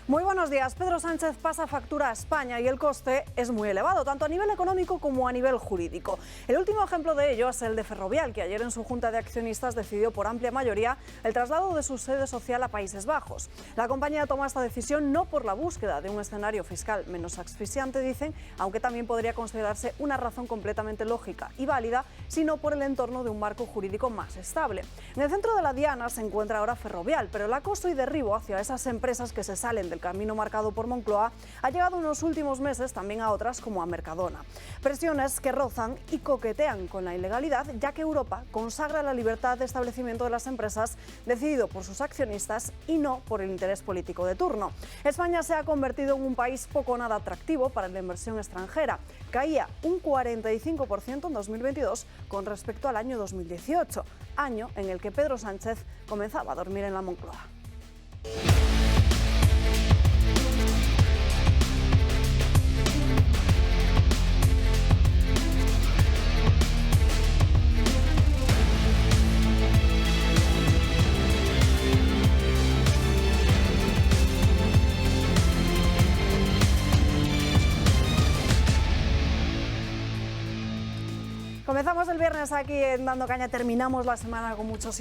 Muy buenos días. Pedro Sánchez pasa factura a España y el coste es muy elevado, tanto a nivel económico como a nivel jurídico. El último ejemplo de ello es el de Ferrovial, que ayer en su junta de accionistas decidió por amplia mayoría el traslado de su sede social a Países Bajos. La compañía toma esta decisión no por la búsqueda de un escenario fiscal menos asfixiante, dicen, aunque también podría considerarse una razón completamente lógica y válida, sino por el entorno de un marco jurídico más estable. En el centro de la diana se encuentra ahora Ferrovial, pero el acoso y derribo hacia esas empresas que se salen del camino marcado por Moncloa ha llegado en los últimos meses también a otras como a Mercadona. Presiones que rozan y coquetean con la ilegalidad, ya que Europa consagra la libertad de establecimiento de las empresas decidido por sus accionistas y no por el interés político de turno. España se ha convertido en un país poco o nada atractivo para la inversión extranjera. Caía un 45% en 2022 con respecto al año 2018, año en el que Pedro Sánchez comenzaba a dormir en la Moncloa. Comenzamos el viernes aquí en Dando Caña, terminamos la semana con muchos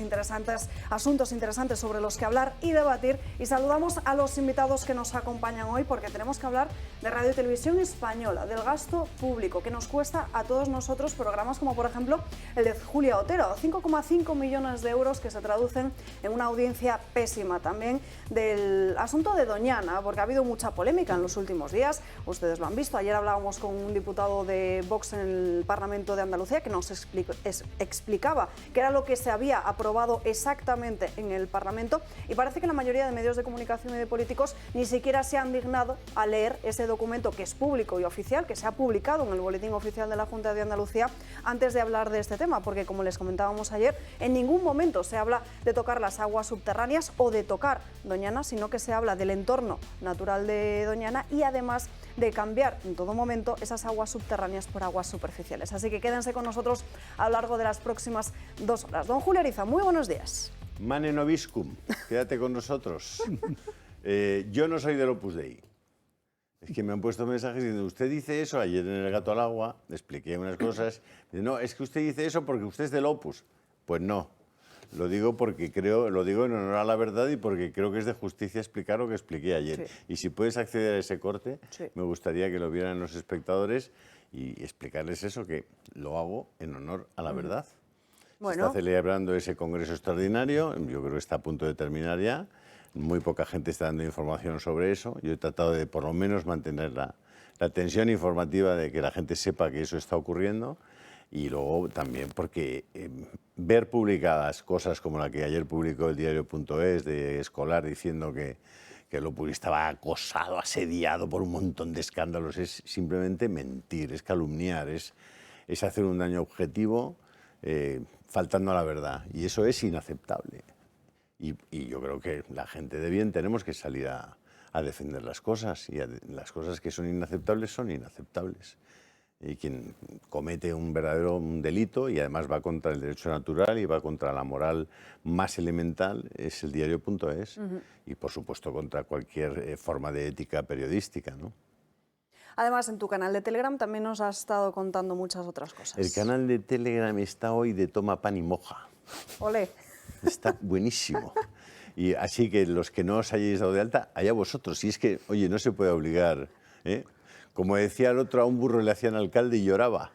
asuntos interesantes sobre los que hablar y debatir, y saludamos a los invitados que nos acompañan hoy porque tenemos que hablar de Radio y Televisión Española, del gasto público que nos cuesta a todos nosotros programas como por ejemplo el de Julia Otero, 5,5 millones de euros que se traducen en una audiencia pésima. También del asunto de Doñana, porque ha habido mucha polémica en los últimos días, ustedes lo han visto, ayer hablábamos con un diputado de Vox en el Parlamento de Andalucía que nos explicaba qué era lo que se había aprobado exactamente en el Parlamento, y parece que la mayoría de medios de comunicación y de políticos ni siquiera se han dignado a leer ese documento que es público y oficial, que se ha publicado en el Boletín Oficial de la Junta de Andalucía antes de hablar de este tema, porque como les comentábamos ayer, en ningún momento se habla de tocar las aguas subterráneas o de tocar Doñana, sino que se habla del entorno natural de Doñana y además de cambiar en todo momento esas aguas subterráneas por aguas superficiales. Así que quédense con nosotros a lo largo de las próximas 2 horas. Don Julio Ariza, muy buenos días. Mane nobiscum, quédate con nosotros. Yo no soy del Opus Dei. Es que me han puesto mensajes diciendo, usted dice eso, ayer en El Gato al Agua, le expliqué unas cosas. Dice, no, es que usted dice eso porque usted es del Opus. Pues no, lo digo porque lo digo en honor a la verdad y porque creo que es de justicia explicar lo que expliqué ayer. Sí. Y si puedes acceder a ese corte, sí, me gustaría que lo vieran los espectadores y explicarles eso, que lo hago en honor a la verdad. Bueno. Se está celebrando ese congreso extraordinario, yo creo que está a punto de terminar ya, muy poca gente está dando información sobre eso, yo he tratado de por lo menos mantener la tensión informativa de que la gente sepa que eso está ocurriendo, y luego también porque ver publicadas cosas como la que ayer publicó el diario.es de Escolar diciendo que el Opus estaba acosado, asediado por un montón de escándalos, es simplemente mentir, es calumniar, es hacer un daño objetivo faltando a la verdad, y eso es inaceptable. Y yo creo que la gente de bien tenemos que salir a defender las cosas, y las cosas que son inaceptables son inaceptables. Y quien comete un verdadero delito y además va contra el derecho natural y va contra la moral más elemental es el diario.es y por supuesto contra cualquier forma de ética periodística, ¿no? Además, en tu canal de Telegram también nos has estado contando muchas otras cosas. El canal de Telegram está hoy de toma pan y moja. Olé. Está buenísimo. Y así que los que no os hayáis dado de alta, allá vosotros. Y es que, oye, no se puede obligar, ¿eh? Como decía el otro, a un burro le hacían alcalde y lloraba.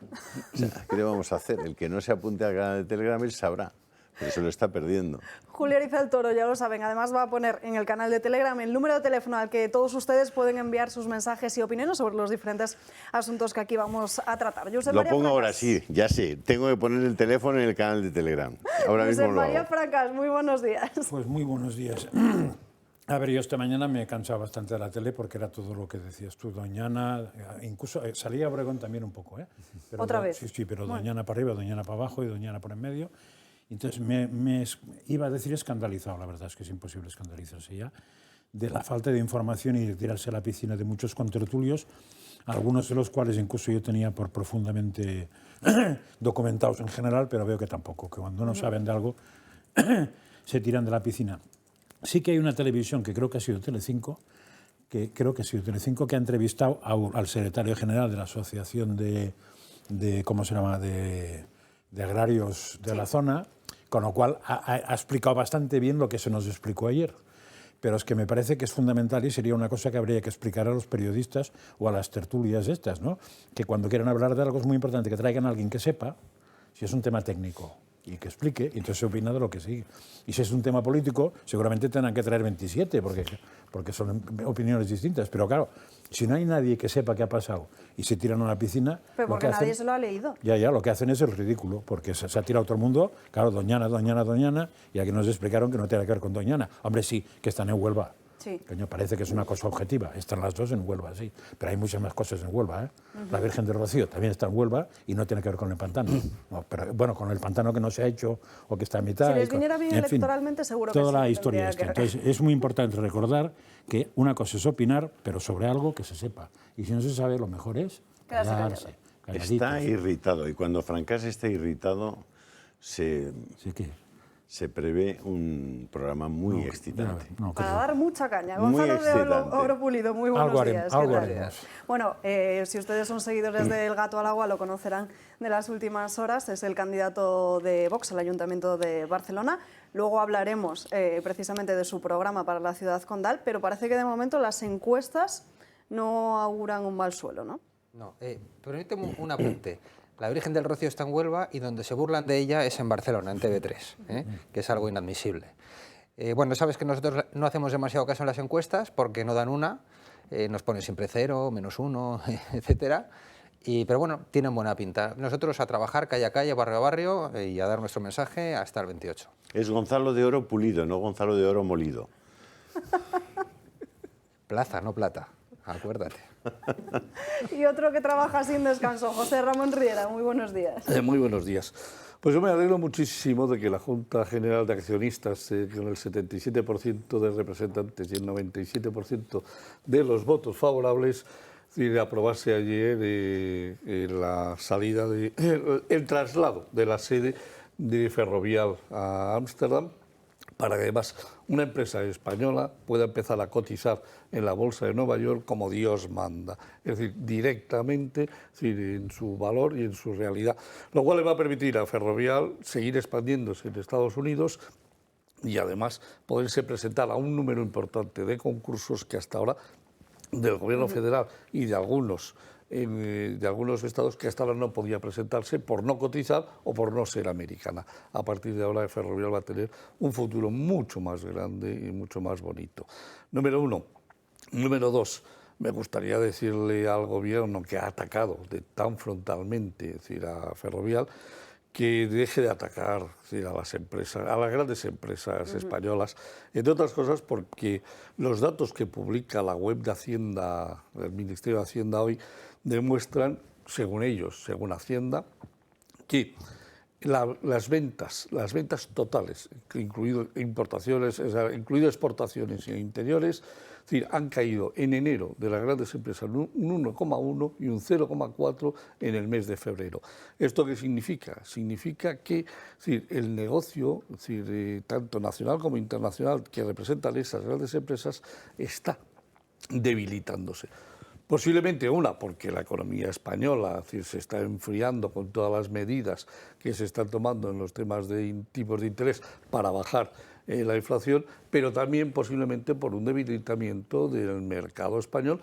O sea, ¿qué le vamos a hacer? El que no se apunte al canal de Telegram, él sabrá, pero se lo está perdiendo. Julio Ariza el Toro, ya lo saben, además va a poner en el canal de Telegram el número de teléfono al que todos ustedes pueden enviar sus mensajes y opiniones sobre los diferentes asuntos que aquí vamos a tratar. Josep Lo pongo ahora, sí, ya sé, tengo que poner el teléfono en el canal de Telegram. Ahora mismo lo hago. María Fracas, muy buenos días. Pues muy buenos días. A ver, yo esta mañana me he cansado bastante de la tele porque era todo lo que decías tú, Doñana, incluso salía Obregón también un poco, ¿eh? Pero ¿otra vez? Sí, pero bueno. Doñana para arriba, Doñana para abajo y Doñana por en medio. Entonces me iba a decir escandalizado, la verdad es que es imposible escandalizarse ya, de la falta de información y de tirarse a la piscina de muchos contertulios, algunos de los cuales incluso yo tenía por profundamente documentados en general, pero veo que tampoco, que cuando no saben de algo se tiran de la piscina. Sí que hay una televisión, que creo que ha sido Telecinco, que creo que ha sido Telecinco, que ha entrevistado al secretario general de la Asociación de ¿cómo se llama?, de agrarios de la zona, con lo cual ha explicado bastante bien lo que se nos explicó ayer. Pero es que me parece que es fundamental y sería una cosa que habría que explicar a los periodistas o a las tertulias estas, ¿no? Que cuando quieran hablar de algo es muy importante que traigan a alguien que sepa, si es un tema técnico, y que explique, y entonces se opina de lo que sigue. Y si es un tema político, seguramente tendrán que traer 27, porque son opiniones distintas. Pero claro, si no hay nadie que sepa qué ha pasado y se tiran a una piscina... Pero porque nadie se lo ha leído. Ya, lo que hacen es el ridículo, porque se ha tirado todo el mundo, claro, Doñana, y aquí nos explicaron que no tiene que ver con Doñana. Hombre, sí, que están en Huelva. Sí. Coño, parece que es una cosa objetiva. Están las dos en Huelva, sí. Pero hay muchas más cosas en Huelva, ¿eh? La Virgen del Rocío también está en Huelva y no tiene que ver con el pantano. No, pero bueno, con el pantano que no se ha hecho o que está a mitad. Si les viniera bien electoralmente, seguro que sí. Toda la historia esta. Entonces, es muy importante recordar que una cosa es opinar, pero sobre algo que se sepa. Y si no se sabe, lo mejor es callarse. Está irritado, y cuando Francás está irritado, ¿Sí qué? se prevé un programa muy excitante. Para dar mucha caña. Muy Gonzalo de excitante. Oro Pulido, muy buenos días. Algo ¿Qué tal? haremos. Bueno, si ustedes son seguidores del Gato al Agua, lo conocerán de las últimas horas. Es el candidato de Vox al Ayuntamiento de Barcelona. Luego hablaremos precisamente de su programa para la ciudad condal, pero parece que de momento las encuestas no auguran un mal suelo, ¿no? No, permíteme un apunte. La Virgen del Rocío está en Huelva y donde se burlan de ella es en Barcelona, en TV3, que es algo inadmisible. Bueno, sabes que nosotros no hacemos demasiado caso en las encuestas porque no dan una, nos ponen siempre 0, -1, etcétera. Pero bueno, tienen buena pinta. Nosotros a trabajar calle a calle, barrio a barrio y a dar nuestro mensaje hasta el 28. Es Gonzalo de Oro Pulido, no Gonzalo de Oro Molido. Plaza, no plata, acuérdate. Y otro que trabaja sin descanso, José Ramón Riera, muy buenos días. Muy buenos días. Pues yo me alegro muchísimo de que la Junta General de Accionistas, con el 77% de representantes y el 97% de los votos favorables, aprobase ayer la salida, el traslado de la sede de Ferrovial a Ámsterdam, para que además una empresa española pueda empezar a cotizar en la Bolsa de Nueva York como Dios manda, es decir, directamente, en su valor y en su realidad, lo cual le va a permitir a Ferrovial seguir expandiéndose en Estados Unidos y además poderse presentar a un número importante de concursos que hasta ahora del Gobierno federal y de algunos estados que hasta ahora no podía presentarse por no cotizar o por no ser americana. A partir de ahora, Ferrovial va a tener un futuro mucho más grande y mucho más bonito. Número uno. Número dos, me gustaría decirle al Gobierno que ha atacado tan frontalmente, a Ferrovial, que deje de atacar a las empresas, a las grandes empresas españolas, entre otras cosas porque los datos que publica la web de Hacienda, del Ministerio de Hacienda hoy, demuestran, según ellos, según Hacienda, que las ventas totales, incluido importaciones, incluido exportaciones e interiores, es decir, han caído en enero de las grandes empresas un 1,1 y un 0,4 en el mes de febrero. ¿Esto qué significa? Significa que el negocio, tanto nacional como internacional, que representan esas grandes empresas, está debilitándose. Posiblemente porque la economía española se está enfriando con todas las medidas que se están tomando en los temas de tipos de interés para bajar la inflación, pero también posiblemente por un debilitamiento del mercado español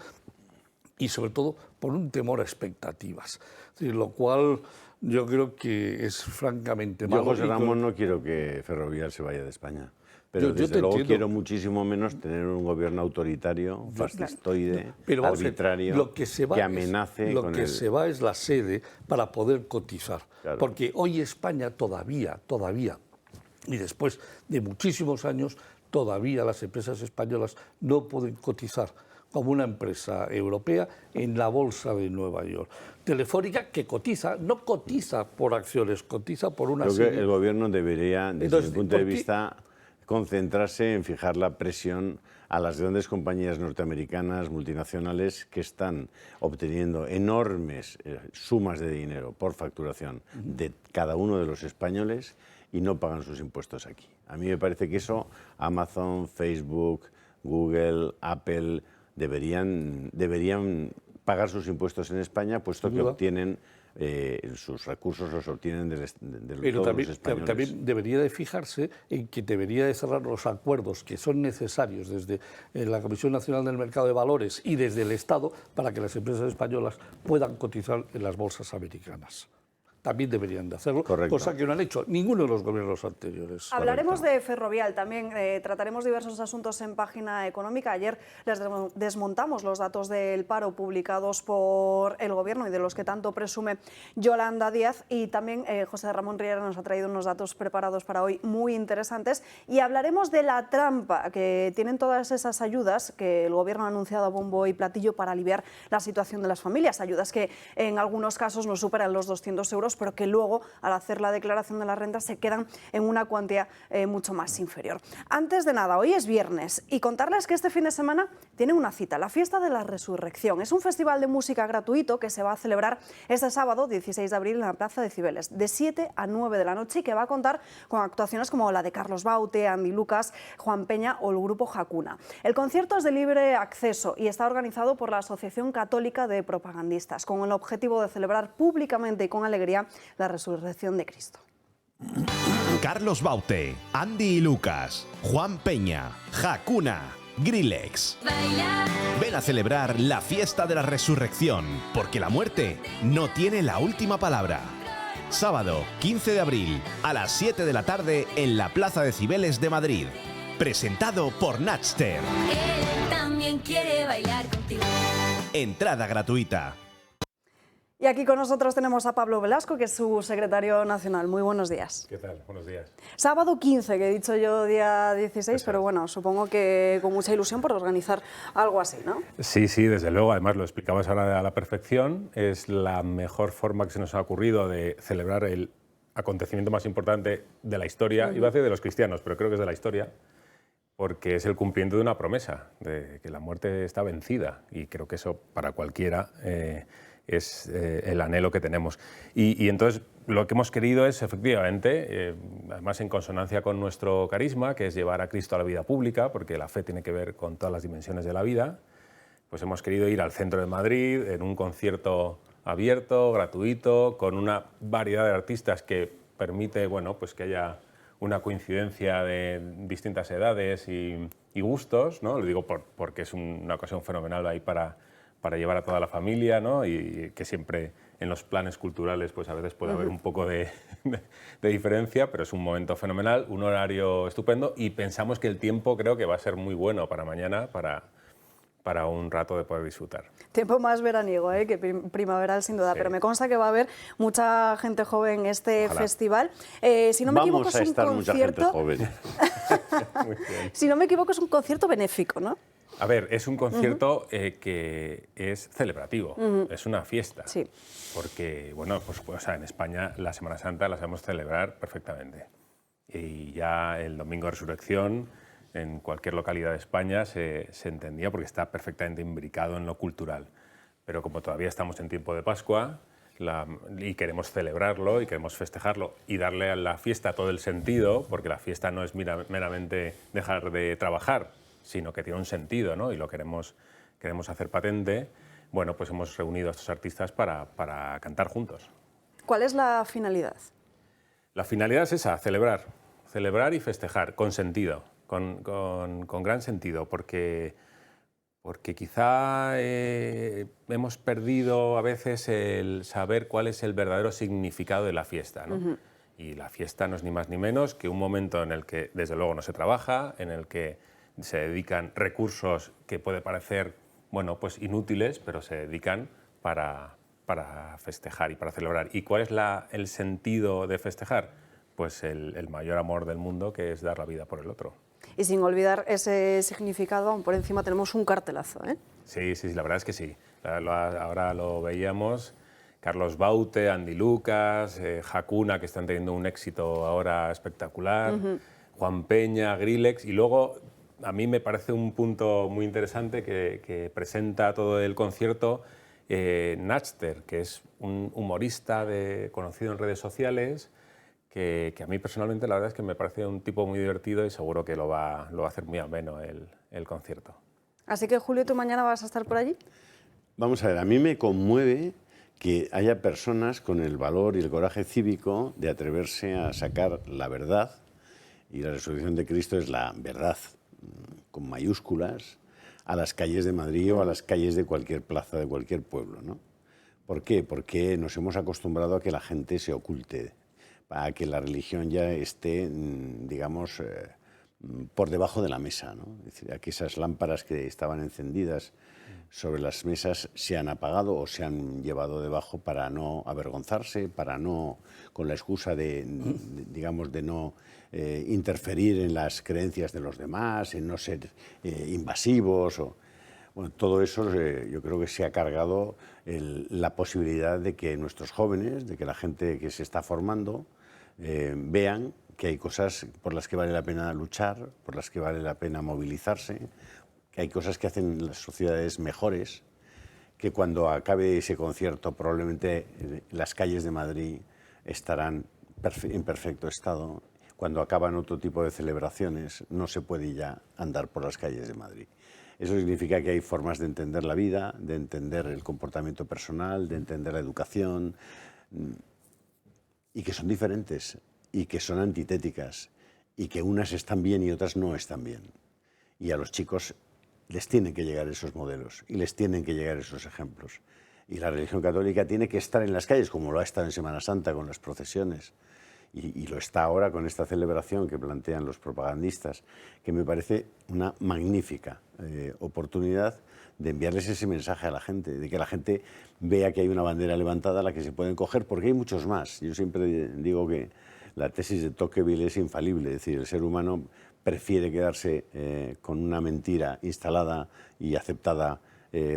y sobre todo por un temor a expectativas, lo cual yo creo que es francamente malo. Yo, José Ramón, no quiero que Ferrovial se vaya de España. Pero desde luego quiero muchísimo menos tener un gobierno autoritario, fascistoide, arbitrario, que amenace lo con que se va es la sede para poder cotizar. Claro. Porque hoy España todavía, y después de muchísimos años, todavía las empresas españolas no pueden cotizar como una empresa europea en la Bolsa de Nueva York. Telefónica, que no cotiza por acciones, cotiza por una serie. Creo que el gobierno debería, desde mi punto de vista, concentrarse en fijar la presión a las grandes compañías norteamericanas, multinacionales, que están obteniendo enormes sumas de dinero por facturación de cada uno de los españoles y no pagan sus impuestos aquí. A mí me parece que eso Amazon, Facebook, Google, Apple, deberían pagar sus impuestos en España, puesto Sin que duda. obtienen sus recursos los obtienen de Pero todos los españoles. también debería de fijarse en que debería de cerrar los acuerdos que son necesarios desde la Comisión Nacional del Mercado de Valores y desde el Estado para que las empresas españolas puedan cotizar en las bolsas americanas. También deberían de hacerlo, Correcto. cosa que no han hecho ninguno de los gobiernos anteriores. Hablaremos de Ferrovial, también trataremos diversos asuntos en página económica. Ayer les desmontamos los datos del paro publicados por el Gobierno y de los que tanto presume Yolanda Díaz, y también José Ramón Riera nos ha traído unos datos preparados para hoy muy interesantes, y hablaremos de la trampa que tienen todas esas ayudas que el Gobierno ha anunciado a bombo y platillo para aliviar la situación de las familias, ayudas que en algunos casos no superan los 200 euros, pero que luego, al hacer la declaración de la renta, se quedan en una cuantía mucho más inferior. Antes de nada, hoy es viernes y contarles que este fin de semana tiene una cita, la Fiesta de la Resurrección. Es un festival de música gratuito que se va a celebrar este sábado, 16 de abril, en la Plaza de Cibeles, de 7 a 9 de la noche, y que va a contar con actuaciones como la de Carlos Baute, Andy Lucas, Juan Peña o el grupo Hakuna. El concierto es de libre acceso y está organizado por la Asociación Católica de Propagandistas, con el objetivo de celebrar públicamente y con alegría la resurrección de Cristo. Carlos Baute, Andy y Lucas, Juan Peña, Hakuna, Grillex. Ven a celebrar la fiesta de la resurrección, porque la muerte no tiene la última palabra. Sábado 15 de abril, a las 7 de la tarde, en la Plaza de Cibeles de Madrid. Presentado por Natster. Él también quiere bailar contigo. Entrada gratuita. Y aquí con nosotros tenemos a Pablo Velasco, que es su secretario nacional. Muy buenos días. ¿Qué tal? Buenos días. Sábado 15, que he dicho yo día 16, pero bueno, supongo que con mucha ilusión por organizar algo así, ¿no? Sí, sí, desde luego. Además, lo explicabas ahora a la perfección. Es la mejor forma que se nos ha ocurrido de celebrar el acontecimiento más importante de la historia. Iba a decir de los cristianos, pero creo que es de la historia, porque es el cumplimiento de una promesa, de que la muerte está vencida. Y creo que eso, para cualquiera, es el anhelo que tenemos. Y entonces lo que hemos querido es, efectivamente, además en consonancia con nuestro carisma, que es llevar a Cristo a la vida pública, porque la fe tiene que ver con todas las dimensiones de la vida, pues hemos querido ir al centro de Madrid en un concierto abierto, gratuito, con una variedad de artistas que permite, bueno, pues que haya una coincidencia de distintas edades y gustos, ¿no? Lo digo porque es una ocasión fenomenal ahí para llevar a toda la familia, ¿no? Y que siempre en los planes culturales pues a veces puede haber un poco de diferencia, pero es un momento fenomenal, un horario estupendo, y pensamos que el tiempo creo que va a ser muy bueno para mañana, para un rato de poder disfrutar. Tiempo más veraniego, que primaveral sin duda, Sí. pero me consta que va a haber mucha gente joven en este Ojalá. festival. Si no me equivoco, Vamos a es un estar mucha gente concierto. joven. Muy bien. Si no me equivoco, es un concierto benéfico, ¿no? A ver, es un concierto que es celebrativo, es una fiesta. Sí. Porque, bueno, pues, o sea, en España la Semana Santa la sabemos celebrar perfectamente. Y ya el Domingo de Resurrección, en cualquier localidad de España, se entendía porque está perfectamente imbricado en lo cultural. Pero como todavía estamos en tiempo de Pascua y queremos celebrarlo y queremos festejarlo y darle a la fiesta todo el sentido, porque la fiesta no es meramente dejar de trabajar, sino que tiene un sentido, ¿no? Y lo queremos hacer patente. Bueno, pues hemos reunido a estos artistas para cantar juntos. ¿Cuál es la finalidad? La finalidad es esa, celebrar y festejar, con sentido, con gran sentido, porque quizá hemos perdido a veces el saber cuál es el verdadero significado de la fiesta, ¿no? Y la fiesta no es ni más ni menos que un momento en el que, desde luego, no se trabaja, en el que se dedican recursos que puede parecer, bueno, pues inútiles, pero se dedican para festejar y para celebrar. ¿Y cuál es el sentido de festejar? Pues el mayor amor del mundo, que es dar la vida por el otro. Y sin olvidar ese significado, aún por encima tenemos un cartelazo, ¿eh? Sí, la verdad es que sí. Ahora lo veíamos. Carlos Baute, Andy Lucas, Hakuna, que están teniendo un éxito ahora espectacular, Juan Peña, Grillex, y luego a mí me parece un punto muy interesante que presenta todo el concierto Natster, que es un humorista conocido en redes sociales, que a mí personalmente la verdad es que me parece un tipo muy divertido y seguro que lo va a hacer muy ameno el concierto. Así que, Julio, ¿tú mañana vas a estar por allí? Vamos a ver, a mí me conmueve que haya personas con el valor y el coraje cívico de atreverse a sacar la verdad, y la resurrección de Cristo es la verdad, con mayúsculas, a las calles de Madrid o a las calles de cualquier plaza de cualquier pueblo, ¿no? ¿Por qué? Porque nos hemos acostumbrado a que la gente se oculte, a que la religión ya esté, digamos, por debajo de la mesa, ¿no? Es decir, a que esas lámparas que estaban encendidas sobre las mesas se han apagado o se han llevado debajo para no avergonzarse, para no, con la excusa de digamos, de no interferir en las creencias de los demás, en no ser invasivos. Bueno, todo eso yo creo que se ha cargado la posibilidad de que nuestros jóvenes, de que la gente que se está formando, vean que hay cosas por las que vale la pena luchar, por las que vale la pena movilizarse, que hay cosas que hacen las sociedades mejores, que cuando acabe ese concierto probablemente las calles de Madrid estarán en perfecto estado. Cuando acaban otro tipo de celebraciones no se puede ya andar por las calles de Madrid. Eso significa que hay formas de entender la vida, de entender el comportamiento personal, de entender la educación, y que son diferentes, y que son antitéticas, y que unas están bien y otras no están bien. Y a los chicos les tienen que llegar esos modelos y les tienen que llegar esos ejemplos. Y la religión católica tiene que estar en las calles, como lo ha estado en Semana Santa con las procesiones, y lo está ahora con esta celebración que plantean los propagandistas, que me parece una magnífica oportunidad de enviarles ese mensaje a la gente, de que la gente vea que hay una bandera levantada a la que se pueden coger, porque hay muchos más. Yo siempre digo que la tesis de Tocqueville es infalible, es decir, el ser humano prefiere quedarse con una mentira instalada y aceptada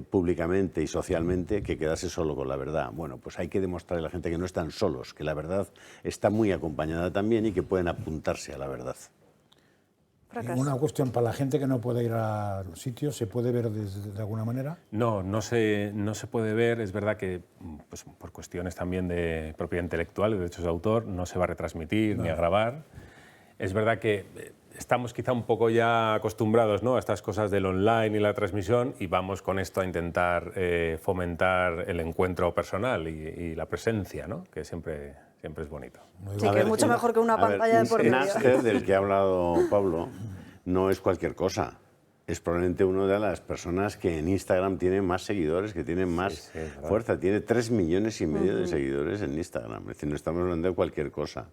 públicamente y socialmente que quedarse solo con la verdad. Bueno, pues hay que demostrarle a la gente que no están solos, que la verdad está muy acompañada también y que pueden apuntarse a la verdad. Una cuestión para la gente que no puede ir a los sitios, ¿se puede ver de alguna manera? No se puede ver. Es verdad que pues, por cuestiones también de propiedad intelectual y derechos de autor no se va a retransmitir ni a grabar. Es verdad que estamos quizá un poco ya acostumbrados, ¿no?, a estas cosas del online y la transmisión, y vamos con esto a intentar fomentar el encuentro personal y la presencia, ¿no?, que siempre es bonito. Sí, que es mucho mejor que una pantalla de por medio. Napster, del que ha hablado Pablo, no es cualquier cosa. Es probablemente una de las personas que en Instagram tiene más seguidores, que tiene más fuerza. Tiene 3,5 millones de seguidores en Instagram. Es decir, no estamos hablando de cualquier cosa.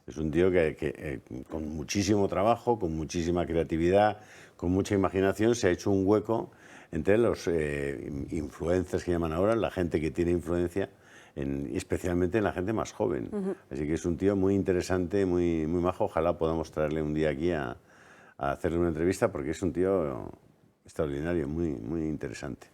Es un tío que con muchísimo trabajo, con muchísima creatividad, con mucha imaginación, se ha hecho un hueco entre los influencers que llaman ahora, la gente que tiene influencia, especialmente en la gente más joven. Así que es un tío muy interesante, muy majo. Ojalá podamos traerle un día aquí a hacerle una entrevista, porque es un tío extraordinario, muy interesante.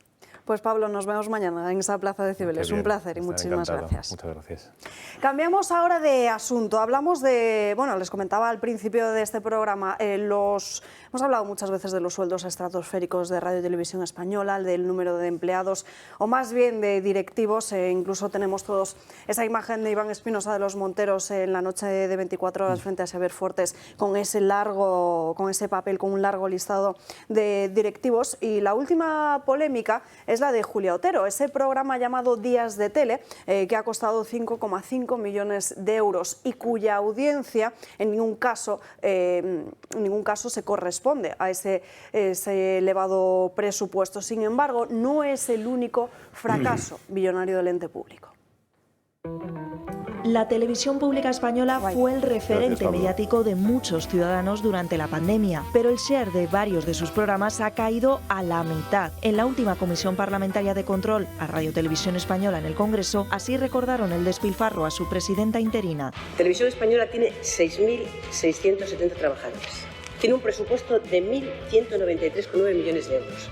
Pues Pablo, nos vemos mañana en esa Plaza de Cibeles. Un placer y muchísimas gracias. Muchas gracias. Cambiamos ahora de asunto. Hablamos de, bueno, les comentaba al principio de este programa, hemos hablado muchas veces de los sueldos estratosféricos de Radio y Televisión Española, del número de empleados, o más bien de directivos. Incluso tenemos todos esa imagen de Iván Espinosa de los Monteros en la noche de 24 horas frente a Xavier Fortes, con ese papel, con un largo listado de directivos. Y la última polémica es la de Julia Otero, ese programa llamado Días de Tele, que ha costado 5,5 millones de euros y cuya audiencia en ningún caso se corresponde a ese elevado presupuesto. Sin embargo, no es el único fracaso billonario del ente público. La televisión pública española fue el referente mediático de muchos ciudadanos durante la pandemia, pero el share de varios de sus programas ha caído a la mitad. En la última comisión parlamentaria de control a Radio Televisión Española en el Congreso, así recordaron el despilfarro a su presidenta interina. Televisión Española tiene 6.670 trabajadores. Tiene un presupuesto de 1.193,9 millones de euros.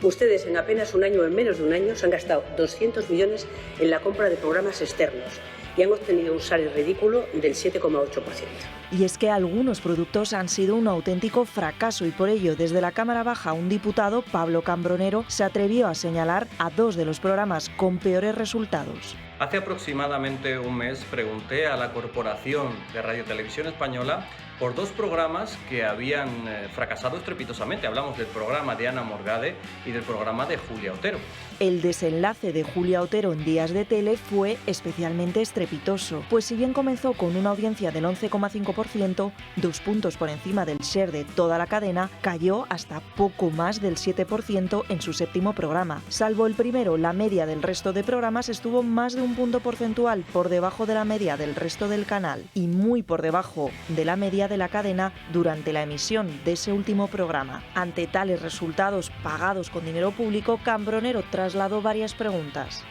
Ustedes en apenas un año, en menos de un año, se han gastado 200 millones en la compra de programas externos y han obtenido un salario ridículo del 7,8%. Y es que algunos productos han sido un auténtico fracaso y por ello, desde la Cámara Baja, un diputado, Pablo Cambronero, se atrevió a señalar a 2 de los programas con peores resultados. Hace aproximadamente un mes pregunté a la Corporación de Radio Televisión Española por dos programas que habían fracasado estrepitosamente. Hablamos del programa de Ana Morgade y del programa de Julia Otero. El desenlace de Julia Otero en Días de Tele fue especialmente estrepitoso, pues si bien comenzó con una audiencia del 11,5%, 2 puntos por encima del share de toda la cadena, cayó hasta poco más del 7% en su séptimo programa. Salvo el primero, la media del resto de programas estuvo más de un punto porcentual por debajo de la media del resto del canal y muy por debajo de la media de la cadena durante la emisión de ese último programa. Ante tales resultados pagados con dinero público, Cambronero trasladó varias preguntas.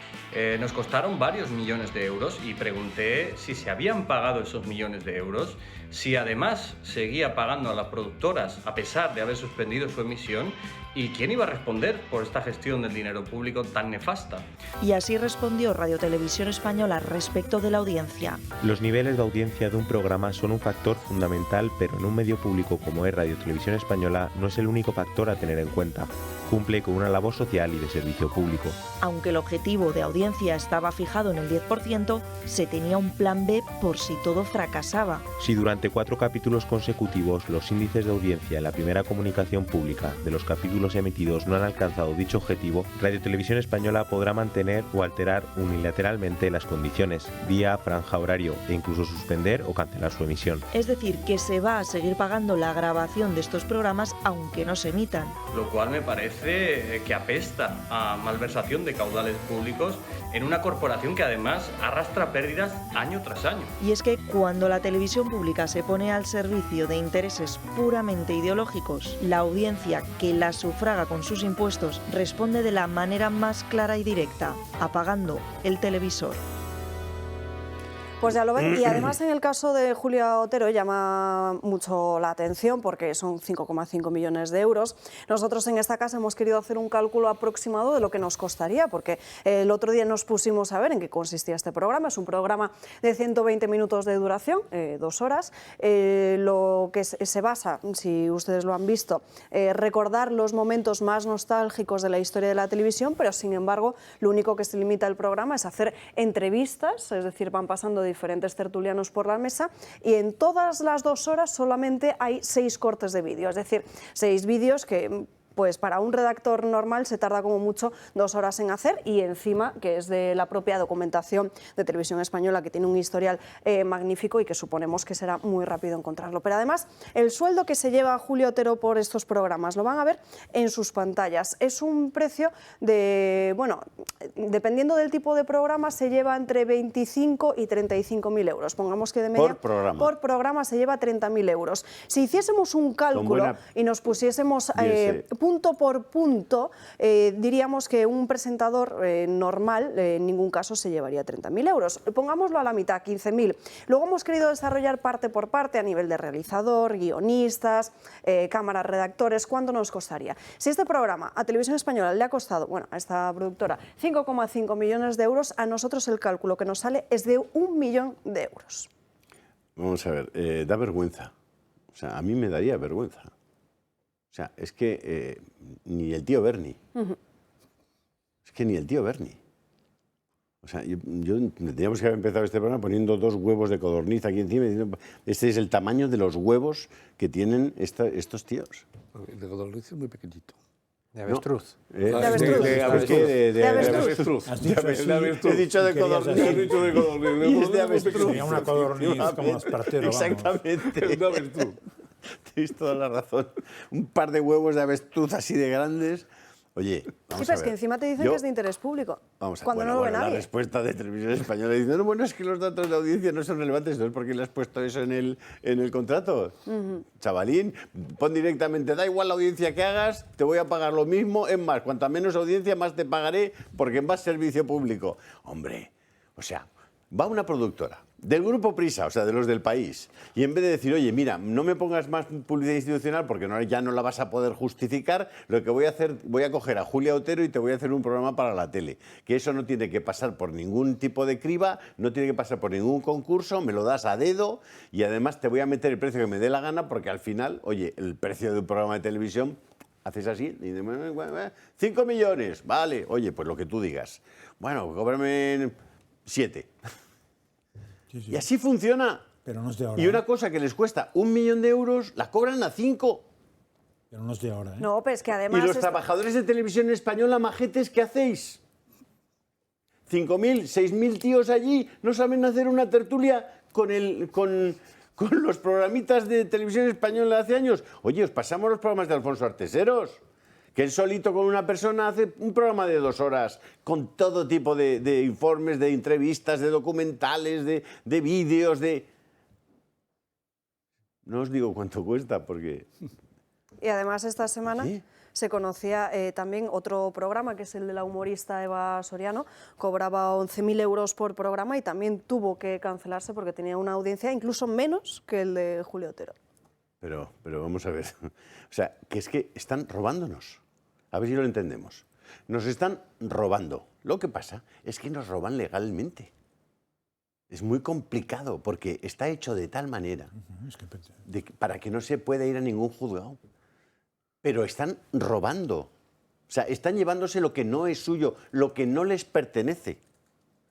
Nos costaron varios millones de euros y pregunté si se habían pagado esos millones de euros, si además seguía pagando a las productoras a pesar de haber suspendido su emisión y quién iba a responder por esta gestión del dinero público tan nefasta. Y así respondió Radio Televisión Española respecto de la audiencia. Los niveles de audiencia de un programa son un factor fundamental, pero en un medio público como es Radio Televisión Española no es el único factor a tener en cuenta. Cumple con una labor social y de servicio público. Aunque el objetivo de audiencia estaba fijado en el 10%, se tenía un plan B por si todo fracasaba. Si durante 4 capítulos consecutivos los índices de audiencia en la primera comunicación pública de los capítulos emitidos no han alcanzado dicho objetivo, Radio Televisión Española podrá mantener o alterar unilateralmente las condiciones, día, franja horario e incluso suspender o cancelar su emisión. Es decir, que se va a seguir pagando la grabación de estos programas aunque no se emitan. Lo cual me parece que apesta a malversación de caudales públicos en una corporación que además arrastra pérdidas año tras año. Y es que cuando la televisión pública se pone al servicio de intereses puramente ideológicos, la audiencia que la sufraga con sus impuestos responde de la manera más clara y directa, apagando el televisor. Pues ya lo ven, y además en el caso de Julia Otero llama mucho la atención porque son 5,5 millones de euros. Nosotros en esta casa hemos querido hacer un cálculo aproximado de lo que nos costaría, porque el otro día nos pusimos a ver en qué consistía este programa. Es un programa de 120 minutos de duración, 2 horas. Lo que se basa, si ustedes lo han visto, recordar los momentos más nostálgicos de la historia de la televisión, pero sin embargo lo único que se limita el programa es hacer entrevistas, es decir, van pasando diferentes tertulianos por la mesa y en todas las 2 horas solamente hay 6 cortes de vídeo, es decir, 6 vídeos que pues para un redactor normal se tarda como mucho 2 horas en hacer y encima que es de la propia documentación de Televisión Española que tiene un historial magnífico y que suponemos que será muy rápido encontrarlo. Pero además el sueldo que se lleva Julia Otero por estos programas lo van a ver en sus pantallas. Es un precio de, bueno, dependiendo del tipo de programa se lleva entre 25 y 35.000 euros. Pongamos que de media por programa se lleva 30.000 euros. Si hiciésemos un cálculo y nos pusiésemos punto por punto, diríamos que un presentador normal en ningún caso se llevaría 30.000 euros. Pongámoslo a la mitad, 15.000. Luego hemos querido desarrollar parte por parte a nivel de realizador, guionistas, cámaras, redactores. ¿Cuánto nos costaría? Si este programa a Televisión Española le ha costado, bueno, a esta productora, 5,5 millones de euros, a nosotros el cálculo que nos sale es de 1 millón de euros. Vamos a ver, da vergüenza. O sea, a mí me daría vergüenza. O sea, es que ni el tío Berni. Es que ni el tío Berni. O sea, tendríamos que haber empezado este programa poniendo 2 huevos de codorniz aquí encima y diciendo, este es el tamaño de los huevos que tienen estos tíos. El de codorniz es muy pequeñito. De avestruz. De avestruz. He dicho de codorniz. Y es de avestruz. Sería una codorniz como los parteros. Exactamente. De avestruz. Tienes toda la razón. Un par de huevos de avestruz así de grandes. Oye, vamos sí, pero es que encima te dicen que es de interés público. Vamos a cuando no lo ve nadie. La respuesta de Televisión Española dice, no, bueno, es que los datos de audiencia no son relevantes, entonces ¿por qué le has puesto eso en el contrato? Chavalín, pon directamente, da igual la audiencia que hagas, te voy a pagar lo mismo, es más, cuanta menos audiencia, más te pagaré porque es más servicio público. Hombre, o sea, va una productora del Grupo Prisa, o sea, de los del país, y en vez de decir, oye, mira, no me pongas más publicidad institucional porque ya no la vas a poder justificar, lo que voy a hacer, voy a coger a Julia Otero y te voy a hacer un programa para la tele, que eso no tiene que pasar por ningún tipo de criba, no tiene que pasar por ningún concurso, me lo das a dedo y además te voy a meter el precio que me dé la gana porque al final, oye, el precio de un programa de televisión, haces así, y 5 millones, vale, oye, pues lo que tú digas. Bueno, cóbrame 7. Y así funciona Pero no es de ahora. Y una cosa que les cuesta 1 millón de euros, la cobran a 5. Pero no es de ahora, ¿eh? No, pero es que Y además... los trabajadores de televisión española, majetes, ¿qué hacéis? 5.000, 6.000 tíos allí no saben hacer una tertulia con los programitas de televisión española de hace años. Oye, os pasamos los programas de Alfonso Arteseros, que él solito con una persona hace un programa de 2 horas con todo tipo de informes, de entrevistas, de documentales, de vídeos, de... No os digo cuánto cuesta porque... Y además esta semana ¿Sí? se conocía también otro programa, que es el de la humorista Eva Soriano, cobraba 11.000 euros por programa y también tuvo que cancelarse porque tenía una audiencia incluso menos que el de Julio Otero. Pero vamos a ver, o sea, que es que están robándonos. A ver si lo entendemos. Nos están robando. Lo que pasa es que nos roban legalmente. Es muy complicado porque está hecho de tal manera para que no se pueda ir a ningún juzgado. Pero están robando. O sea, están llevándose lo que no es suyo, lo que no les pertenece.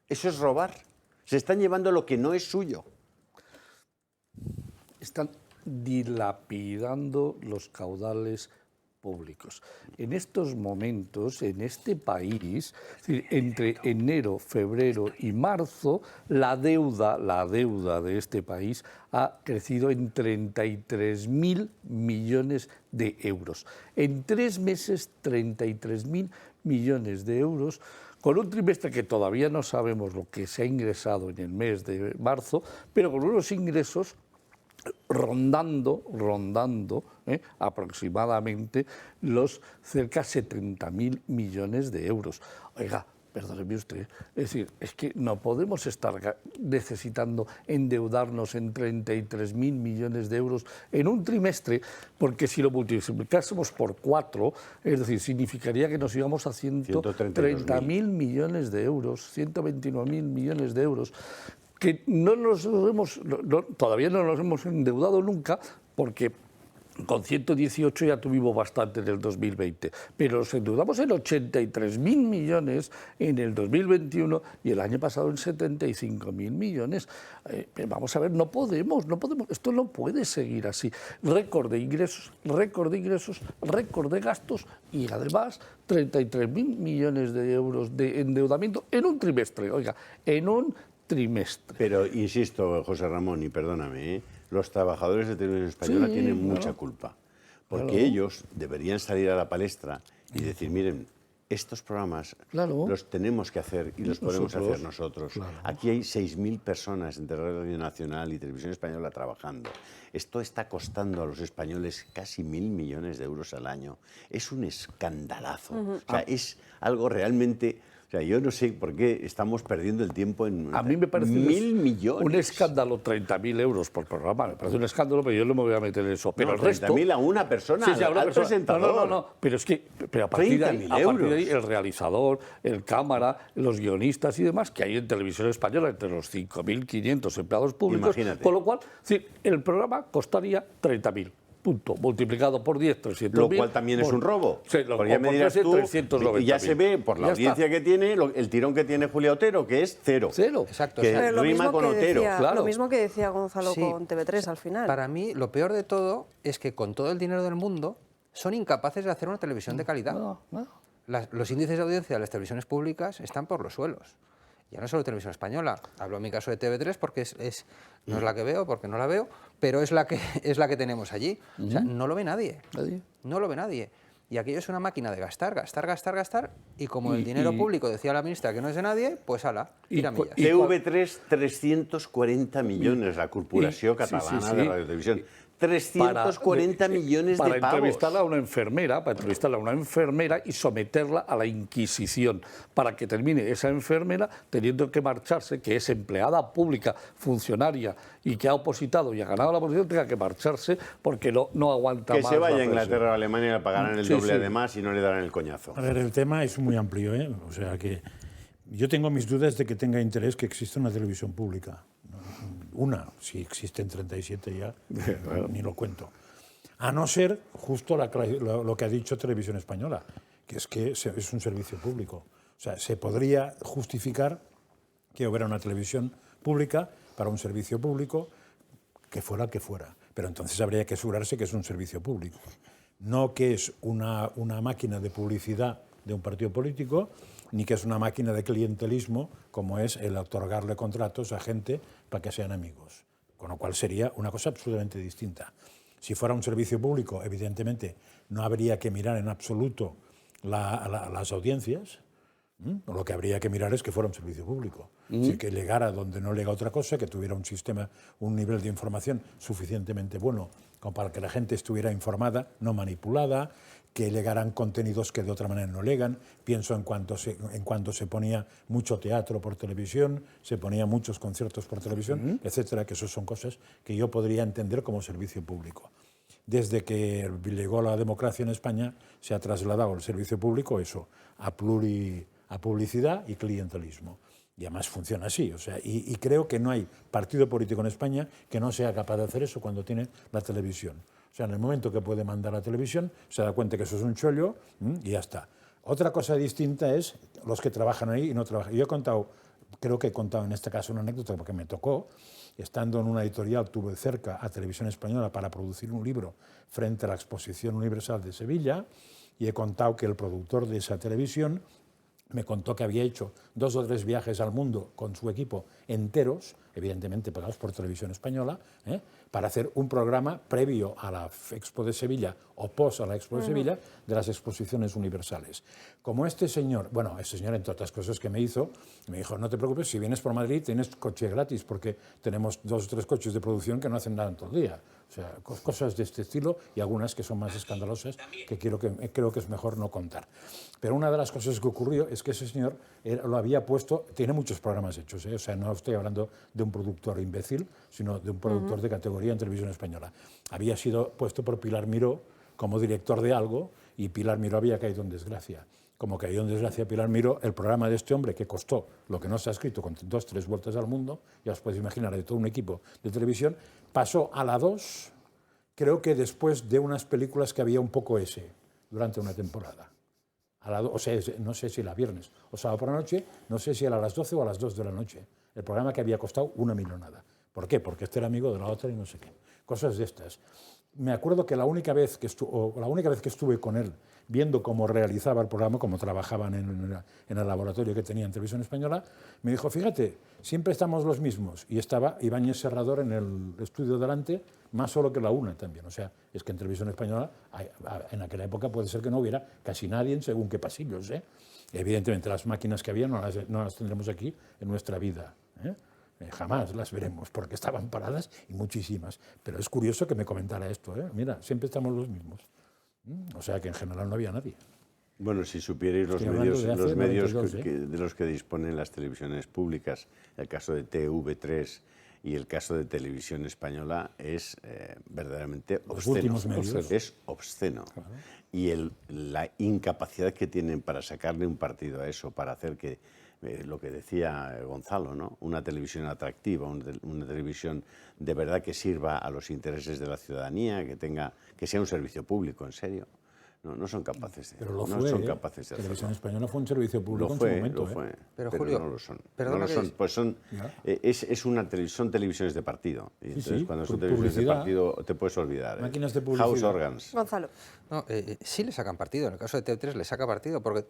Eso es robar. Se están llevando lo que no es suyo. Están dilapidando los caudales públicos. En estos momentos, en este país, es decir, entre enero, febrero y marzo, la deuda de este país ha crecido en 33.000 millones de euros. En 3 meses, 33.000 millones de euros, con un trimestre que todavía no sabemos lo que se ha ingresado en el mes de marzo, pero con unos ingresos rondando aproximadamente los cerca de 70.000 millones de euros. Oiga, perdóneme usted, es decir, es que no podemos estar necesitando endeudarnos en 33.000 millones de euros en un trimestre, porque si lo multiplicásemos por 4, es decir, significaría que nos íbamos a 130.000 millones de euros, 129.000 millones de euros, que todavía no nos hemos endeudado nunca, porque con 118 ya tuvimos bastante en el 2020, pero nos endeudamos en 83.000 millones en el 2021 y el año pasado en 75.000 millones. Vamos a ver, no podemos, esto no puede seguir así. Récord de ingresos, récord de gastos y además 33.000 millones de euros de endeudamiento en un trimestre, oiga, en un trimestre. Pero insisto, José Ramón, y perdóname, los trabajadores de televisión española tienen mucha culpa, porque ellos deberían salir a la palestra y decir, miren, estos programas los tenemos que hacer y los podemos hacer nosotros. Aquí hay 6.000 personas entre Radio Nacional y Televisión Española trabajando. Esto está costando a los españoles casi 1.000 millones de euros al año. Es un escandalazo. O sea, es algo realmente... O sea, yo no sé por qué estamos perdiendo el tiempo en... A mí me parece 1.000 millones. Un escándalo, 30.000 euros por programa. Me parece un escándalo, pero yo no me voy a meter en eso. Pero No, el resto... 30.000 a una persona, Sí, a una al persona. presentador. No. Pero es que a partir de ahí, el realizador, el cámara, los guionistas y demás que hay en Televisión Española, entre los 5.500 empleados públicos. Imagínate. Con lo cual, sí, el programa costaría 30.000. Punto, multiplicado por 10, 300.000. Lo cual también es un robo. Sí, porque ya me dirás tú, 390.000. y ya se ve por la audiencia que tiene, el tirón que tiene Julio Otero, que es cero. Exacto. Que Pero rima con Otero. Lo mismo que decía Gonzalo Sí. con TV3 al final. Para mí, lo peor de todo es que con todo el dinero del mundo son incapaces de hacer una televisión de calidad. Los índices de audiencia de las televisiones públicas están por los suelos. Ya no solo Televisión Española, hablo en mi caso de TV3 porque no es la que veo, porque no la veo, pero es la que tenemos allí. O sea, no lo ve nadie. No lo ve nadie. Y aquello es una máquina de gastar, y como el dinero público, decía la ministra, que no es de nadie, pues ala, tiramillas. TV3, 340 millones, la Corporació Catalana de Radio Televisión. 340 millones de pavos. Para entrevistar a una enfermera y someterla a la Inquisición, para que termine esa enfermera teniendo que marcharse, que es empleada pública, funcionaria, y que ha opositado y ha ganado la oposición, tenga que marcharse porque no aguanta más. Que se vaya a la Inglaterra presión. o Alemania y le pagarán el doble de más y no le darán el coñazo. A ver, el tema es muy amplio, ¿eh? O sea que yo tengo mis dudas de que tenga interés que exista una televisión pública. Una, si existen 37 ya, ni lo cuento. A no ser justo lo que ha dicho Televisión Española, que es un servicio público. O sea, se podría justificar que hubiera una televisión pública para un servicio público que fuera el que fuera. Pero entonces habría que asegurarse que es un servicio público, no que es una máquina de publicidad de un partido político, ni que es una máquina de clientelismo, como es el otorgarle contratos a gente para que sean amigos. Con lo cual sería una cosa absolutamente distinta. Si fuera un servicio público, evidentemente no habría que mirar en absoluto las audiencias. Lo que habría que mirar es que fuera un servicio público. Que llegara donde no llega otra cosa, que tuviera un sistema, un nivel de información suficientemente bueno como para que la gente estuviera informada, no manipulada, que llegaran contenidos que de otra manera no llegan. Pienso en cuanto se ponía mucho teatro por televisión, se ponía muchos conciertos por televisión, etcétera, que eso son cosas que yo podría entender como servicio público. Desde que llegó la democracia en España, se ha trasladado el servicio público eso, a publicidad y clientelismo. Y además funciona así. O sea, y creo que no hay partido político en España que no sea capaz de hacer eso cuando tiene la televisión. O sea, en el momento que puede mandar a la televisión, se da cuenta que eso es un chollo y ya está. Otra cosa distinta es los que trabajan ahí y no trabajan. Yo he contado, creo que he contado en este caso una anécdota porque me tocó. Estando en una editorial, tuve cerca a Televisión Española para producir un libro frente a la Exposición Universal de Sevilla y he contado que el productor de esa televisión me contó que había hecho 2 o 3 viajes al mundo con su equipo enteros, evidentemente pagados por Televisión Española, para hacer un programa previo a la Expo de Sevilla o post a la Expo de Sevilla de las exposiciones universales. Como este señor, bueno, este señor entre otras cosas que me dijo, no te preocupes, si vienes por Madrid tienes coche gratis porque tenemos 2 o 3 coches de producción que no hacen nada en todo el día. O sea, cosas de este estilo y algunas que son más escandalosas que creo que es mejor no contar. Pero una de las cosas que ocurrió es que ese señor lo había puesto, tiene muchos programas hechos, o sea, no estoy hablando de un productor imbécil, sino de un productor de categoría en Televisión Española. Había sido puesto por Pilar Miró como director de algo y Pilar Miró había caído en desgracia. Como cayó en desgracia Pilar Miró, el programa de este hombre que costó lo que no se ha escrito con 2 o 3 vueltas al mundo, ya os podéis imaginar, de todo un equipo de televisión, pasó a la 2, creo que después de unas películas que había un poco ese, durante una temporada. O sea, no sé si era viernes o sábado por la noche, no sé si era a las 12 o a las 2 de la noche. El programa que había costado 1 millonada. ¿Por qué? Porque este era amigo de la otra y no sé qué. Cosas de estas. Me acuerdo que la única vez que estuve con él viendo cómo realizaba el programa, cómo trabajaban en el laboratorio que tenía en Televisión Española, me dijo, fíjate, siempre estamos los mismos. Y estaba Ibáñez Serrador en el estudio delante, más solo que la una también. O sea, es que en Televisión Española, en aquella época puede ser que no hubiera casi nadie en según qué pasillos. Evidentemente, las máquinas que había no las tendremos aquí en nuestra vida. Jamás las veremos, porque estaban paradas y muchísimas. Pero es curioso que me comentara esto. Mira, siempre estamos los mismos. O sea que en general no había nadie. Bueno, si supierais los medios de los que disponen las televisiones públicas, el caso de TV3 y el caso de Televisión Española es verdaderamente obsceno. Es obsceno. Claro. Y la incapacidad que tienen para sacarle un partido a eso, para hacer que, lo que decía Gonzalo, ¿no? Una televisión atractiva, una televisión de verdad que sirva a los intereses de la ciudadanía, que sea un servicio público, en serio. No son capaces de, pero lo no fue, son capaces de Televisión hacerlo. Española fue un servicio público en su momento. Lo fue, pero Julio, no lo son. No lo son. Pues son televisiones de partido. Y entonces, cuando son televisiones de partido, te puedes olvidar. Máquinas de publicidad. House organs. Gonzalo. No, sí le sacan partido. En el caso de TV3 le saca partido porque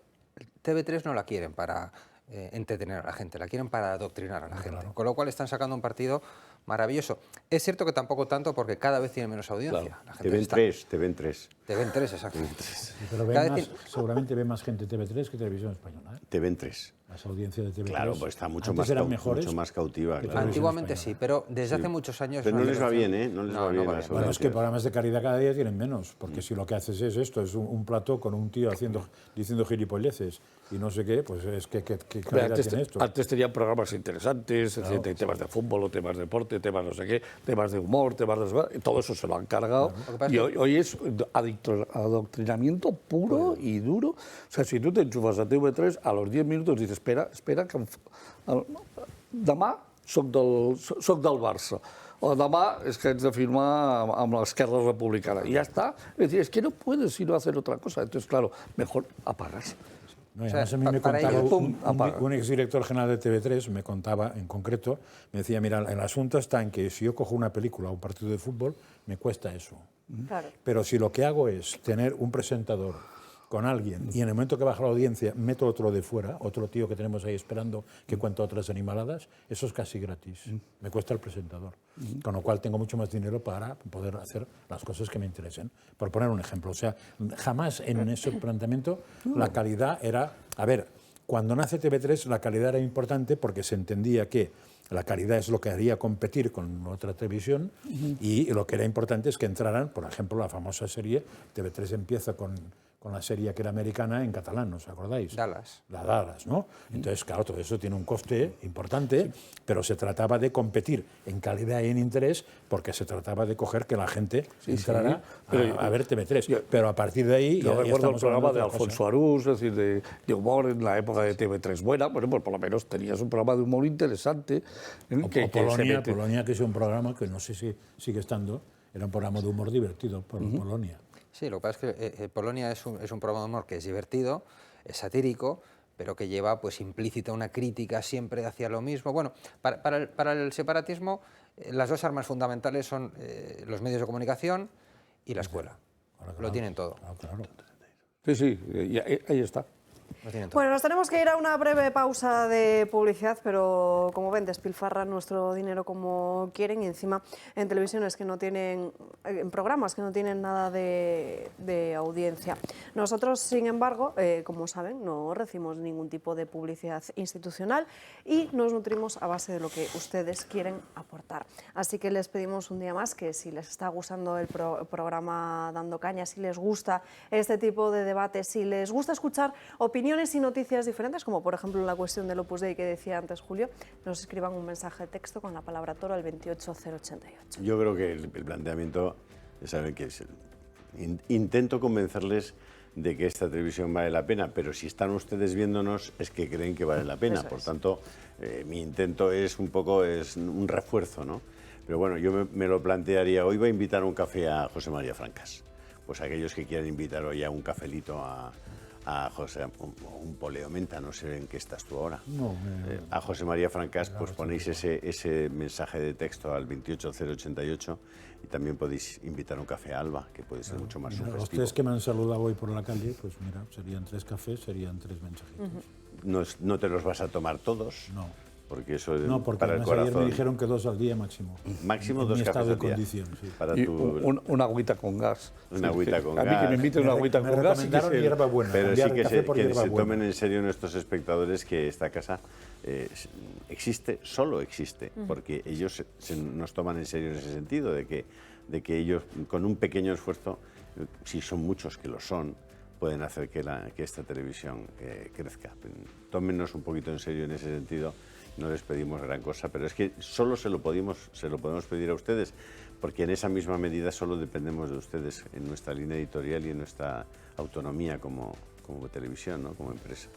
TV3 no la quieren para entretener a la gente, la quieren para adoctrinar a la gente. Claro. Con lo cual están sacando un partido maravilloso. Es cierto que tampoco tanto porque cada vez tiene menos audiencia. Claro. TV3. TV3, exacto. Sí, pero seguramente ve más gente TV3 que Televisión Española. TV3. Las audiencias de TV3. Claro, pues está mucho más cautiva. Claro. Antiguamente sí, pero desde hace muchos años... Pero no les va bien, ¿eh? No les va bien. Bueno, es que programas de caridad cada día tienen menos, porque si lo que haces es esto, es un plató con un tío diciendo gilipolleces y no sé qué, pues es que calidad tiene esto. Antes tenían programas interesantes, claro, temas de fútbol, temas de deporte, temas no sé qué, temas de humor, todo eso se lo han cargado. Claro. Y hoy es adoctrinamiento puro y duro. O sea, si tú te enchufas a TV3, a los 10 minutos dices, espera, que demà soc del Barça, o demà és que haig de firmar amb l'Esquerra Republicana. Y ya está. Es decir, es que no puedes sino hacer otra cosa. Entonces, claro, mejor apagarse. No, y además a mí me contaba un exdirector general de TV3, me contaba en concreto, me decía, mira, el asunto está en que si yo cojo una película o un partido de fútbol, me cuesta eso. Claro. Pero si lo que hago es tener un presentador con alguien y en el momento que baja la audiencia meto otro de fuera, otro tío que tenemos ahí esperando que cuenta otras animaladas, eso es casi gratis. Me cuesta el presentador. Con lo cual tengo mucho más dinero para poder hacer las cosas que me interesen. Por poner un ejemplo, o sea, jamás en ese planteamiento la calidad era... A ver, cuando nace TV3 la calidad era importante porque se entendía que la calidad es lo que haría competir con otra televisión y lo que era importante es que entraran, por ejemplo, la famosa serie, TV3 empieza con la serie que era americana en catalán, ¿os acordáis? Dallas. La Dallas, ¿no? Entonces, claro, todo eso tiene un coste importante, pero se trataba de competir en calidad y en interés porque se trataba de coger que la gente entrara a ver TV3. Pero a partir de ahí... Yo recuerdo el programa de Alfonso Arús, es decir, de humor en la época de TV3 buena, bueno, pues por lo menos tenías un programa de humor interesante. Polonia, que es un programa que no sé si sigue estando, era un programa de humor divertido, Polonia. Sí, lo que pasa es que Polonia es un programa de humor que es divertido, es satírico, pero que lleva pues implícita una crítica siempre hacia lo mismo. Bueno, para el separatismo las dos armas fundamentales son los medios de comunicación y la escuela. Lo tienen todo. Claro. Sí, ahí está. Bueno, nos tenemos que ir a una breve pausa de publicidad, pero como ven, despilfarran nuestro dinero como quieren y encima en televisiones que no tienen, en programas que no tienen nada de audiencia. Nosotros, sin embargo, como saben, no recibimos ningún tipo de publicidad institucional y nos nutrimos a base de lo que ustedes quieren aportar. Así que les pedimos un día más que si les está gustando el programa Dando Caña, si les gusta este tipo de debates, si les gusta escuchar opiniones y noticias diferentes, como por ejemplo la cuestión del Opus Dei que decía antes Julio, nos escriban un mensaje de texto con la palabra toro al 28088. Yo creo que el planteamiento, ya saben que es intento convencerles de que esta televisión vale la pena, pero si están ustedes viéndonos es que creen que vale la pena. Por tanto, mi intento es un poco un refuerzo, ¿no? Pero bueno, yo me lo plantearía. Hoy voy a invitar a un café a José María Francas. Pues aquellos que quieran invitar hoy a un cafelito a José, un poleo menta, no sé en qué estás tú ahora. A José María Francas, pues ponéis ese mensaje de texto al 28088 y también podéis invitar a un café a Alba, que puede ser mucho más sugestivo. Los tres que me han saludado hoy por la calle, pues mira, serían 3 cafés, serían 3 mensajitos. No te los vas a tomar todos. No. Porque eso porque para el corazón. Ayer me dijeron que 2 al día máximo. Máximo 2 cafés al día. Condición, sí. Para y tu... una agüita con gas. Una agüita con gas. A mí que me inviten una agüita con gas. Me recomendaron hierba buena. Pero sí que se tomen en serio nuestros espectadores que esta casa existe, solo existe, porque ellos nos toman en serio en ese sentido, de que ellos con un pequeño esfuerzo, si son muchos que lo son, pueden hacer que esta televisión crezca. Tómennos un poquito en serio en ese sentido. No les pedimos gran cosa, pero es que solo se lo podemos pedir a ustedes, porque en esa misma medida solo dependemos de ustedes en nuestra línea editorial y en nuestra autonomía como televisión, ¿no? Como empresa.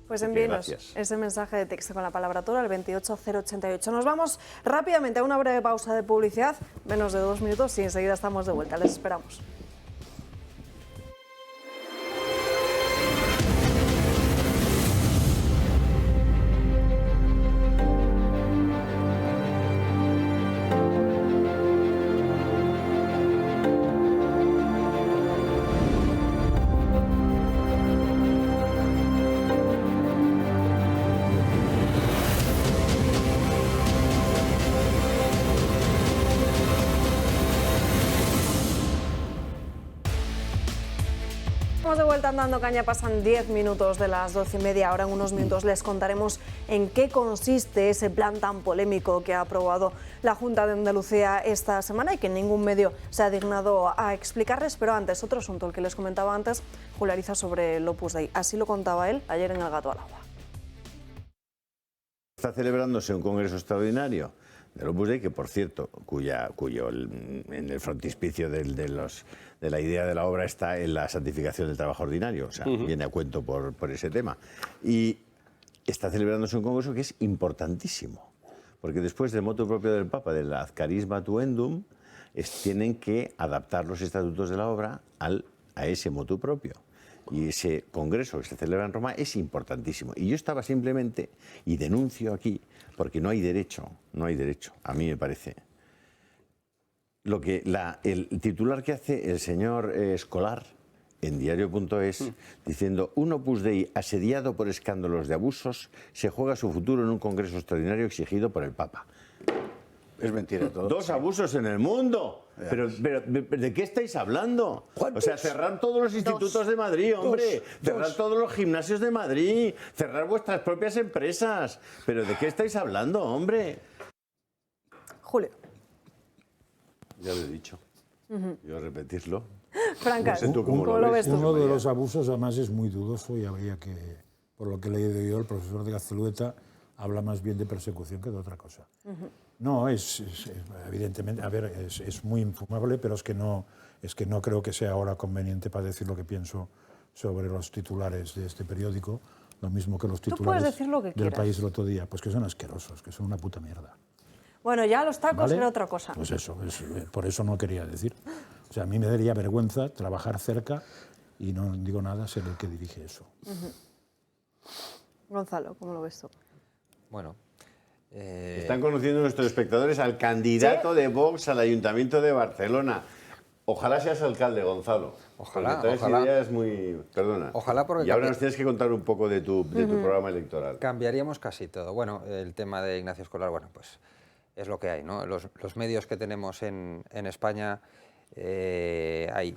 Pues envíenos ese mensaje de texto con la palabra toro al 28088. Nos vamos rápidamente a una breve pausa de publicidad, menos de 2 minutos y enseguida estamos de vuelta. Les esperamos. De vuelta Dando Caña, pasan 10 minutos de las 12:30. Ahora en unos minutos les contaremos en qué consiste ese plan tan polémico que ha aprobado la Junta de Andalucía esta semana y que ningún medio se ha dignado a explicarles. Pero antes, otro asunto, el que les comentaba antes, Julio Ariza, sobre el Opus Dei. Así lo contaba él ayer en El Gato al Agua. Está celebrándose un congreso extraordinario del Opus Dei, que por cierto, cuyo en el frontispicio de la idea de la obra está en la santificación del trabajo ordinario, o sea, viene a cuento por ese tema. Y está celebrándose un congreso que es importantísimo, porque después del motu propio del Papa, del ad carisma tuendum, tienen que adaptar los estatutos de la obra a ese motu propio. Y ese congreso que se celebra en Roma es importantísimo. Y yo estaba simplemente, y denuncio aquí, porque no hay derecho, a mí me parece. El titular que hace el señor Escolar en diario.es, diciendo: un Opus Dei asediado por escándalos de abusos se juega su futuro en un congreso extraordinario exigido por el Papa. Es mentira todo. 2 abusos en el mundo. Pero ¿de qué estáis hablando? O sea, cerrar todos los institutos de Madrid, hombre. Cerrar todos los gimnasios de Madrid. Cerrar vuestras propias empresas. ¿Pero de qué estáis hablando, hombre? Julio. Ya lo he dicho. Yo repetirlo. Francas, no sé tú cómo lo ves tú? Uno de los abusos, además, es muy dudoso y habría que, por lo que he leído yo, el profesor de Gaztelueta habla más bien de persecución que de otra cosa. No, evidentemente, a ver, es muy infumable, pero es que no creo que sea ahora conveniente para decir lo que pienso sobre los titulares de este periódico, lo mismo que los titulares del País el otro día, pues que son asquerosos, que son una puta mierda. Bueno, ya los tacos ¿Vale? era otra cosa. Pues eso, por eso no quería decir. O sea, a mí me daría vergüenza trabajar cerca y no digo nada, ser el que dirige eso. Gonzalo, ¿cómo lo ves tú? Bueno. Están conociendo nuestros espectadores al candidato de Vox al Ayuntamiento de Barcelona. Ojalá seas alcalde, Gonzalo. Ojalá, porque traes ojalá. ideas muy... Perdona. Ojalá, porque y ahora nos tienes que contar un poco de tu programa electoral. Cambiaríamos casi todo. Bueno, el tema de Ignacio Escolar, bueno, pues es lo que hay, ¿no? Los medios que tenemos en España, hay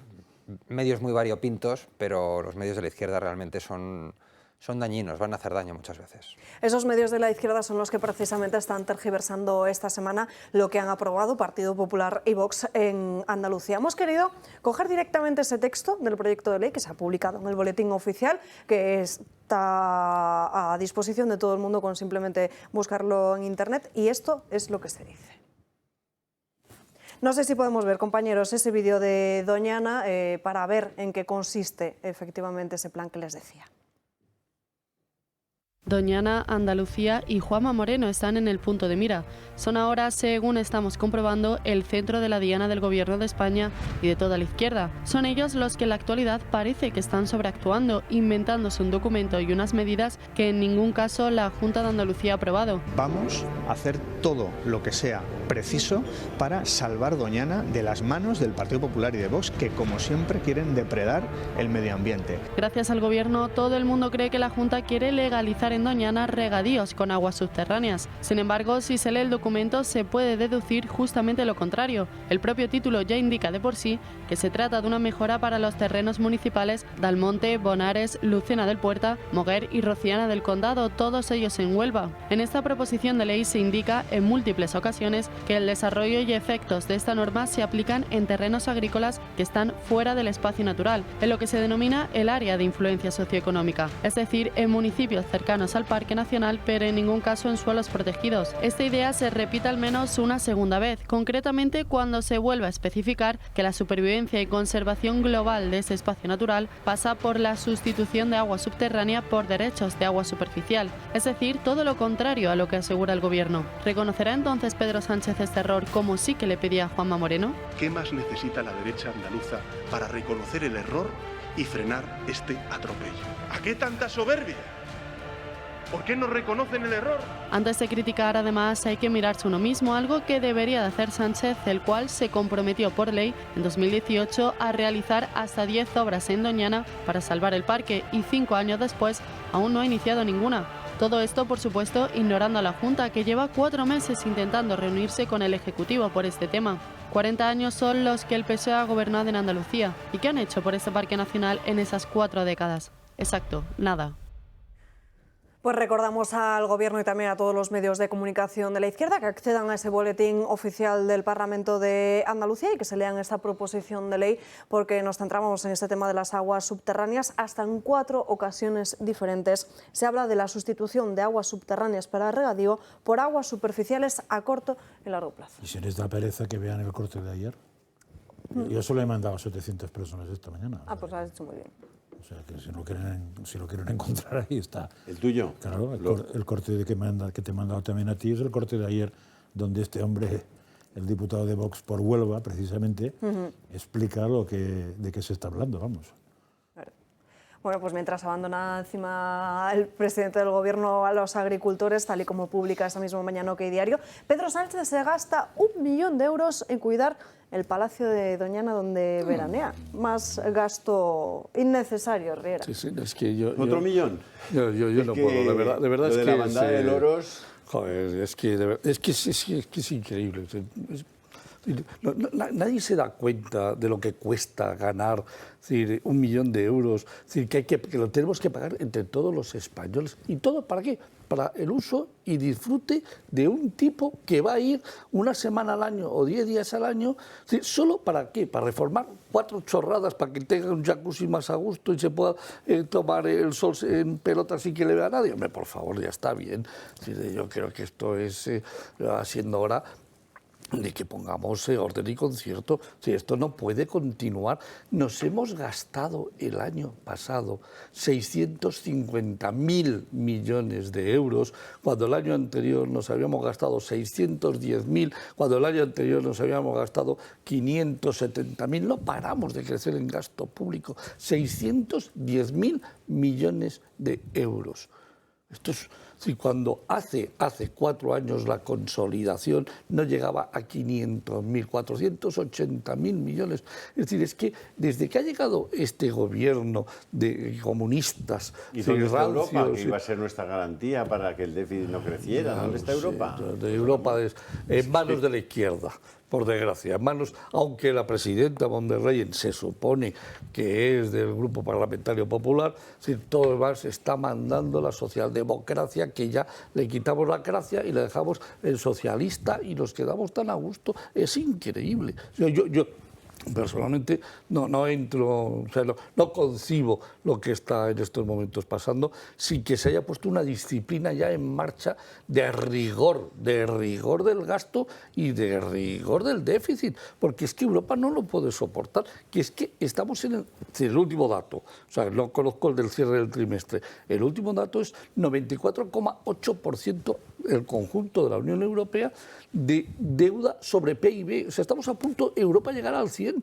medios muy variopintos, pero los medios de la izquierda realmente son dañinos, van a hacer daño muchas veces. Esos medios de la izquierda son los que precisamente están tergiversando esta semana lo que han aprobado Partido Popular y Vox en Andalucía. Hemos querido coger directamente ese texto del proyecto de ley que se ha publicado en el Boletín Oficial, que está a disposición de todo el mundo con simplemente buscarlo en Internet, y esto es lo que se dice. No sé si podemos ver, compañeros, ese vídeo de Doñana para ver en qué consiste efectivamente ese plan que les decía. Doñana, Andalucía y Juanma Moreno están en el punto de mira. Son ahora, según estamos comprobando, el centro de la diana del Gobierno de España y de toda la izquierda. Son ellos los que en la actualidad parece que están sobreactuando, inventándose un documento y unas medidas que en ningún caso la Junta de Andalucía ha aprobado. Vamos a hacer todo lo que sea preciso para salvar Doñana de las manos del Partido Popular y de Vox, que como siempre quieren depredar el medio ambiente. Gracias al Gobierno, todo el mundo cree que la Junta quiere legalizar en Doñana regadíos con aguas subterráneas. Sin embargo, si se lee el documento se puede deducir justamente lo contrario. El propio título ya indica de por sí que se trata de una mejora para los terrenos municipales de Almonte, Bonares, Lucena del Puerta, Moguer y Rociana del Condado, todos ellos en Huelva. En esta proposición de ley se indica en múltiples ocasiones que el desarrollo y efectos de esta norma se aplican en terrenos agrícolas que están fuera del espacio natural, en lo que se denomina el área de influencia socioeconómica, es decir, en municipios cercanos al Parque Nacional, pero en ningún caso en suelos protegidos. Esta idea se repite al menos una segunda vez, concretamente cuando se vuelve a especificar que la supervivencia y conservación global de ese espacio natural pasa por la sustitución de agua subterránea por derechos de agua superficial, es decir, todo lo contrario a lo que asegura el Gobierno. ¿Reconocerá entonces Pedro Sánchez este error como sí que le pedía a Juanma Moreno? ¿Qué más necesita la derecha andaluza para reconocer el error y frenar este atropello? ¿A qué tanta soberbia? ¿Por qué no reconocen el error? Antes de criticar, además, hay que mirarse uno mismo, algo que debería de hacer Sánchez, el cual se comprometió por ley en 2018 a realizar hasta 10 obras en Doñana para salvar el parque y 5 años después aún no ha iniciado ninguna. Todo esto, por supuesto, ignorando a la Junta, que lleva 4 meses intentando reunirse con el Ejecutivo por este tema. 40 años son los que el PSOE ha gobernado en Andalucía. ¿Y qué han hecho por este parque nacional en esas 4 décadas? Exacto, nada. Pues recordamos al Gobierno y también a todos los medios de comunicación de la izquierda que accedan a ese boletín oficial del Parlamento de Andalucía y que se lean esta proposición de ley, porque nos centramos en este tema de las aguas subterráneas. Hasta en 4 ocasiones diferentes se habla de la sustitución de aguas subterráneas para regadío por aguas superficiales a corto y largo plazo. Y si les da pereza que vean el corte de ayer. Yo solo he mandado a 700 personas esta mañana. Ah, pues lo has hecho muy bien. O sea, que si lo quieren encontrar, ahí está. ¿El tuyo? Claro, el corte que te he mandado también a ti es el corte de ayer, donde este hombre, el diputado de Vox por Huelva, precisamente, explica de qué se está hablando, vamos. Bueno, pues mientras abandona encima el presidente del Gobierno a los agricultores, tal y como publica esa misma mañana OK Diario, Pedro Sánchez se gasta 1 millón de euros en cuidar el Palacio de Doñana donde veranea. Más gasto innecesario, Riera. Sí, es que ¿Otro millón? Yo no puedo, de verdad lo es de que la bandada de loros... Joder, es que es increíble. Nadie se da cuenta de lo que cuesta ganar, es decir, 1 millón de euros, es decir, que lo tenemos que pagar entre todos los españoles. ¿Y todo para qué? Para el uso y disfrute de un tipo que va a ir una semana al año o 10 días al año, es decir, ¿solo para qué? Para reformar 4 chorradas para que tenga un jacuzzi más a gusto y se pueda tomar el sol en pelotas sin que le vea a nadie. Hombre, por favor, ya está bien. Es decir, yo creo que esto es siendo hora de que pongamos orden y concierto. Si esto no puede continuar. Nos hemos gastado el año pasado 650.000 millones de euros, cuando el año anterior nos habíamos gastado 610.000, cuando el año anterior nos habíamos gastado 570.000. No paramos de crecer en gasto público. 610.000 millones de euros. Esto es, si cuando hace 4 años la consolidación no llegaba a 500.000, 480.000 millones. Es decir, es que desde que ha llegado este gobierno de comunistas... ¿Y dónde está Europa, que iba a ser nuestra garantía para que el déficit no creciera? ¿Dónde está Europa? De Europa en manos de la izquierda. Por desgracia, en manos, aunque la presidenta von der Leyen se supone que es del Grupo Parlamentario Popular, todo lo demás está mandando la socialdemocracia, que ya le quitamos la gracia y le dejamos el socialista y nos quedamos tan a gusto. Es increíble. Yo personalmente no entro, o sea, no concibo lo que está en estos momentos pasando sin que se haya puesto una disciplina ya en marcha de rigor del gasto y de rigor del déficit, porque es que Europa no lo puede soportar, que es que estamos en el último dato, o sea, no conozco el del cierre del trimestre, el último dato es 94,8% el conjunto de la Unión Europea de deuda sobre PIB. O sea, estamos a punto, Europa llegará al 100%.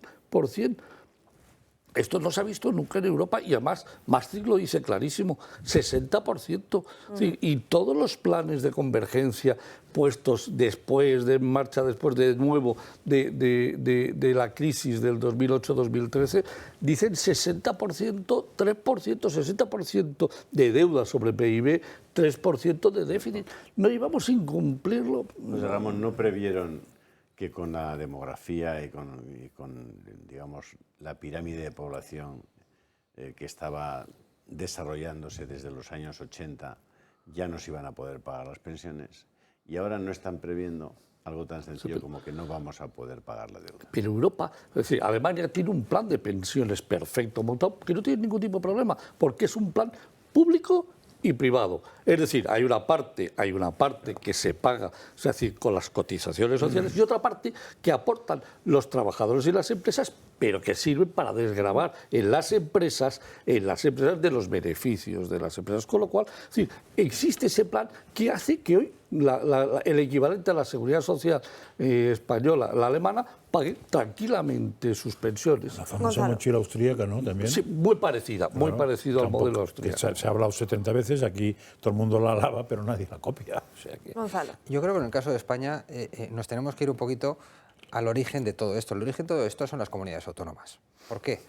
Esto no se ha visto nunca en Europa y además Maastricht lo dice clarísimo, 60%. Sí, y todos los planes de convergencia puestos después de nuevo de la crisis del 2008-2013, dicen 60%, 3%, 60% de deuda sobre PIB, 3% de déficit. No llevamos sin cumplirlo. José Ramón, ¿no previeron que con la demografía y con digamos, la pirámide de población que estaba desarrollándose desde los años 80, ya no se iban a poder pagar las pensiones? Y ahora no están previendo algo tan sencillo como que no vamos a poder pagar la deuda. Pero Europa, es decir, Alemania tiene un plan de pensiones perfecto montado, que no tiene ningún tipo de problema, porque es un plan público y privado. Es decir, hay una parte que se paga, es decir, con las cotizaciones sociales, y otra parte que aportan los trabajadores y las empresas, pero que sirven para desgravar en las empresas de los beneficios de las empresas. Con lo cual, es decir, existe ese plan que hace que hoy el equivalente a la seguridad social española, la alemana, pague tranquilamente sus pensiones. La famosa mochila austríaca, ¿no? También. Sí, muy parecida, muy parecido al modelo austríaco. Se ha hablado 70 veces, aquí todo el mundo la alaba, pero nadie la copia. O sea que... Gonzalo. Yo creo que en el caso de España nos tenemos que ir un poquito al origen de todo esto. El origen de todo esto son las comunidades autónomas. ¿Por qué?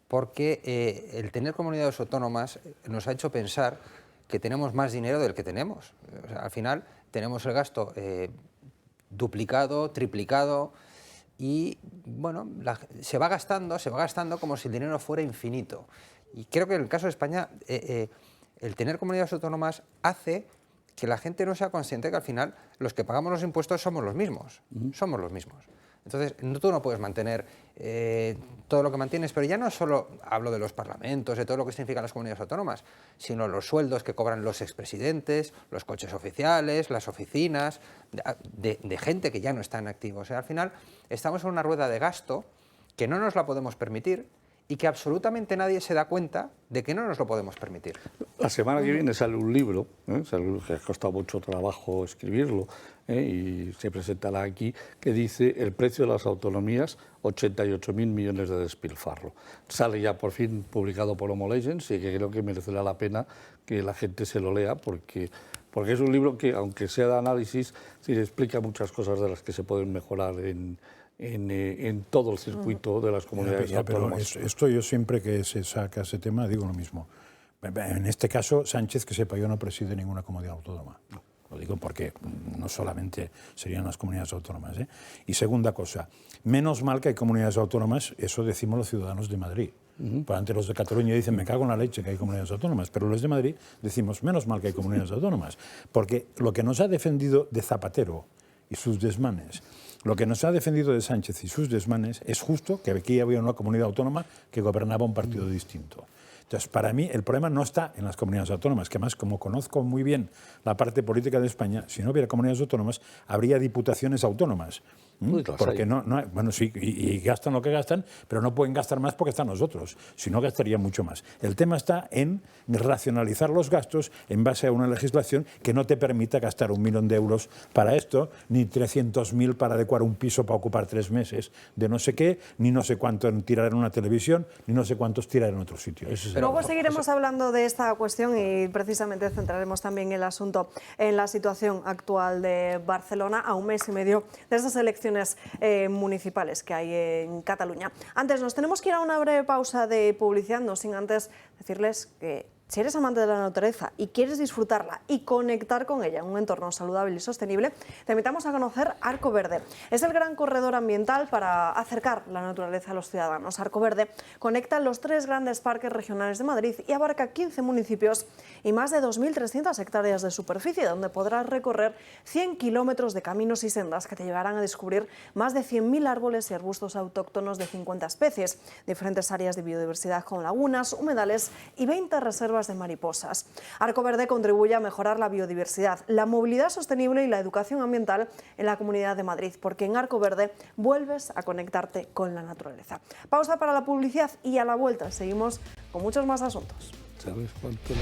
Porque el tener comunidades autónomas nos ha hecho pensar que tenemos más dinero del que tenemos. O sea, al final tenemos el gasto duplicado, triplicado, y bueno, se va gastando como si el dinero fuera infinito. Y creo que en el caso de España, el tener comunidades autónomas hace que la gente no sea consciente que al final los que pagamos los impuestos somos los mismos. Somos los mismos. Entonces, tú no puedes mantener todo lo que mantienes, pero ya no solo hablo de los parlamentos, de todo lo que significan las comunidades autónomas, sino los sueldos que cobran los expresidentes, los coches oficiales, las oficinas, de gente que ya no está en activo. O sea, al final estamos en una rueda de gasto que no nos la podemos permitir y que absolutamente nadie se da cuenta de que no nos lo podemos permitir. La semana que viene sale un libro, sale un libro que ha costado mucho trabajo escribirlo, y se presentará aquí, que dice el precio de las autonomías, 88.000 millones de despilfarro. Sale ya por fin publicado por Homo Legends y que creo que merecerá la pena que la gente se lo lea porque es un libro que, aunque sea de análisis, sí explica muchas cosas de las que se pueden mejorar en todo el circuito de las comunidades autónomas. Pero esto yo siempre que se saca ese tema digo lo mismo. En este caso, Sánchez, que sepa yo, no preside ninguna comunidad autónoma. Lo digo porque no solamente serían las comunidades autónomas. Y segunda cosa, menos mal que hay comunidades autónomas, eso decimos los ciudadanos de Madrid. Por ante los de Cataluña dicen, me cago en la leche que hay comunidades autónomas, pero los de Madrid decimos, menos mal que hay comunidades autónomas, porque lo que nos ha defendido de Zapatero y sus desmanes, lo que nos ha defendido de Sánchez y sus desmanes, es justo que aquí había una comunidad autónoma que gobernaba un partido distinto. Entonces, para mí, el problema no está en las comunidades autónomas, que además, como conozco muy bien la parte política de España, si no hubiera comunidades autónomas, habría diputaciones autónomas. Porque bueno, sí, y gastan lo que gastan, pero no pueden gastar más porque están nosotros, si no gastarían mucho más. El tema está en racionalizar los gastos en base a una legislación que no te permita gastar 1 millón de euros para esto, ni 300.000 para adecuar un piso para ocupar 3 meses de no sé qué, ni no sé cuánto en tirar en una televisión, ni no sé cuántos tirar en otro sitio. Luego seguiremos hablando de esta cuestión y precisamente centraremos también el asunto en la situación actual de Barcelona a un mes y medio de esas elecciones municipales que hay en Cataluña. Antes nos tenemos que ir a una breve pausa de publicidad, no sin antes decirles que si eres amante de la naturaleza y quieres disfrutarla y conectar con ella en un entorno saludable y sostenible, te invitamos a conocer Arco Verde. Es el gran corredor ambiental para acercar la naturaleza a los ciudadanos. Arco Verde conecta los 3 grandes parques regionales de Madrid y abarca 15 municipios y más de 2.300 hectáreas de superficie, donde podrás recorrer 100 kilómetros de caminos y sendas que te llevarán a descubrir más de 100.000 árboles y arbustos autóctonos de 50 especies, diferentes áreas de biodiversidad con lagunas, humedales y 20 reservas de mariposas. Arco Verde contribuye a mejorar la biodiversidad, la movilidad sostenible y la educación ambiental en la Comunidad de Madrid, porque en Arco Verde vuelves a conectarte con la naturaleza. Pausa para la publicidad y a la vuelta seguimos con muchos más asuntos. ¿Sabes cuánto?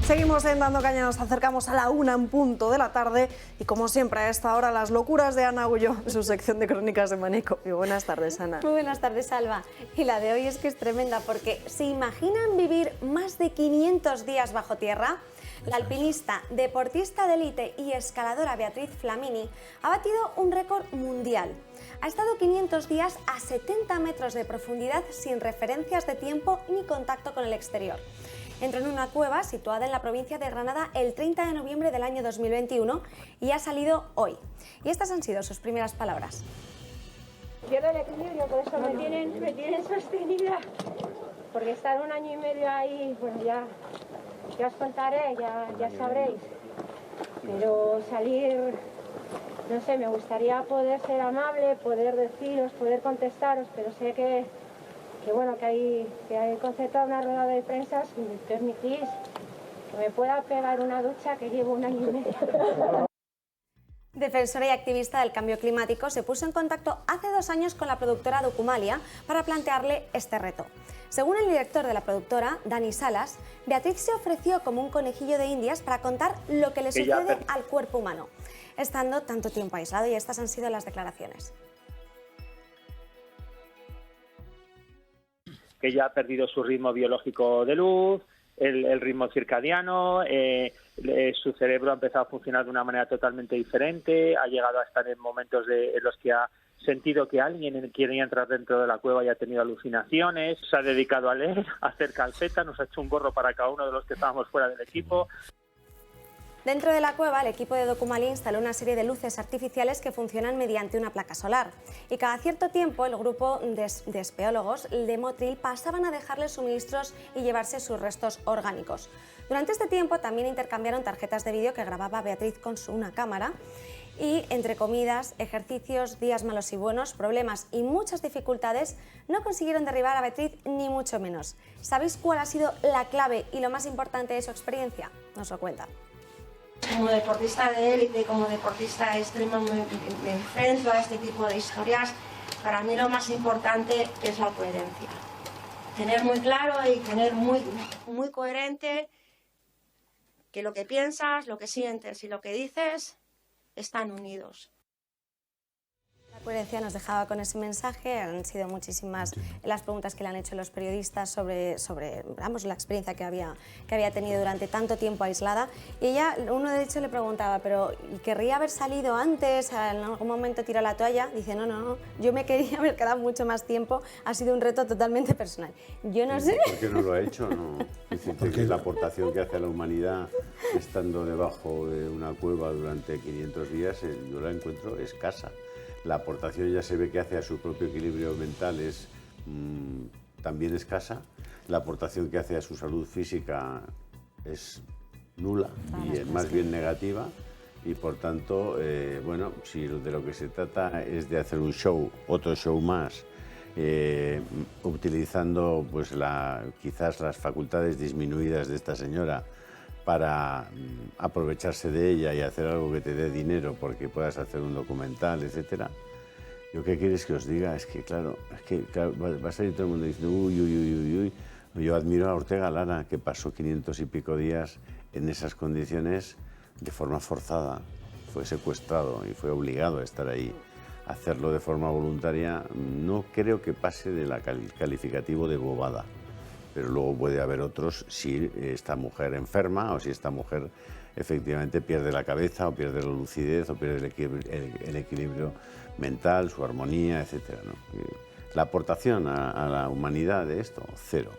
Seguimos en Dando Caña, nos acercamos a la 1 en punto de la tarde y como siempre a esta hora las locuras de Ana Agullo, su sección de crónicas de Maneco. Y buenas tardes, Ana. Muy buenas tardes, Alba. Y la de hoy es que es tremenda porque ¿se imaginan vivir más de 500 días bajo tierra? La alpinista, deportista de élite y escaladora Beatriz Flamini ha batido un récord mundial. Ha estado 500 días a 70 metros de profundidad sin referencias de tiempo ni contacto con el exterior. Entró en una cueva situada en la provincia de Granada el 30 de noviembre del año 2021 y ha salido hoy. Y estas han sido sus primeras palabras. Pierdo el equilibrio, por eso me tienen sostenida. Porque estar 1 año y medio ahí, bueno, ya os contaré, ya sabréis. Pero salir, no sé, me gustaría poder ser amable, poder deciros, poder contestaros, pero sé que hay concertado una rueda de prensa, si me permitís, que me pueda pegar una ducha que llevo 1 año y medio. Defensora y activista del cambio climático, se puso en contacto hace 2 años con la productora Documalia para plantearle este reto. Según el director de la productora, Dani Salas, Beatriz se ofreció como un conejillo de indias para contar lo que le sucede al cuerpo humano, estando tanto tiempo aislado, y estas han sido las declaraciones. Que ya ha perdido su ritmo biológico de luz, el ritmo circadiano, su cerebro ha empezado a funcionar de una manera totalmente diferente, ha llegado a estar en momentos en los que ha sentido que alguien quería entrar dentro de la cueva y ha tenido alucinaciones, se ha dedicado a leer, a hacer calceta, nos ha hecho un gorro para cada uno de los que estábamos fuera del equipo. Dentro de la cueva, el equipo de Documalia instaló una serie de luces artificiales que funcionan mediante una placa solar. Y cada cierto tiempo, el grupo de espeólogos de Motril pasaban a dejarles suministros y llevarse sus restos orgánicos. Durante este tiempo también intercambiaron tarjetas de vídeo que grababa Beatriz con una cámara. Y entre comidas, ejercicios, días malos y buenos, problemas y muchas dificultades, no consiguieron derribar a Beatriz ni mucho menos. ¿Sabéis cuál ha sido la clave y lo más importante de su experiencia? Nos lo cuenta. Como deportista de élite, como deportista extremo, me enfrento a este tipo de historias Para mí lo más importante es la coherencia. Tener muy claro y tener muy coherente que lo que piensas, lo que sientes y lo que dices están unidos. La coherencia nos dejaba con ese mensaje. Han sido muchísimas las preguntas que le han hecho los periodistas sobre vamos, la experiencia que había tenido durante tanto tiempo aislada. Y ella, uno de hecho le preguntaba, pero ¿querría haber salido antes? ¿En algún momento tiró la toalla? Dice, no, yo me quería haber quedado mucho más tiempo. Ha sido un reto totalmente personal. Yo no sé. ¿Por qué no lo ha hecho? No. Que la aportación que hace a la humanidad estando debajo de una cueva durante 500 días, yo la encuentro escasa. La aportación ya se ve que hace a su propio equilibrio mental es también escasa. La aportación que hace a su salud física es nula y es más bien negativa. Y por tanto, bueno, si de lo que se trata es de hacer un show, otro show más, utilizando pues quizás las facultades disminuidas de esta señora para aprovecharse de ella y hacer algo que te dé dinero porque puedas hacer un documental, etcétera. ¿Yo qué quieres que os diga? Es que claro, va a salir todo el mundo diciendo uy. Yo admiro a Ortega Lara, que pasó 500 y pico días en esas condiciones de forma forzada. Fue secuestrado y fue obligado a estar ahí. Hacerlo de forma voluntaria no creo que pase del calificativo de bobada. Pero luego puede haber otros si esta mujer enferma o si esta mujer efectivamente pierde la cabeza o pierde la lucidez o pierde el equilibrio mental, su armonía, etc. ¿no? La aportación a la humanidad de esto, cero.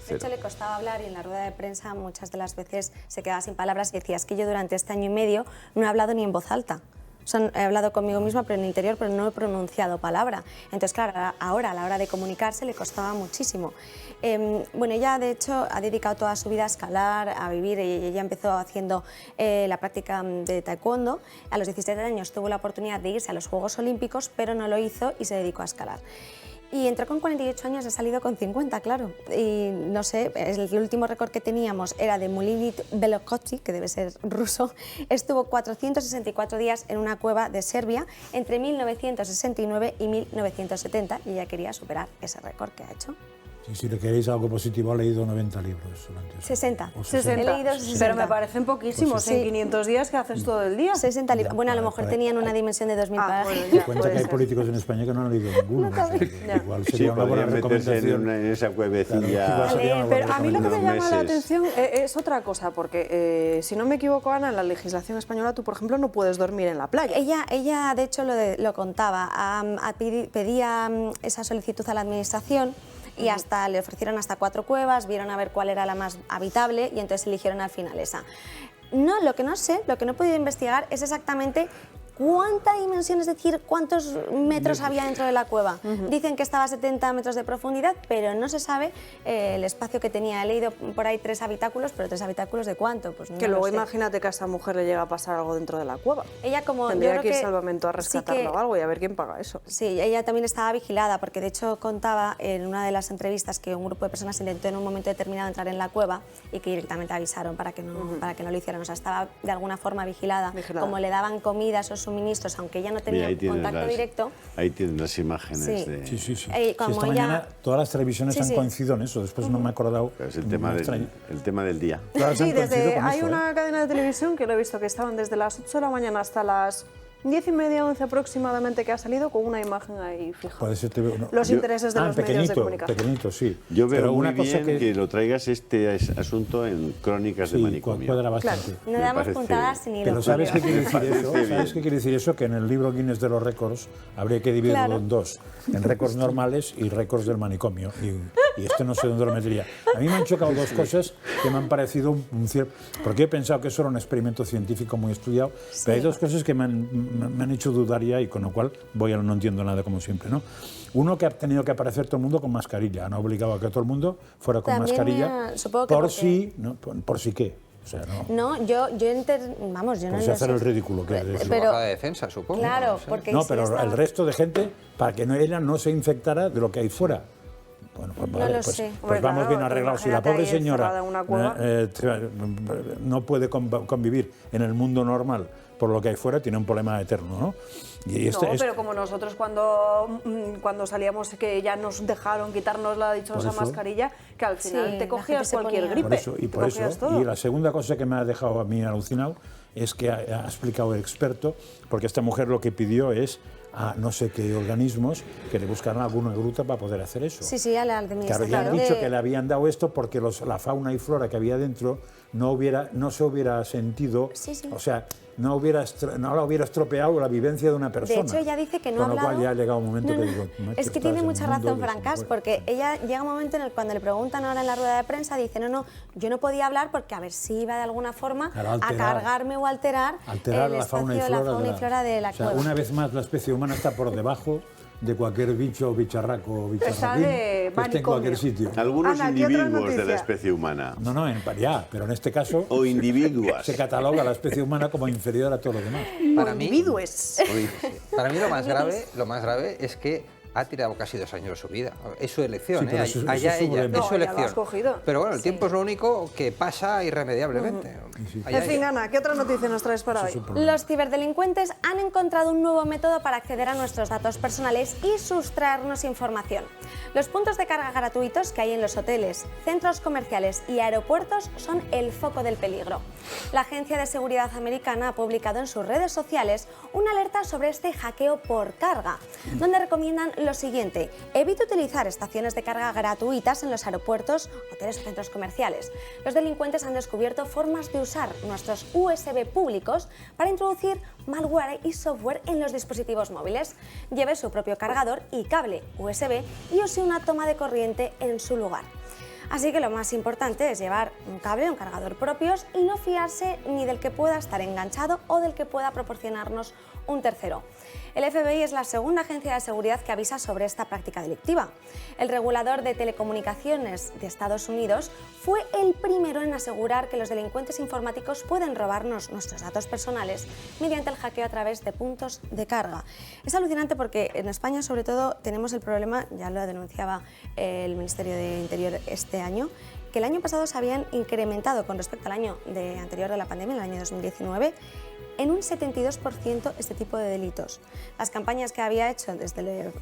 De hecho, le costaba hablar y en la rueda de prensa muchas de las veces se quedaba sin palabras y decía, es que yo durante este año y medio no he hablado ni en voz alta. O sea, he hablado conmigo misma, pero en el interior, pero no he pronunciado palabra. Entonces, claro, ahora a la hora de comunicarse le costaba muchísimo. Bueno, ella de hecho ha dedicado toda su vida a escalar, a vivir. Ella empezó haciendo la práctica de taekwondo. A los 17 años tuvo la oportunidad de irse a los Juegos Olímpicos, pero no lo hizo y se dedicó a escalar. Y entró con 48 años, ha salido con 50, claro. Y no sé, el último récord que teníamos era de Mulinit Belokoci, que debe ser ruso. Estuvo 464 días en una cueva de Serbia entre 1969 y 1970 y ella quería superar ese récord que ha hecho. Y si le queréis algo positivo, ha leído 90 libros durante eso. 60. O 60. He leído 60. Pero me parecen poquísimos, Pues sí. en 500 días que haces todo el día. 60 libros. Bueno, a lo mejor tenían una dimensión de 2000 páginas. Bueno, Cuenta que hay políticos en España que no han leído ninguno. Igual sería una buena recomendación. En esa cuevecilla. Pero a mí lo que me llama la atención es otra cosa, porque si no me equivoco, Ana, en la legislación española tú, por ejemplo, no puedes dormir en la playa. Ella de hecho, lo contaba, pedía esa solicitud a la administración y le ofrecieron hasta 4 cuevas, vieron a ver cuál era la más habitable y entonces eligieron al final esa. No, lo que no sé, lo que no he podido investigar es exactamente cuánta dimensión, es decir, cuántos metros había dentro de la cueva. Dicen que estaba a 70 metros de profundidad, pero no se sabe el espacio que tenía. He leído por ahí 3 habitáculos, pero 3 habitáculos ¿de cuánto? Pues no que luego lo sé. Imagínate que a esta mujer le llega a pasar algo dentro de la cueva. Ella como tendría que ir Salvamento a rescatarla sí o algo y a ver quién paga eso. Sí, ella también estaba vigilada porque de hecho contaba en una de las entrevistas que un grupo de personas intentó en un momento determinado entrar en la cueva y que directamente avisaron para que no lo hicieran. O sea, estaba de alguna forma vigilada. Como le daban comida, esos suministros, aunque ella no tenía contacto directo. Ahí tienen las imágenes. Sí. De... Sí. Como esta mañana todas las televisiones han coincidido en eso, después no me he acordado. Es el tema del día. Sí, hay una cadena de televisión que lo he visto que estaban desde las 8 de la mañana hasta las 10:30, 11 aproximadamente que ha salido con una imagen ahí fija. Puede ser los intereses de los medios de comunicación. Pequeñito, sí. Yo veo pero muy una cosa bien que lo traigas este asunto en Crónicas de Manicomio. Cuadra bastante. No damos puntadas sin hilo. Pero ¿sabes qué quiere decir eso? ¿Sabes qué quiere decir eso? Que en el libro Guinness de los récords habría que dividirlo en 2, en récords normales y récords del manicomio. Y esto no sé dónde lo metería. A mí me han chocado 2 cosas que me han parecido un cierto... Porque he pensado que eso era un experimento científico muy estudiado, pero hay 2 cosas que me han hecho dudar ya y con lo cual no entiendo nada como siempre, ¿no? Uno, que ha tenido que aparecer todo el mundo con mascarilla, han obligado a que todo el mundo fuera con mascarilla por si qué. O sea, no, yo no lo sé. hacer el ridículo. Pero de defensa, supongo. Claro, porque no, pero el resto de gente, para que ella no se infectara de lo que hay fuera. Bueno, pues, no lo sé. Pues vamos bien arreglados. Si la pobre señora no puede convivir en el mundo normal por lo que hay fuera, tiene un problema eterno, ¿no? Y No, pero como nosotros cuando salíamos, que ya nos dejaron quitarnos la dichosa mascarilla, que al final te cogías cualquier gripe. Por eso. Y la segunda cosa que me ha dejado a mí alucinado es que ha explicado el experto, porque esta mujer lo que pidió es a no sé qué organismos que le buscaran alguna gruta para poder hacer eso. Sí, a la administración. Claro, ya han dicho que le habían dado esto porque la fauna y flora que había dentro no se hubiera sentido, o sea, no la hubiera estropeado la vivencia de una persona. De hecho, ella dice que no ha hablado... Con lo cual ya ha llegado un momento que digo... Es que tiene mucha razón, Francas, porque ella llega un momento en el cuando le preguntan ahora en la rueda de prensa, dice, no, yo no podía hablar porque a ver si iba de alguna forma a cargarme o alterar el espacio de la fauna y flora de la cueva. Una vez más, la especie humana está por debajo de cualquier bicho, bicharraco o bicharraquín que esté en cualquier sitio. Algunos individuos de la especie humana. No, pero en este caso... O individuos. Se cataloga a la especie humana como inferior a todo lo demás. Para mí, individuos. Para mí lo más grave es que ha tirado casi 2 años de su vida. Es su elección, es su elección. Pero bueno, el tiempo es lo único que pasa irremediablemente. En fin, Ana, ¿qué otra noticia nos traes para hoy? Los ciberdelincuentes han encontrado un nuevo método para acceder a nuestros datos personales y sustraernos información. Los puntos de carga gratuitos que hay en los hoteles, centros comerciales y aeropuertos son el foco del peligro. La Agencia de Seguridad Americana ha publicado en sus redes sociales una alerta sobre este hackeo por carga, donde recomiendan lo siguiente: evite utilizar estaciones de carga gratuitas en los aeropuertos, hoteles o centros comerciales. Los delincuentes han descubierto formas de usar nuestros USB públicos para introducir malware y software en los dispositivos móviles. Lleve su propio cargador y cable USB y use una toma de corriente en su lugar. Así que lo más importante es llevar un cable o un cargador propios y no fiarse ni del que pueda estar enganchado o del que pueda proporcionarnos un tercero. El FBI es la segunda agencia de seguridad que avisa sobre esta práctica delictiva. El regulador de telecomunicaciones de Estados Unidos fue el primero en asegurar que los delincuentes informáticos pueden robarnos nuestros datos personales mediante el hackeo a través de puntos de carga. Es alucinante porque en España, sobre todo, tenemos el problema, ya lo denunciaba el Ministerio de Interior este año, que el año pasado se habían incrementado con respecto al año anterior de la pandemia, el año 2019, en un 72% este tipo de delitos. Las campañas que había hecho desde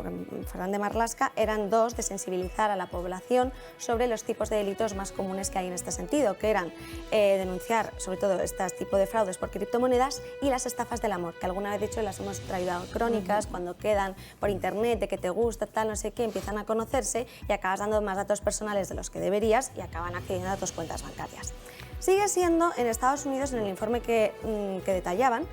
Fernández Marlaska eran 2, de sensibilizar a la población sobre los tipos de delitos más comunes que hay en este sentido, que eran denunciar sobre todo este tipo de fraudes por criptomonedas y las estafas del amor, que alguna vez dicho las hemos traído a crónicas, cuando quedan por internet de que te gusta, tal, no sé qué, empiezan a conocerse y acabas dando más datos personales de los que deberías y acaban accediendo a tus cuentas bancarias. Sigue siendo en Estados Unidos, en el informe que detallaban,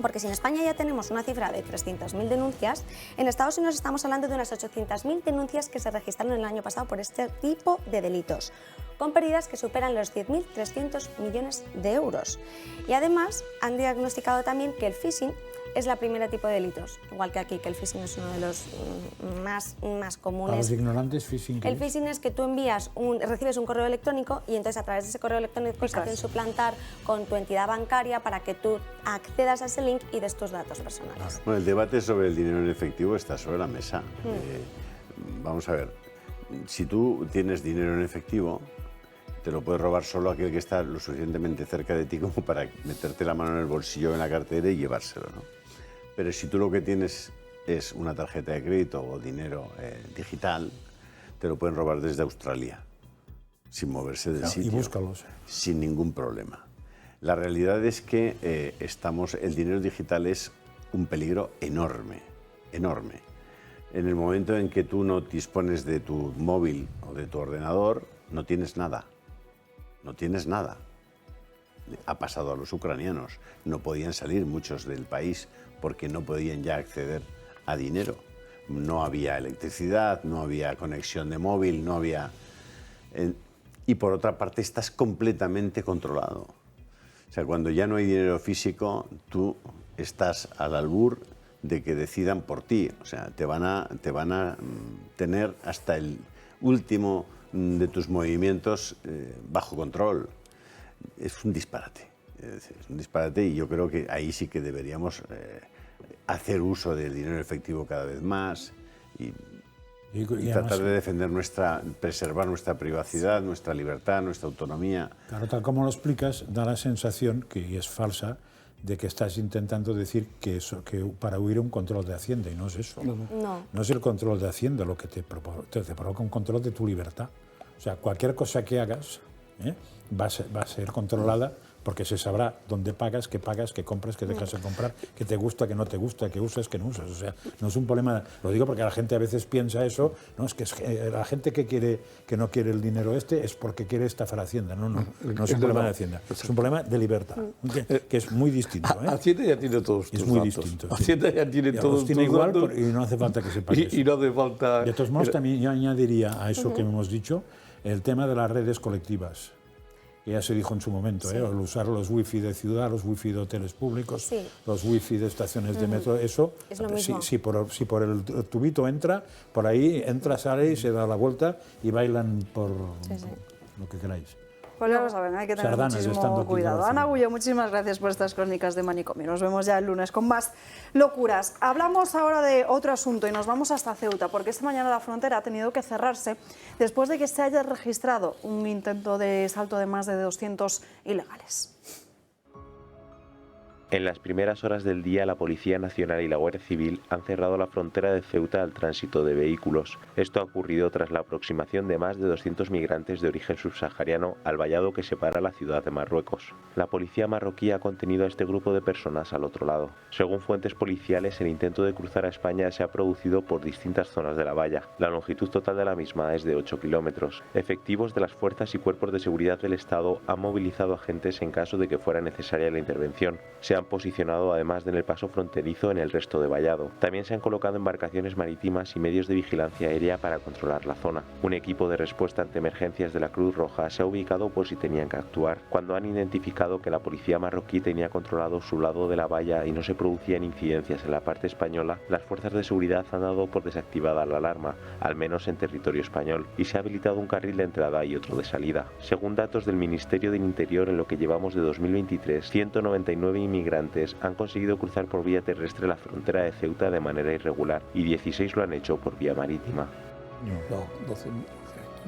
porque si en España ya tenemos una cifra de 300.000 denuncias, en Estados Unidos estamos hablando de unas 800.000 denuncias que se registraron el año pasado por este tipo de delitos, con pérdidas que superan los 10.300 millones de euros. Y además han diagnosticado también que el phishing es la primera tipo de delitos, igual que aquí, que el phishing es uno de los más comunes. Para los ignorantes, phishing. El phishing es que tú recibes un correo electrónico y entonces a través de ese correo electrónico se hacen suplantar con tu entidad bancaria para que tú accedas a ese link y des tus datos personales. Bueno, el debate sobre el dinero en efectivo está sobre la mesa. Vamos a ver, si tú tienes dinero en efectivo, te lo puede robar solo aquel que está lo suficientemente cerca de ti como para meterte la mano en el bolsillo, en la cartera y llevárselo, ¿no? Pero si tú lo que tienes es una tarjeta de crédito o dinero digital, te lo pueden robar desde Australia, sin moverse del sitio. Y búscalos. Sin ningún problema. La realidad es que el dinero digital es un peligro enorme, enorme. En el momento en que tú no dispones de tu móvil o de tu ordenador, no tienes nada. No tienes nada. Ha pasado a los ucranianos. No podían salir muchos del país porque no podían ya acceder a dinero. No había electricidad, no había conexión de móvil, no había... Y por otra parte estás completamente controlado. O sea, cuando ya no hay dinero físico, tú estás al albur de que decidan por ti. O sea, te van a tener hasta el último de tus movimientos bajo control. Es un disparate. Es un disparate y yo creo que ahí sí que deberíamos hacer uso del dinero efectivo cada vez más y tratar de defender preservar nuestra privacidad, nuestra libertad, nuestra autonomía. Claro, tal como lo explicas, da la sensación, que y es falsa, de que estás intentando decir que para huir un control de Hacienda, y no es eso. No es el control de Hacienda lo que te provoca un control de tu libertad. O sea, cualquier cosa que hagas va a ser controlada, porque se sabrá dónde pagas, qué compras, qué dejas de comprar, qué te gusta, qué no te gusta, qué usas, qué no usas. O sea, no es un problema, lo digo porque la gente a veces piensa eso, no, es que la gente que no quiere el dinero es porque quiere estafar a Hacienda. No es un problema de Hacienda, es un problema de libertad, que es muy distinto. Hacienda ya tiene todos tus datos. Distinto. Sí. Hacienda ya tiene todos tiene tus igual datos. Y no hace falta que sepas eso. Y no hace falta... De todos modos, también yo añadiría a eso que hemos dicho el tema de las redes colectivas. Que ya se dijo en su momento, el usar los wifi de ciudad, los wifi de hoteles públicos, los wifi de estaciones de metro, eso, es lo mismo. Si por el tubito entra, por ahí entra, sale y se da la vuelta y bailan por lo que queráis. Pues ya lo saben, hay que tener muchísimo cuidado. Ana Gullo, muchísimas gracias por estas crónicas de Manicomio. Nos vemos ya el lunes con más locuras. Hablamos ahora de otro asunto y nos vamos hasta Ceuta, porque esta mañana la frontera ha tenido que cerrarse después de que se haya registrado un intento de salto de más de 200 ilegales. En las primeras horas del día, la Policía Nacional y la Guardia Civil han cerrado la frontera de Ceuta al tránsito de vehículos. Esto ha ocurrido tras la aproximación de más de 200 migrantes de origen subsahariano al vallado que separa la ciudad de Marruecos. La policía marroquí ha contenido a este grupo de personas al otro lado. Según fuentes policiales, el intento de cruzar a España se ha producido por distintas zonas de la valla. La longitud total de la misma es de 8 kilómetros. Efectivos de las fuerzas y cuerpos de seguridad del Estado han movilizado agentes en caso de que fuera necesaria la intervención. Se han posicionado además en el paso fronterizo en el resto de vallado. También se han colocado embarcaciones marítimas y medios de vigilancia aérea para controlar la zona. Un equipo de respuesta ante emergencias de la Cruz Roja se ha ubicado por si tenían que actuar. Cuando han identificado que la policía marroquí tenía controlado su lado de la valla y no se producían incidencias en la parte española, las fuerzas de seguridad han dado por desactivada la alarma, al menos en territorio español, y se ha habilitado un carril de entrada y otro de salida. Según datos del Ministerio del Interior, en lo que llevamos de 2023, 199 inmigrantes han conseguido cruzar por vía terrestre la frontera de Ceuta de manera irregular y 16 lo han hecho por vía marítima.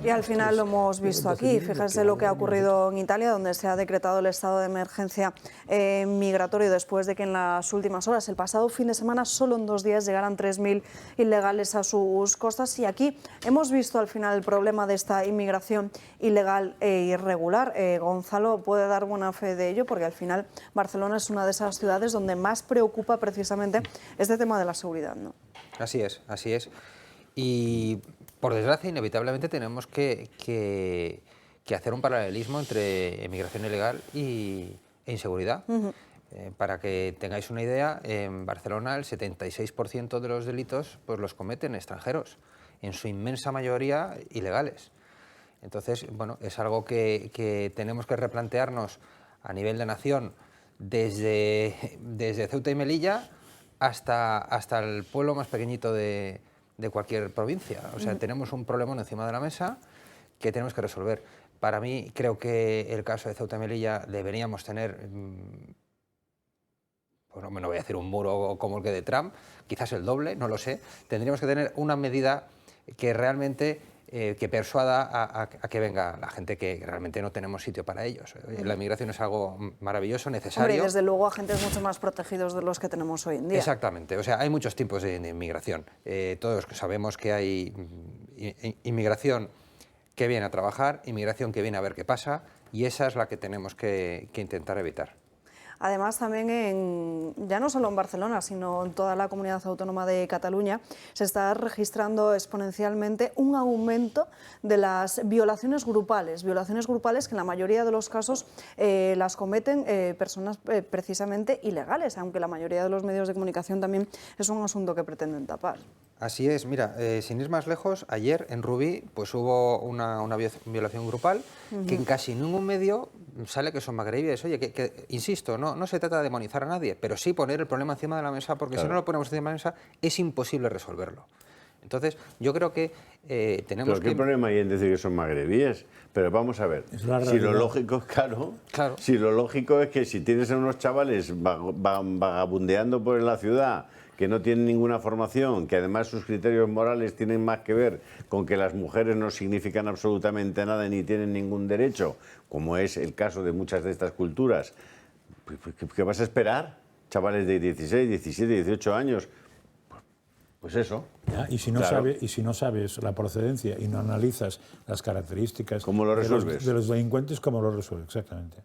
Y al final lo hemos visto aquí. Fíjense lo que ha ocurrido en Italia, donde se ha decretado el estado de emergencia migratorio después de que en las últimas horas, el pasado fin de semana, solo en 2 días llegaran 3.000 ilegales a sus costas. Y aquí hemos visto al final el problema de esta inmigración ilegal e irregular. Gonzalo puede dar buena fe de ello, porque al final Barcelona es una de esas ciudades donde más preocupa precisamente este tema de la seguridad, ¿no? Así es, así es. Y por desgracia, inevitablemente tenemos que hacer un paralelismo entre emigración ilegal e inseguridad. Para que tengáis una idea, en Barcelona el 76% de los delitos pues los cometen extranjeros, en su inmensa mayoría ilegales. Entonces, bueno, es algo que tenemos que replantearnos a nivel de nación, desde Ceuta y Melilla hasta el pueblo más pequeñito de cualquier provincia. O sea, tenemos un problemón encima de la mesa que tenemos que resolver. Para mí, creo que el caso de Ceuta y Melilla deberíamos tener, bueno, no voy a decir un muro como el que de Trump, quizás el doble, no lo sé. Tendríamos que tener una medida que realmente que persuada a que venga la gente, que realmente no tenemos sitio para ellos. La inmigración es algo maravilloso, necesario. Hombre, y desde luego agentes mucho más protegidos de los que tenemos hoy en día. Exactamente, o sea, hay muchos tipos de inmigración. Todos sabemos que hay inmigración que viene a trabajar, inmigración que viene a ver qué pasa, y esa es la que tenemos que intentar evitar. Además, también ya no solo en Barcelona, sino en toda la comunidad autónoma de Cataluña, se está registrando exponencialmente un aumento de las violaciones grupales que en la mayoría de los casos las cometen personas precisamente ilegales, aunque la mayoría de los medios de comunicación también es un asunto que pretenden tapar. Así es, mira, sin ir más lejos, ayer en Rubí pues hubo una violación grupal que en casi ningún medio sale que son magrebíes. Oye, que insisto, no se trata de demonizar a nadie, pero sí poner el problema encima de la mesa, porque si no lo ponemos encima de la mesa es imposible resolverlo. Entonces, yo creo que tenemos ¿Pero qué problema hay en decir que son magrebíes? Pero vamos a ver, si lo lógico es claro, si lo lógico es que si tienes a unos chavales vagabundeando por la ciudad, que no tienen ninguna formación, que además sus criterios morales tienen más que ver con que las mujeres no significan absolutamente nada ni tienen ningún derecho, como es el caso de muchas de estas culturas, ¿Qué vas a esperar? Chavales de 16, 17, 18 años. Pues eso. Ya, y si no sabes la procedencia y no analizas las características ¿cómo lo resuelves? de los delincuentes, ¿cómo lo resuelves? Exactamente.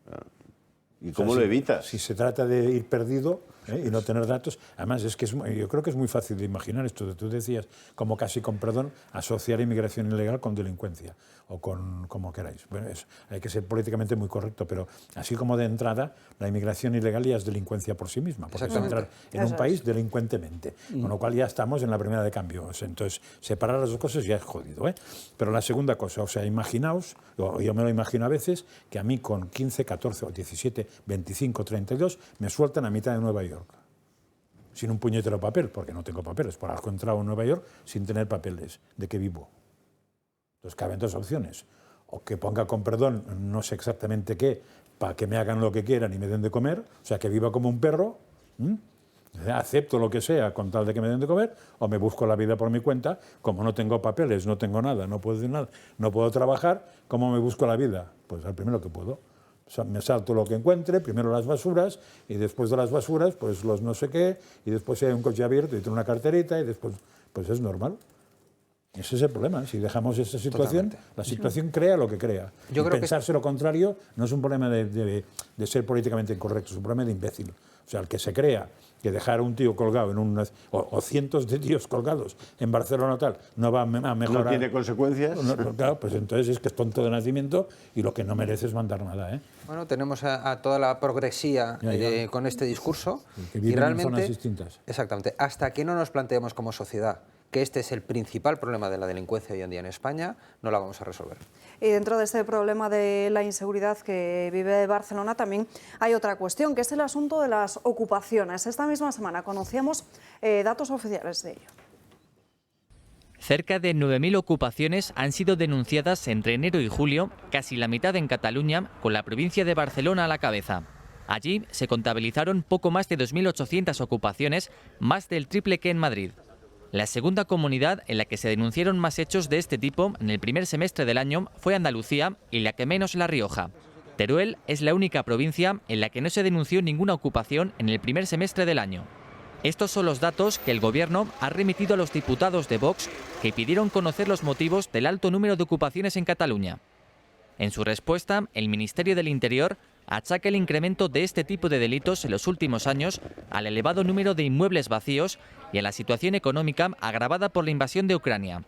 ¿Y cómo lo evitas? Si se trata de ir perdido y no tener datos, además es que yo creo que es muy fácil de imaginar esto que tú decías, como casi con perdón, asociar inmigración ilegal con delincuencia o con como queráis. Bueno, hay que ser políticamente muy correcto, pero así como de entrada, la inmigración ilegal ya es delincuencia por sí misma, porque es entrar en un país delincuentemente, con lo cual ya estamos en la primera de cambio. Entonces, separar las dos cosas ya es jodido, ¿eh? Pero la segunda cosa, o sea, imaginaos, yo me lo imagino a veces, que a mí con 15, 14 o 17, 25, 32, me sueltan a mitad de Nueva York. Sin un puñetero papel, porque no tengo papeles. Por algo he entrado en Nueva York sin tener papeles. ¿De qué vivo? Entonces caben dos opciones. O que ponga con perdón, no sé exactamente qué, para que me hagan lo que quieran y me den de comer. O sea, que viva como un perro. Acepto lo que sea con tal de que me den de comer. O me busco la vida por mi cuenta. Como no tengo papeles, no tengo nada, no puedo decir nada, no puedo trabajar, ¿cómo me busco la vida? Pues al primero que puedo. O sea, me salto lo que encuentre, primero las basuras, y después de las basuras, pues los no sé qué, y después si hay un coche abierto y tiene una carterita, y después, pues es normal. Ese es el problema. Si dejamos esa situación, la situación crea lo que crea. Yo creo pensarse lo contrario no es un problema de ser políticamente incorrecto, es un problema de imbécil. O sea, el que se crea que dejar a un tío colgado o cientos de tíos colgados en Barcelona o tal no va a mejorar. ¿No tiene consecuencias? Claro, pues entonces es que es tonto de nacimiento y lo que no merece es mandar nada, ¿eh? Bueno, tenemos a toda la progresía con este discurso que viven y realmente, en zonas distintas. Exactamente, hasta que no nos planteemos como sociedad que este es el principal problema de la delincuencia hoy en día en España, no la vamos a resolver. Y dentro de este problema de la inseguridad que vive Barcelona también hay otra cuestión, que es el asunto de las ocupaciones. Esta misma semana conocíamos datos oficiales de ello. Cerca de 9.000 ocupaciones han sido denunciadas entre enero y julio, casi la mitad en Cataluña, con la provincia de Barcelona a la cabeza. Allí se contabilizaron poco más de 2.800 ocupaciones, más del triple que en Madrid. La segunda comunidad en la que se denunciaron más hechos de este tipo en el primer semestre del año fue Andalucía y la que menos La Rioja. Teruel es la única provincia en la que no se denunció ninguna ocupación en el primer semestre del año. Estos son los datos que el Gobierno ha remitido a los diputados de Vox, que pidieron conocer los motivos del alto número de ocupaciones en Cataluña. En su respuesta, el Ministerio del Interior achaca el incremento de este tipo de delitos en los últimos años al elevado número de inmuebles vacíos y a la situación económica agravada por la invasión de Ucrania.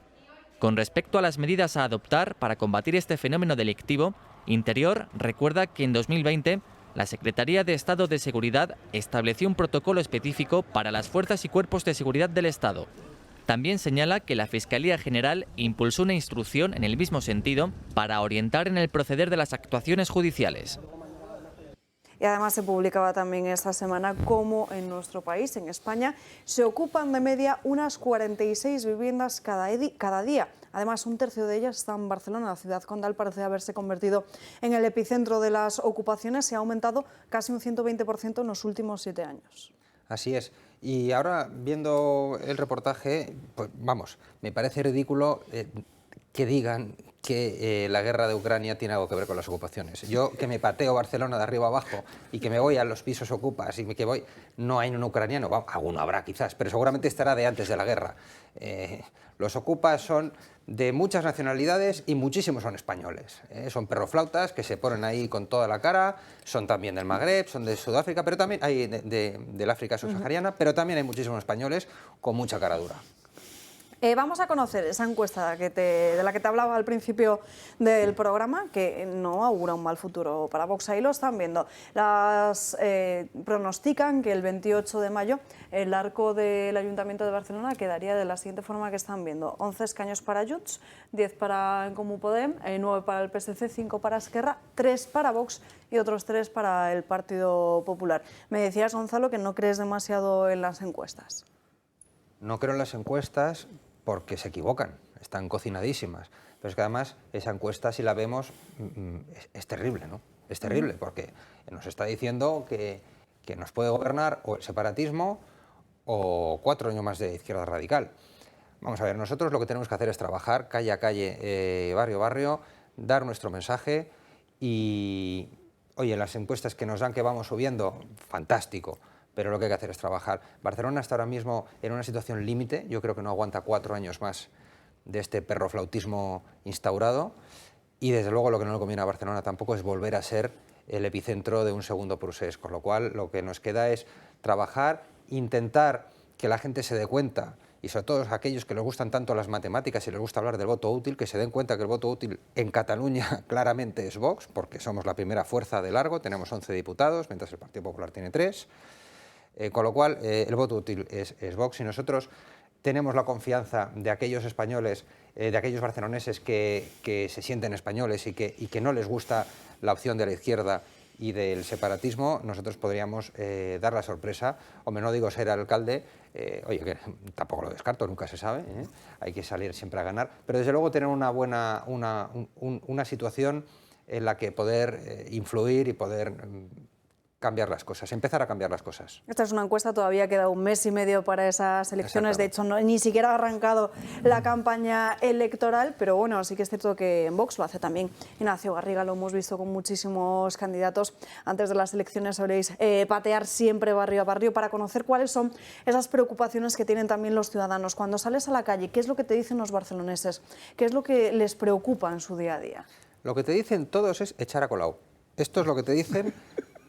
Con respecto a las medidas a adoptar para combatir este fenómeno delictivo, Interior recuerda que en 2020 la Secretaría de Estado de Seguridad estableció un protocolo específico para las fuerzas y cuerpos de seguridad del Estado. También señala que la Fiscalía General impulsó una instrucción en el mismo sentido para orientar en el proceder de las actuaciones judiciales. Y además se publicaba también esta semana cómo en nuestro país, en España, se ocupan de media unas 46 viviendas cada día. Además, un tercio de ellas está en Barcelona. La ciudad condal parece haberse convertido en el epicentro de las ocupaciones y ha aumentado casi un 120% en los últimos 7 años. Así es. Y ahora, viendo el reportaje, pues vamos, me parece ridículo que digan que la guerra de Ucrania tiene algo que ver con las ocupaciones. Yo, que me pateo Barcelona de arriba abajo y que me voy a los pisos ocupas y que voy, no hay un ucraniano, alguno habrá quizás, pero seguramente estará de antes de la guerra. Los ocupas son de muchas nacionalidades y muchísimos son españoles. Son perroflautas que se ponen ahí con toda la cara, son también del Magreb, son de Sudáfrica, pero también hay del África subsahariana, pero también hay muchísimos españoles con mucha cara dura. Vamos a conocer esa encuesta de la que te hablaba al principio del programa, que no augura un mal futuro para Vox. Ahí lo están viendo. Pronostican que el 28 de mayo el arco del Ayuntamiento de Barcelona quedaría de la siguiente forma que están viendo. 11 escaños para Junts, 10 para En Comú Podem, 9 para el PSC, 5 para Esquerra, 3 para Vox y otros 3 para el Partido Popular. Me decías, Gonzalo, que no crees demasiado en las encuestas. No creo en las encuestas porque se equivocan, están cocinadísimas. Pero es que además esa encuesta, si la vemos, es terrible, ¿no? Es terrible porque nos está diciendo que nos puede gobernar o el separatismo o 4 años más de izquierda radical. Vamos a ver, nosotros lo que tenemos que hacer es trabajar calle a calle, barrio a barrio, dar nuestro mensaje y oye, las encuestas que nos dan que vamos subiendo, fantástico, pero lo que hay que hacer es trabajar. Barcelona está ahora mismo en una situación límite, yo creo que no aguanta 4 años más de este perroflautismo instaurado, y desde luego lo que no le conviene a Barcelona tampoco es volver a ser el epicentro de un segundo Prusés, con lo cual lo que nos queda es trabajar, intentar que la gente se dé cuenta, y sobre todo aquellos que les gustan tanto las matemáticas y les gusta hablar del voto útil, que se den cuenta que el voto útil en Cataluña claramente es Vox, porque somos la primera fuerza de largo, tenemos 11 diputados, mientras el Partido Popular tiene 3, con lo cual el voto útil es Vox, y nosotros tenemos la confianza de aquellos españoles, de aquellos barceloneses que se sienten españoles y que no les gusta la opción de la izquierda y del separatismo. Nosotros podríamos dar la sorpresa, hombre, no digo ser alcalde, oye, que tampoco lo descarto, nunca se sabe, hay que salir siempre a ganar, pero desde luego tener una buena, una situación en la que poder influir y poder cambiar las cosas, empezar a cambiar las cosas. Esta es una encuesta, todavía queda 1 mes y medio para esas elecciones, de hecho ni siquiera ha arrancado la campaña electoral, pero bueno, sí que es cierto que en Vox lo hace también Ignacio Garriga, lo hemos visto con muchísimos candidatos. Antes de las elecciones soléis patear siempre barrio a barrio para conocer cuáles son esas preocupaciones que tienen también los ciudadanos. Cuando sales a la calle, ¿qué es lo que te dicen los barceloneses? ¿Qué es lo que les preocupa en su día a día? Lo que te dicen todos es echar a Colau. Esto es lo que te dicen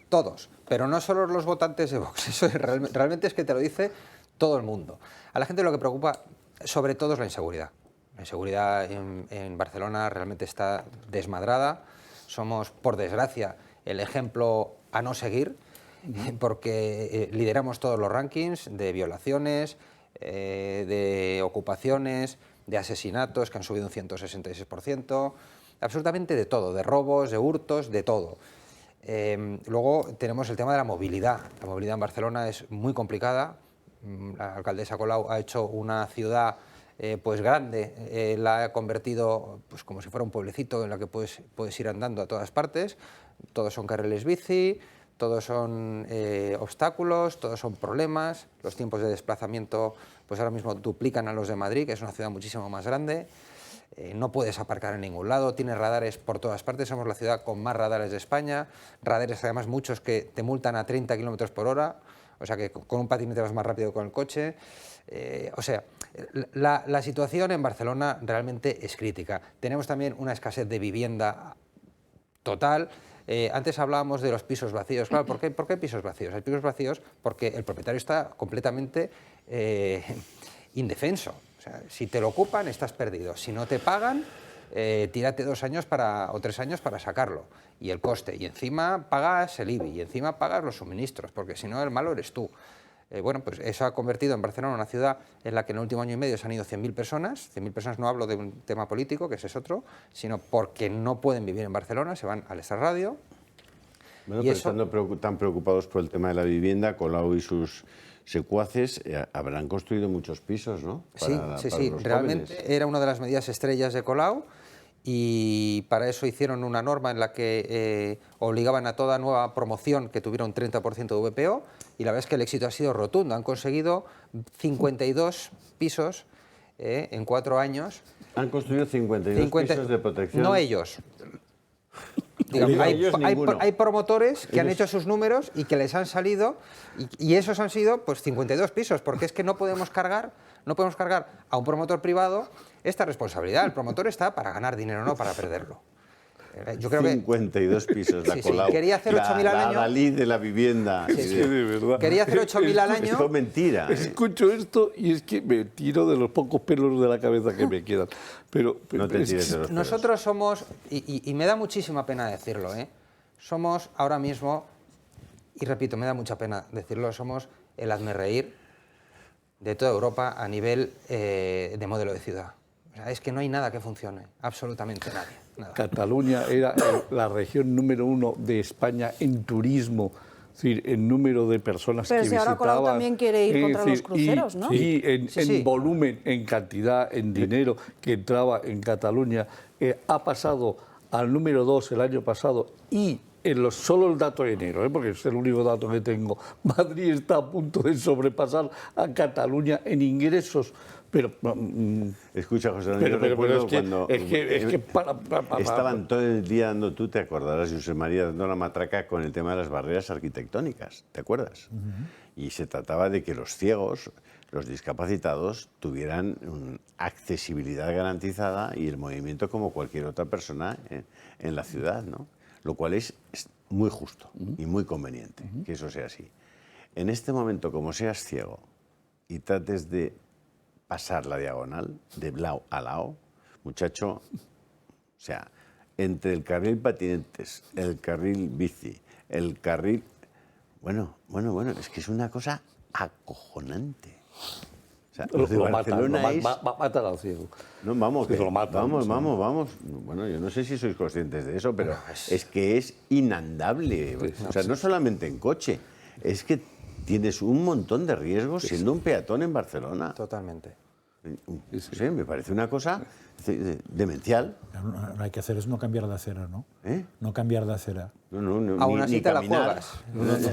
todos, pero no solo los votantes de Vox, eso es, realmente es que te lo dice todo el mundo. A la gente lo que preocupa sobre todo es la inseguridad. La inseguridad en Barcelona realmente está desmadrada, somos, por desgracia, el ejemplo a no seguir, porque lideramos todos los rankings de violaciones, de ocupaciones, de asesinatos, que han subido un 166%, absolutamente de todo, de robos, de hurtos, de todo. Luego tenemos el tema de la movilidad. La movilidad en Barcelona es muy complicada. La alcaldesa Colau ha hecho una ciudad pues grande, la ha convertido pues como si fuera un pueblecito en la que puedes ir andando a todas partes. Todos son carriles bici, todos son obstáculos, todos son problemas. Los tiempos de desplazamiento pues ahora mismo duplican a los de Madrid, que es una ciudad muchísimo más grande. No puedes aparcar en ningún lado, tienes radares por todas partes, somos la ciudad con más radares de España, radares además muchos que te multan a 30 km por hora, o sea que con un patinete vas más rápido que con el coche. O sea, la situación en Barcelona realmente es crítica. Tenemos también una escasez de vivienda total. Antes hablábamos de los pisos vacíos. Claro, ¿por qué pisos vacíos? Hay pisos vacíos porque el propietario está completamente indefenso. O sea, si te lo ocupan, estás perdido. Si no te pagan, tírate 2 años o 3 años para sacarlo. Y el coste. Y encima pagas el IBI. Y encima pagas los suministros, porque si no, el malo eres tú. Bueno, pues eso ha convertido en Barcelona una ciudad en la que en el último año y medio se han ido 100.000 personas. 100.000 personas, no hablo de un tema político, que ese es otro, sino porque no pueden vivir en Barcelona, se van al extrarradio. Bueno, pero estando tan preocupados por el tema de la vivienda, Colau y sus secuaces habrán construido muchos pisos, ¿no? Sí, realmente era una de las medidas estrellas de Colau, y para eso hicieron una norma en la que obligaban a toda nueva promoción que tuviera un 30% de VPO, y la verdad es que el éxito ha sido rotundo. Han conseguido 52 pisos en 4 años. Han construido 52 pisos de protección. No ellos. Digamos, hay promotores que han hecho sus números y que les han salido, y esos han sido pues 52 pisos, porque es que no podemos cargar a un promotor privado esta responsabilidad. El promotor está para ganar dinero, no para perderlo. Yo creo 52 pisos, la Colau. Quería hacer 8.000 al año. La Dalí de la vivienda. De verdad. Quería hacer 8.000 al año. Es mentira. Escucho esto y es que me tiro de los pocos pelos de la cabeza que me quedan. Pero no te tires de los pelos. Nosotros somos, y me da muchísima pena decirlo, somos ahora mismo, y repito, me da mucha pena decirlo, somos el hazmerreír de toda Europa a nivel de modelo de ciudad. O sea, es que no hay nada que funcione, absolutamente nadie. Nada. Cataluña era la región número 1 de España en turismo, es decir, en número de personas que visitaban. Pero si ahora Colau también quiere ir contra los cruceros, ¿no? Y en volumen, en cantidad, en dinero que entraba en Cataluña, ha pasado al número 2 el año pasado, y solo el dato de enero, porque es el único dato que tengo, Madrid está a punto de sobrepasar a Cataluña en ingresos Pero, escucha, José Antonio, recuerdo cuando estaban todo el día dando, tú te acordarás, José María, dando la matraca con el tema de las barreras arquitectónicas, ¿te acuerdas? Y se trataba de que los ciegos, los discapacitados, tuvieran accesibilidad garantizada y el movimiento como cualquier otra persona en la ciudad, ¿no? Lo cual es muy justo y muy conveniente que eso sea así. En este momento, como seas ciego y trates de pasar la diagonal de lado a lado, muchacho, o sea, entre el carril patinetes, el carril bici, el carril... Bueno, es que es una cosa acojonante. O sea, los de Barcelona matan al ciego. No, vamos, que lo matan, vamos. Bueno, yo no sé si sois conscientes de eso, pero es que es inandable. O sea, no solamente en coche, es que tienes un montón de riesgos siendo un peatón en Barcelona. Totalmente. Sí, me parece una cosa demencial. Lo que hay que hacer es no cambiar de acera, ¿no? No cambiar de acera. No, aún así te la juegas.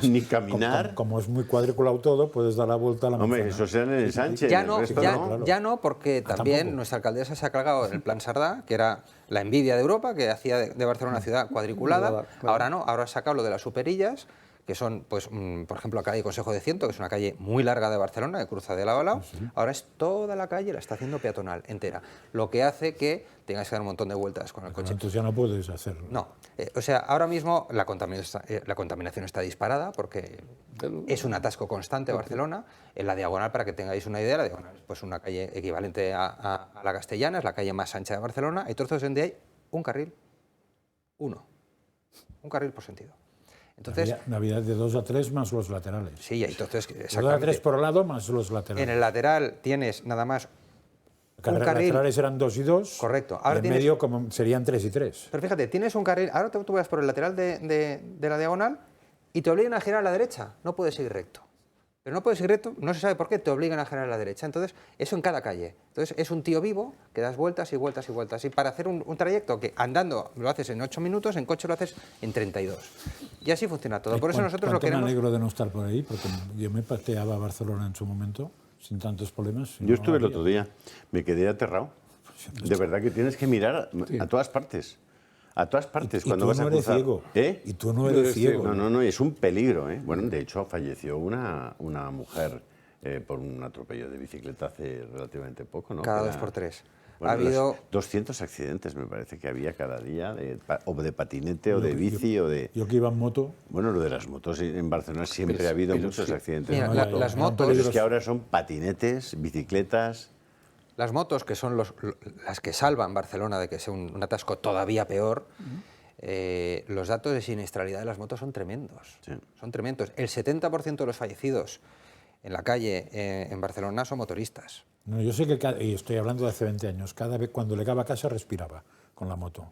Ni caminar. Como es muy cuadriculado todo, puedes dar la vuelta a la manzana. Hombre, eso será en el Sánchez. Ya no, porque también nuestra alcaldesa se ha cargado el Plan Sardá, que era la envidia de Europa, que hacía de Barcelona una ciudad cuadriculada. Ahora no, ahora ha sacado lo de las superillas, que son, pues, por ejemplo, la calle Consejo de Ciento, que es una calle muy larga de Barcelona, que cruza de lado a lado. Ahora es toda la calle, la está haciendo peatonal, entera. Lo que hace que tengas que dar un montón de vueltas con el coche. Entonces ya no puedes hacerlo. No. O sea, ahora mismo la contaminación está disparada porque es un atasco constante Barcelona. En la Diagonal, para que tengáis una idea, la Diagonal es pues una calle equivalente a la Castellana, es la calle más ancha de Barcelona. Hay trozos donde hay un carril. Un carril por sentido. Entonces, Navidad de 2 a 3 más los laterales. Sí, entonces... 2 a 3 por lado más los laterales. En el lateral tienes nada más un carril... Los laterales eran 2 y 2. Correcto. Ahora en medio como serían 3 y 3. Pero fíjate, tienes un carril... Ahora tú vas por el lateral de la Diagonal y te obligan a girar a la derecha. No puedes ir recto. Pero no puedes ir recto, no se sabe por qué, te obligan a girar a la derecha. Entonces, eso en cada calle. Entonces, es un tío vivo que das vueltas y vueltas y vueltas. Y para hacer un trayecto que andando lo haces en 8 minutos, en coche lo haces en 32. Y así funciona todo. Por eso nosotros lo queremos... Me alegro de no estar por ahí, porque yo me pateaba a Barcelona en su momento, sin tantos problemas. Yo estuve el otro día, me quedé aterrado. De verdad que tienes que mirar a todas partes. A todas partes cuando vas a cruzar. Ciego. Y tú no eres ciego. No, es un peligro. Bueno, de hecho falleció una mujer por un atropello de bicicleta hace relativamente poco, ¿no? Cada 2 por 3. Bueno, ha habido 200 accidentes, me parece que había cada día, o de patinete, o de bici, o de... Yo que iba en moto... Bueno, lo de las motos en Barcelona siempre ha habido muchos accidentes. Mira, las motos... Es que ahora son patinetes, bicicletas... Las motos, que son las que salvan Barcelona de que sea un atasco todavía peor, los datos de siniestralidad de las motos son tremendos. Sí. Son tremendos. El 70% de los fallecidos en la calle en Barcelona son motoristas. No, yo sé que, y estoy hablando de hace 20 años, cada vez cuando llegaba a casa respiraba con la moto.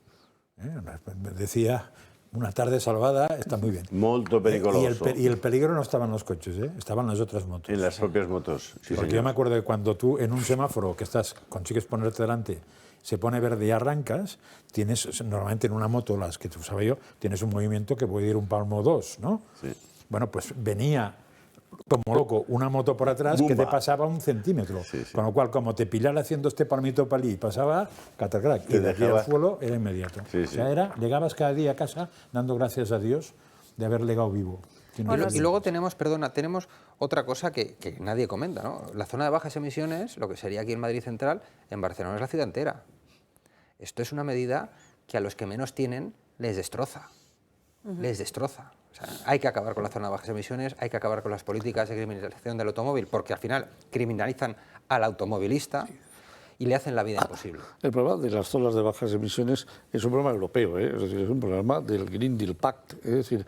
Decía, una tarde salvada está muy bien. Molto pericoloso. Y el peligro no estaba en los coches, estaban las otras motos. En las propias motos, sí, Porque yo me acuerdo de cuando tú en un semáforo que consigues ponerte delante, se pone verde y arrancas, tienes, normalmente en una moto, las que tú sabes yo, tienes un movimiento que puede ir un palmo o 2, ¿no? Sí. Bueno, pues venía como loco una moto por atrás que te pasaba 1 centímetro. Sí. Con lo cual, como te pillara haciendo este palmito palí y pasaba, catacrack, y de aquí al suelo era inmediato. Sí, o sea, llegabas cada día a casa dando gracias a Dios de haber llegado vivo. Y luego tenemos otra cosa que nadie comenta, ¿no? La zona de bajas emisiones, lo que sería aquí en Madrid Central, en Barcelona es la ciudad entera. Esto es una medida que a los que menos tienen les destroza. Les destroza. O sea, hay que acabar con la zona de bajas emisiones, hay que acabar con las políticas de criminalización del automóvil, porque al final criminalizan al automovilista y le hacen la vida imposible. El problema de las zonas de bajas emisiones es un problema europeo, es decir, es un problema del Green Deal Pact. Es decir,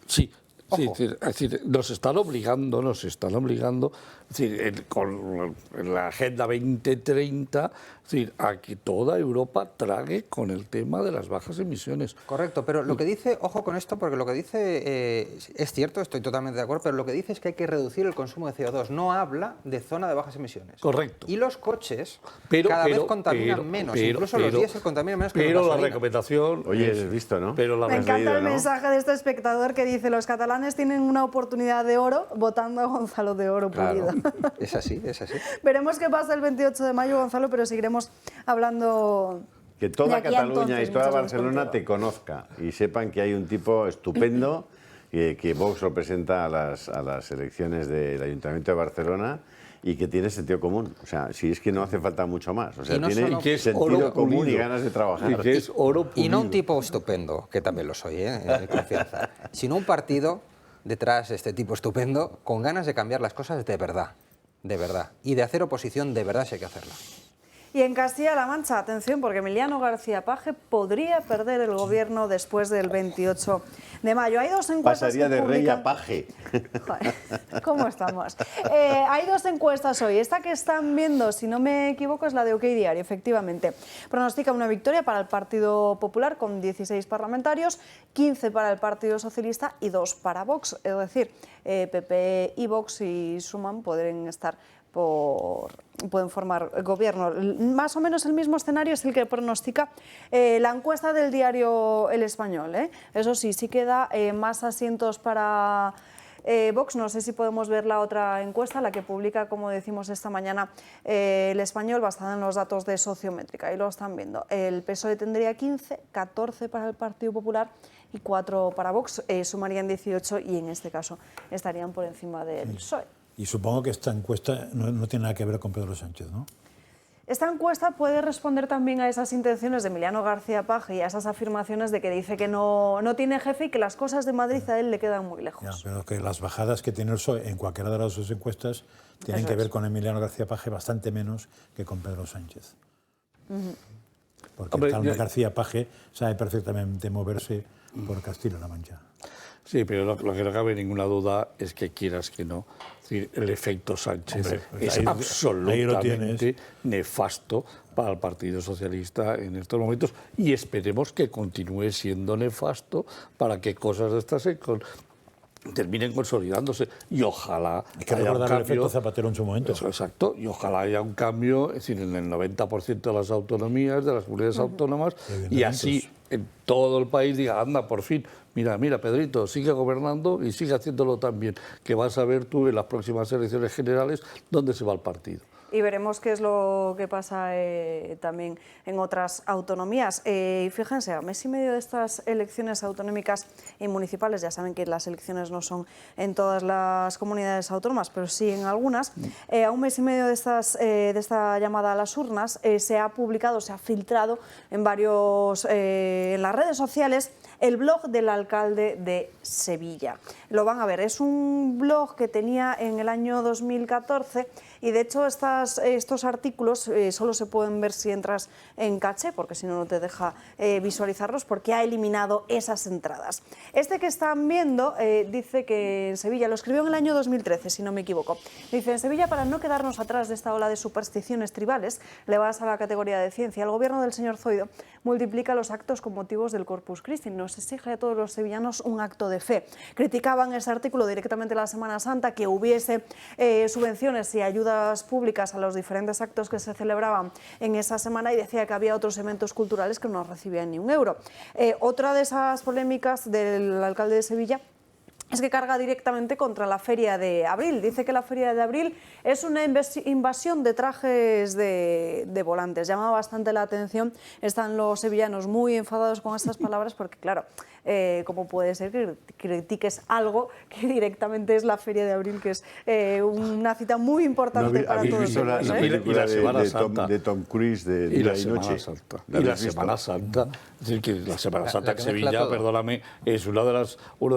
sí, es decir, nos están obligando, es decir, con la Agenda 2030, es decir, a que toda Europa trague con el tema de las bajas emisiones. Correcto, pero lo que dice, ojo con esto, porque lo que dice es cierto, estoy totalmente de acuerdo, pero lo que dice es que hay que reducir el consumo de CO2, no habla de zona de bajas emisiones. Correcto. Y los coches cada vez contaminan menos, incluso los diésel contaminan menos que los gasolina. La recomendación... Oye, has visto, ¿no? Me encanta el mensaje de este espectador que dice: los catalanes catalanes tienen una oportunidad de oro votando a Gonzalo de Oro Pulido. Claro, es así, es así. Veremos qué pasa el 28 de mayo, Gonzalo, pero seguiremos hablando... Que toda Cataluña y toda muchas gracias Barcelona contigo. te conozca y sepan que hay un tipo estupendo que Vox lo presenta a las elecciones del Ayuntamiento de Barcelona y que tiene sentido común. O sea, si es que no hace falta mucho más. O sea, Y no tiene solo- Y que es sentido oro común y pulido. ganas de trabajar. Y que es oro Y no un pulido. tipo estupendo, que también lo soy, confianza, sino un partido detrás de este tipo estupendo con ganas de cambiar las cosas de verdad, y de hacer oposición de verdad si hay que hacerla. Y en Castilla-La Mancha, atención, porque Emiliano García Paje podría perder el gobierno después del 28 de mayo. Hay dos encuestas Pasaría que de rey publican... a paje. Joder, ¿cómo estamos? Hay dos encuestas hoy. Esta que están viendo, si no me equivoco, es la de OK Diario, efectivamente. Pronostica una victoria para el Partido Popular con 16 parlamentarios, 15 para el Partido Socialista y 2 para Vox. Es decir, PP y Vox, si suman, pueden formar gobierno. Más o menos el mismo escenario es el que pronostica la encuesta del diario El Español. Eso sí, sí queda más asientos para Vox. No sé si podemos ver la otra encuesta, la que publica, como decimos esta mañana, El Español, basada en los datos de Sociométrica. Ahí lo están viendo. El PSOE tendría 15, 14 para el Partido Popular y 4 para Vox. Sumarían 18 y en este caso estarían por encima del PSOE. Y supongo que esta encuesta no tiene nada que ver con Pedro Sánchez, ¿no? Esta encuesta puede responder también a esas intenciones de Emiliano García Paje y a esas afirmaciones de que dice que no tiene jefe y que las cosas de Madrid a él le quedan muy lejos. Ya, pero que las bajadas que tiene el PSOE en cualquiera de las dos encuestas tienen Eso que ver es. con Emiliano García Paje bastante menos que con Pedro Sánchez. Porque Hombre, tal yo- García Paje sabe perfectamente moverse por Castilla-La Mancha. Sí, pero lo que no cabe ninguna duda es que quieras que no, es decir, el efecto Sánchez Hombre, pues es ahí lo absolutamente tienes. nefasto para el Partido Socialista en estos momentos y esperemos que continúe siendo nefasto para que cosas de estas terminen consolidándose y ojalá Hay que haya un recordar el efecto cambio. Zapatero en su momento. Eso, exacto, y ojalá haya un cambio, es decir, en el 90% de las autonomías, de las comunidades autónomas, y así en todo el país diga, anda, por fin, mira, Pedrito, sigue gobernando y sigue haciéndolo tan bien, que vas a ver tú en las próximas elecciones generales dónde se va el partido. Y veremos qué es lo que pasa también en otras autonomías. Y fíjense, a mes y medio de estas elecciones autonómicas y municipales, ya saben que las elecciones no son en todas las comunidades autónomas, pero sí en algunas, a un mes y medio de esta llamada a las urnas, se ha publicado, se ha filtrado en las redes sociales el blog del alcalde de Sevilla. Lo van a ver, es un blog que tenía en el año 2014 y de hecho estos artículos solo se pueden ver si entras en caché, porque si no, no te deja visualizarlos, porque ha eliminado esas entradas. Este que están viendo dice que en Sevilla, lo escribió en el año 2013, si no me equivoco, dice: en Sevilla, para no quedarnos atrás de esta ola de supersticiones tribales, elevadas a la categoría de ciencia, el gobierno del señor Zoido multiplica los actos con motivos del Corpus Christi. Nos exige a todos los sevillanos un acto de fe. Criticaban ese artículo directamente la Semana Santa, que hubiese subvenciones y ayudas públicas a los diferentes actos que se celebraban en esa semana, y decía que había otros eventos culturales que no recibían ni un euro. Otra de esas polémicas del alcalde de Sevilla es que carga directamente contra la Feria de Abril. Dice que la Feria de Abril es una invasión de trajes de volantes. Llama bastante la atención. Están los sevillanos muy enfadados con estas palabras porque, claro, ¿cómo puede ser que critiques algo que directamente es la Feria de Abril, que es una cita muy importante para ¿Habéis todos visto la nosotros? película la Semana Santa. de Tom Cruise de Y la Día y Semana Noche? Santa. ¿La Y la habéis visto? Semana Santa. Es decir, que la Semana Santa en que mezcla Sevilla, todo. perdóname, es uno de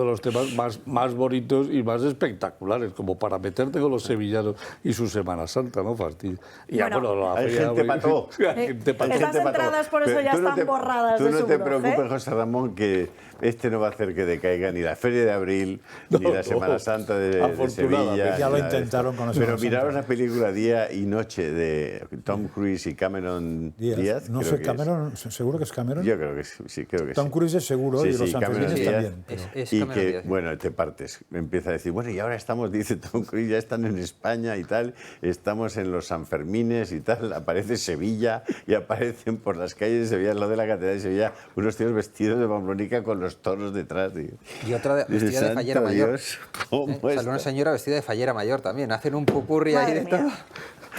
los temas más bonitos y más espectaculares, como para meterte con los sevillanos y su Semana Santa, ¿no? Fastidio. Y ya, Bueno, la hay Feria de gente Abril- pa' todo. hay gente pa' todo. Estas entradas por eso Pero ya tú no están borradas Tú de no su te blog, preocupes, José Ramón, que este no va a hacer que decaiga ni la Feria de Abril, ni la Semana Santa de Sevilla. Ya lo ni nada de intentaron esto. con la Pero Semana miraros Santa. la película Día y Noche de Tom Cruise y Cameron Díaz. No creo sé, que Cameron, ¿seguro que es Cameron? Yo creo que sí, creo que Tom sí. Cruise es seguro y los Cameron sanfermines Díaz. también. pero- Y que, bueno, te partes. Empieza a decir, bueno, y ahora estamos, dice Tom Cruise, ya están en España y tal, estamos en los Sanfermines y tal, aparece Sevilla y aparecen por las calles de Sevilla, al lado de la Catedral de Sevilla, unos tíos vestidos de pamplónica con los toros detrás. Tío. Y otra vestida de fallera mayor. Dios, ¿cómo Salió una señora vestida de fallera mayor también. Hacen un pupurri ahí de todo.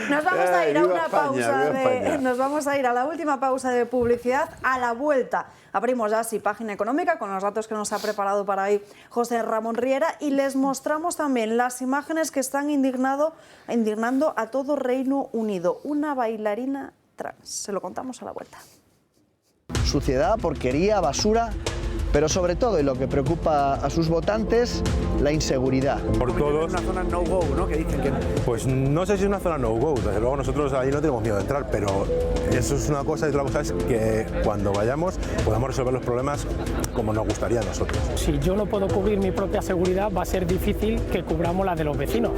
Nos vamos a ir a viva una España, pausa nos vamos a ir a la última pausa de publicidad. A la vuelta abrimos ya sí página económica con los datos que nos ha preparado para ahí José Ramón Riera y les mostramos también las imágenes que están indignando a todo Reino Unido. Una bailarina trans. Se lo contamos a la vuelta. Suciedad, porquería, basura, pero sobre todo, y lo que preocupa a sus votantes, la inseguridad. Por todos. Una zona no-go, ¿no? Que dicen que... Pues no sé si es una zona no-go, desde luego nosotros ahí no tenemos miedo de entrar, pero eso es una cosa y otra cosa es que cuando vayamos podamos resolver los problemas como nos gustaría a nosotros. Si yo no puedo cubrir mi propia seguridad, va a ser difícil que cubramos la de los vecinos.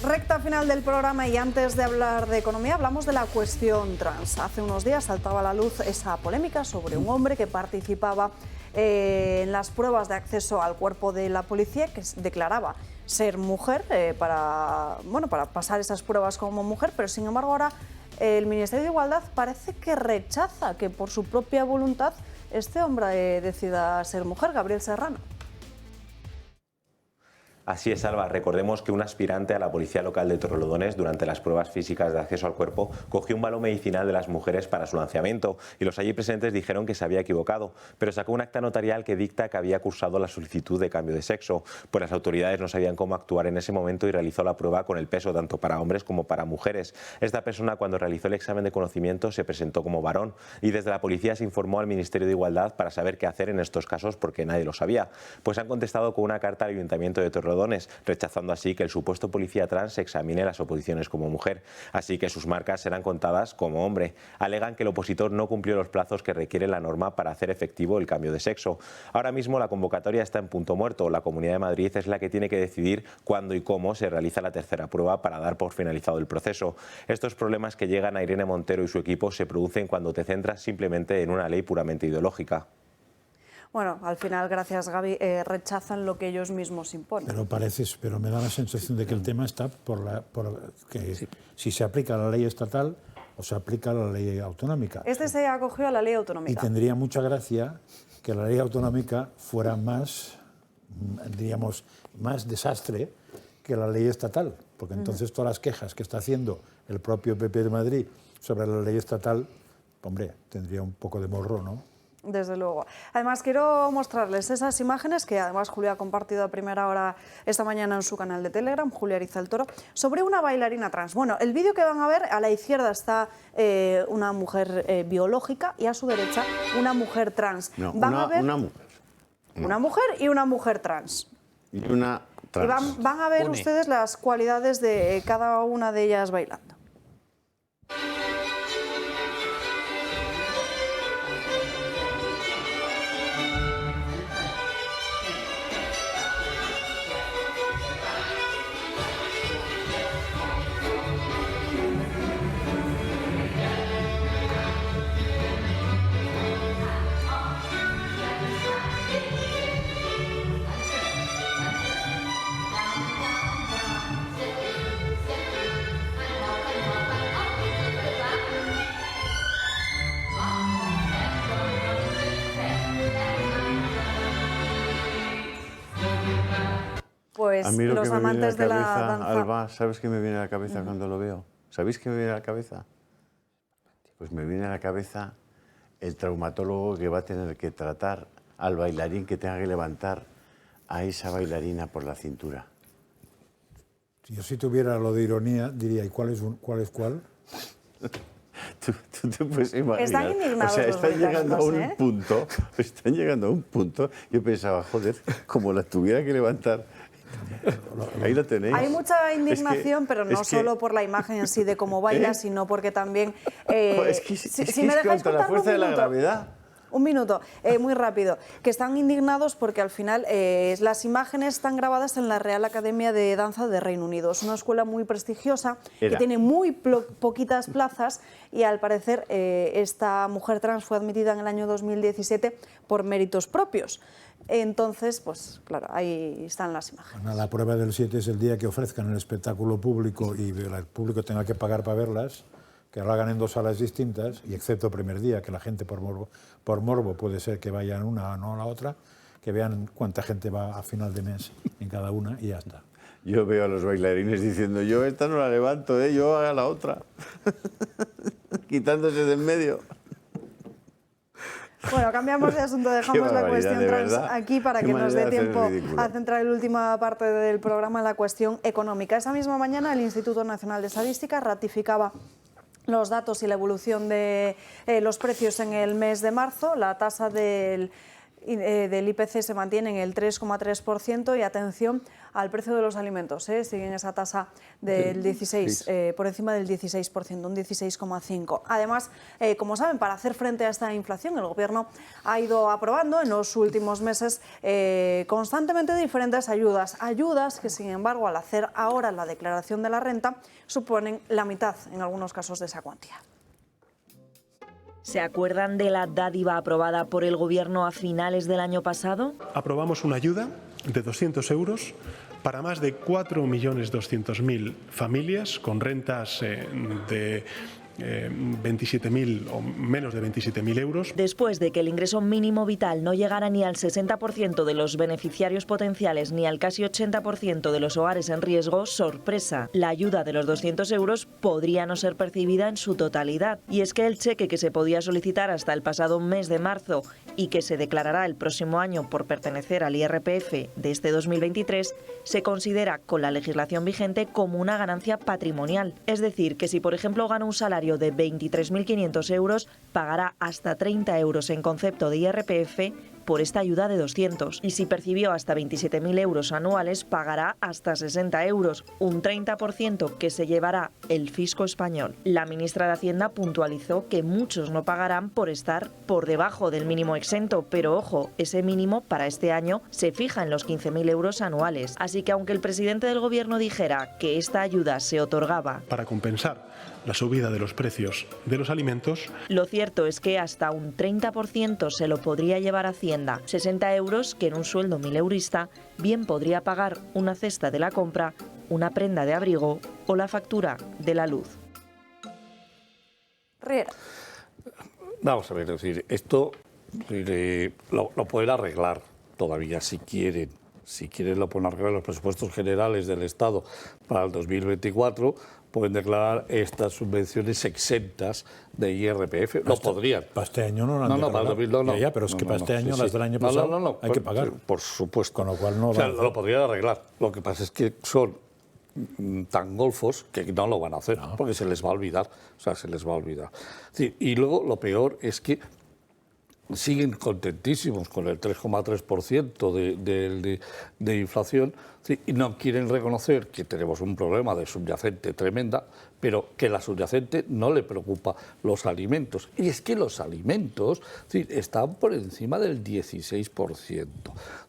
Recta final del programa y antes de hablar de economía hablamos de la cuestión trans. Hace unos días saltaba a la luz esa polémica sobre un hombre que participaba en las pruebas de acceso al cuerpo de la policía, que declaraba ser mujer para pasar esas pruebas como mujer, pero sin embargo ahora el Ministerio de Igualdad parece que rechaza que por su propia voluntad este hombre decida ser mujer. Gabriel Serrano. Así es, Alba. Recordemos que un aspirante a la Policía Local de Torrelodones, durante las pruebas físicas de acceso al cuerpo, cogió un balón medicinal de las mujeres para su lanzamiento y los allí presentes dijeron que se había equivocado, pero sacó un acta notarial que dicta que había cursado la solicitud de cambio de sexo, pues las autoridades no sabían cómo actuar en ese momento y realizó la prueba con el peso tanto para hombres como para mujeres. Esta persona, cuando realizó el examen de conocimiento, se presentó como varón y desde la policía se informó al Ministerio de Igualdad para saber qué hacer en estos casos porque nadie lo sabía. Pues han contestado con una carta al Ayuntamiento de Torrelodones, rechazando así que el supuesto policía trans examine las oposiciones como mujer, así que sus marcas serán contadas como hombre. Alegan que el opositor no cumplió los plazos que requiere la norma para hacer efectivo el cambio de sexo. Ahora mismo la convocatoria está en punto muerto. La Comunidad de Madrid es la que tiene que decidir cuándo y cómo se realiza la tercera prueba para dar por finalizado el proceso. Estos problemas que llegan a Irene Montero y su equipo se producen cuando te centras simplemente en una ley puramente ideológica. Bueno, al final, gracias Gaby, rechazan lo que ellos mismos imponen. Pero me da la sensación de que el tema está si se aplica la ley estatal o se aplica la ley autonómica. Este se acogió a la ley autonómica. Y tendría mucha gracia que la ley autonómica fuera más, diríamos, más desastre que la ley estatal, porque entonces todas las quejas que está haciendo el propio PP de Madrid sobre la ley estatal, hombre, tendría un poco de morro, ¿no? Desde luego. Además, quiero mostrarles esas imágenes que además Julia ha compartido a primera hora esta mañana en su canal de Telegram, Julia Ariza el Toro, sobre una bailarina trans. Bueno, el vídeo que van a ver, a la izquierda está una mujer biológica y a su derecha una mujer trans. No, una mujer y una mujer trans. Y una trans. Y van a ver ustedes las cualidades de cada una de ellas bailando. Pues a mí lo los que me viene a amantes la de la cabeza, danza. Alba, ¿sabes qué me viene a la cabeza cuando lo veo? ¿Sabéis qué me viene a la cabeza? Pues me viene a la cabeza el traumatólogo que va a tener que tratar al bailarín que tenga que levantar a esa bailarina por la cintura. Yo si tuviera lo de ironía diría, ¿y cuál es cuál? Tú te puedes imaginar. Están indignados o sea, los están llegando a un punto. Yo pensaba, joder, como la tuviera que levantar. Ahí lo tenéis. Hay mucha indignación, pero no solo por la imagen en sí de cómo baila, sino porque también... si me dejáis contar la fuerza un de la minuto. gravedad. Un minuto, muy rápido. Que están indignados porque al final las imágenes están grabadas en la Real Academia de Danza de Reino Unido. Es una escuela muy prestigiosa que tiene muy poquitas plazas y al parecer esta mujer trans fue admitida en el año 2017 por méritos propios. Entonces, pues claro, ahí están las imágenes. Bueno, la prueba del 7 es el día que ofrezcan el espectáculo público y el público tenga que pagar para verlas, que lo hagan en 2 salas distintas, y excepto el primer día, que la gente por morbo puede ser que vayan una, no a la otra, que vean cuánta gente va a final de mes en cada una y ya está. Yo veo a los bailarines diciendo, yo esta no la levanto, yo haga la otra, quitándose de en medio. Bueno, cambiamos de asunto, dejamos la cuestión trans aquí para que nos dé tiempo a centrar la última parte del programa en la cuestión económica. Esa misma mañana el Instituto Nacional de Estadística ratificaba los datos y la evolución de los precios en el mes de marzo. La tasa del IPC se mantiene en el 3,3% y atención al precio de los alimentos, siguen esa tasa del 16, por encima del 16%, un 16,5%. Además, como saben, para hacer frente a esta inflación, el Gobierno ha ido aprobando en los últimos meses constantemente diferentes ayudas que, sin embargo, al hacer ahora la declaración de la renta, suponen la mitad, en algunos casos, de esa cuantía. ¿Se acuerdan de la dádiva aprobada por el Gobierno a finales del año pasado? Aprobamos una ayuda de 200 euros para más de 4.200.000 familias con rentas de 27.000 o menos de 27.000 euros. Después de que el ingreso mínimo vital no llegara ni al 60% de los beneficiarios potenciales ni al casi 80% de los hogares en riesgo, sorpresa, la ayuda de los 200 euros podría no ser percibida en su totalidad. Y es que el cheque que se podía solicitar hasta el pasado mes de marzo y que se declarará el próximo año por pertenecer al IRPF de este 2023, se considera con la legislación vigente como una ganancia patrimonial. Es decir, que si por ejemplo gana un salario de 23.500 euros, pagará hasta 30 euros en concepto de IRPF por esta ayuda de 200. Y si percibió hasta 27.000 euros anuales, pagará hasta 60 euros, un 30% que se llevará el fisco español. La ministra de Hacienda puntualizó que muchos no pagarán por estar por debajo del mínimo exento, pero ojo, ese mínimo para este año se fija en los 15.000 euros anuales. Así que aunque el presidente del Gobierno dijera que esta ayuda se otorgaba para compensar la subida de los precios de los alimentos, lo cierto es que hasta un 30% se lo podría llevar Hacienda, 60 euros que en un sueldo mileurista bien podría pagar una cesta de la compra, una prenda de abrigo o la factura de la luz. Riera. Vamos a ver, es decir, esto lo pueden arreglar todavía si quieren. Si quieren lo pueden arreglar los presupuestos generales del Estado para el 2024, pueden declarar estas subvenciones exentas de IRPF. Lo podrían. Para este año no lo han declarado. Para el 2000 no. Ya, pero es que para este año, las del año pasado, hay que pagar. Por supuesto. Con lo cual no o sea, lo podrían arreglar. Lo que pasa es que son tan golfos que no lo van a hacer, porque se les va a olvidar. O sea, se les va a olvidar. Sí, y luego lo peor es que siguen contentísimos con el 3,3% de inflación, ¿sí? Y no quieren reconocer que tenemos un problema de subyacente tremenda, pero que la subyacente no le preocupa los alimentos. Y es que los alimentos, ¿sí?, están por encima del 16%.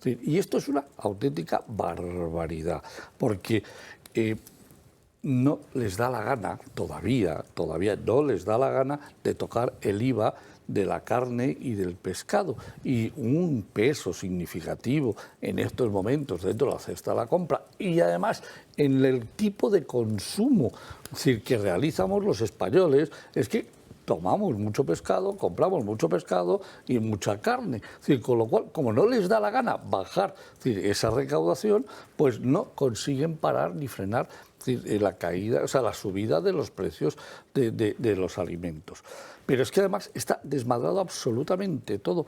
¿Sí? Y esto es una auténtica barbaridad, porque no les da la gana, todavía no les da la gana de tocar el IVA de la carne y del pescado, y un peso significativo en estos momentos dentro de la cesta de la compra y además en el tipo de consumo, es decir, que realizamos los españoles, es que tomamos mucho pescado, compramos mucho pescado y mucha carne. Es decir, con lo cual, como no les da la gana bajar, es decir, esa recaudación, pues no consiguen parar ni frenar, es decir, la caída, o sea, la subida de los precios de los alimentos. Pero es que además está desmadrado absolutamente todo.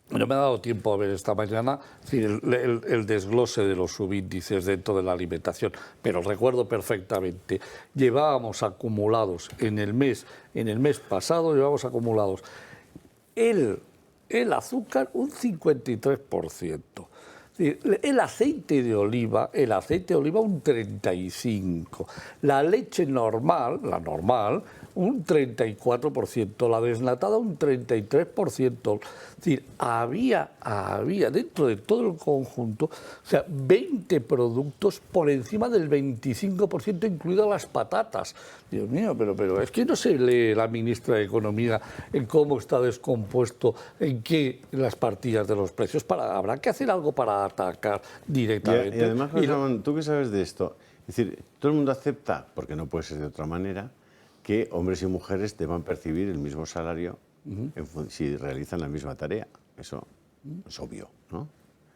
No me ha dado tiempo a ver esta mañana el desglose de los subíndices dentro de la alimentación, pero recuerdo perfectamente, llevábamos acumulados en el mes pasado, llevábamos acumulados el azúcar un 53%. El aceite de oliva un 35%, la leche normal, un 34%, la desnatada un 33%. Es decir, había dentro de todo el conjunto, o sea, 20 productos por encima del 25%, incluidas las patatas. Dios mío, pero es que no se lee la ministra de Economía en cómo está descompuesto, en qué las partidas de los precios. Habrá que hacer algo para atacar directamente. Y además, José Ramón, ¿tú qué sabes de esto? Es decir, todo el mundo acepta, porque no puede ser de otra manera, que hombres y mujeres deban percibir el mismo salario si realizan la misma tarea. Eso es obvio, ¿no?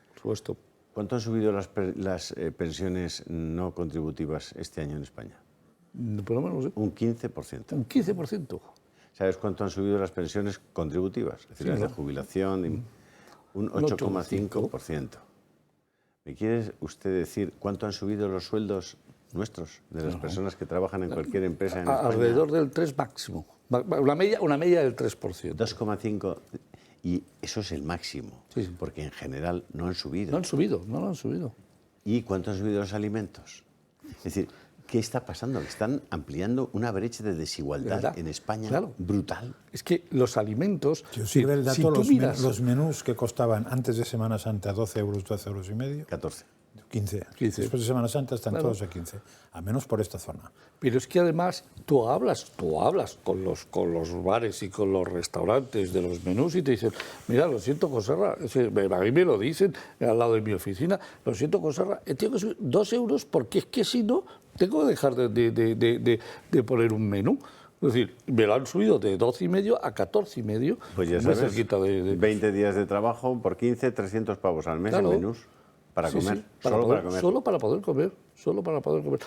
Por supuesto. ¿Cuánto han subido las pensiones no contributivas este año en España? Por lo menos, un 15%. Un 15%. ¿Sabes cuánto han subido las pensiones contributivas? Es decir, las de jubilación, un 8,5%. ¿Me quiere usted decir cuánto han subido los sueldos nuestros, de las personas que trabajan en cualquier empresa en España? Alrededor del 3 máximo. Una media del 3%. 2,5%. Y eso es el máximo, porque en general no han subido. No lo han subido. ¿Y cuánto han subido los alimentos? Es decir, ¿qué está pasando? Están ampliando una brecha de desigualdad en España brutal. Es que los alimentos... Si el dato, los menús que costaban antes de Semana Santa 12 euros y medio... 14. 15. Después de Semana Santa están todos a 15, al menos por esta zona. Pero es que además tú hablas con los bares y con los restaurantes de los menús y te dicen, mira, lo siento, Joserra, a mí me lo dicen al lado de mi oficina, lo siento, Joserra, tengo que subir 2 euros porque es que si no, tengo que dejar de poner un menú. Es decir, me lo han subido de 12,5 a 14,5. Pues ya sabes, 20 días de trabajo por 15, 300 pavos al mes en menús. Para comer, solo para comer. Solo para poder comer, solo para poder comer.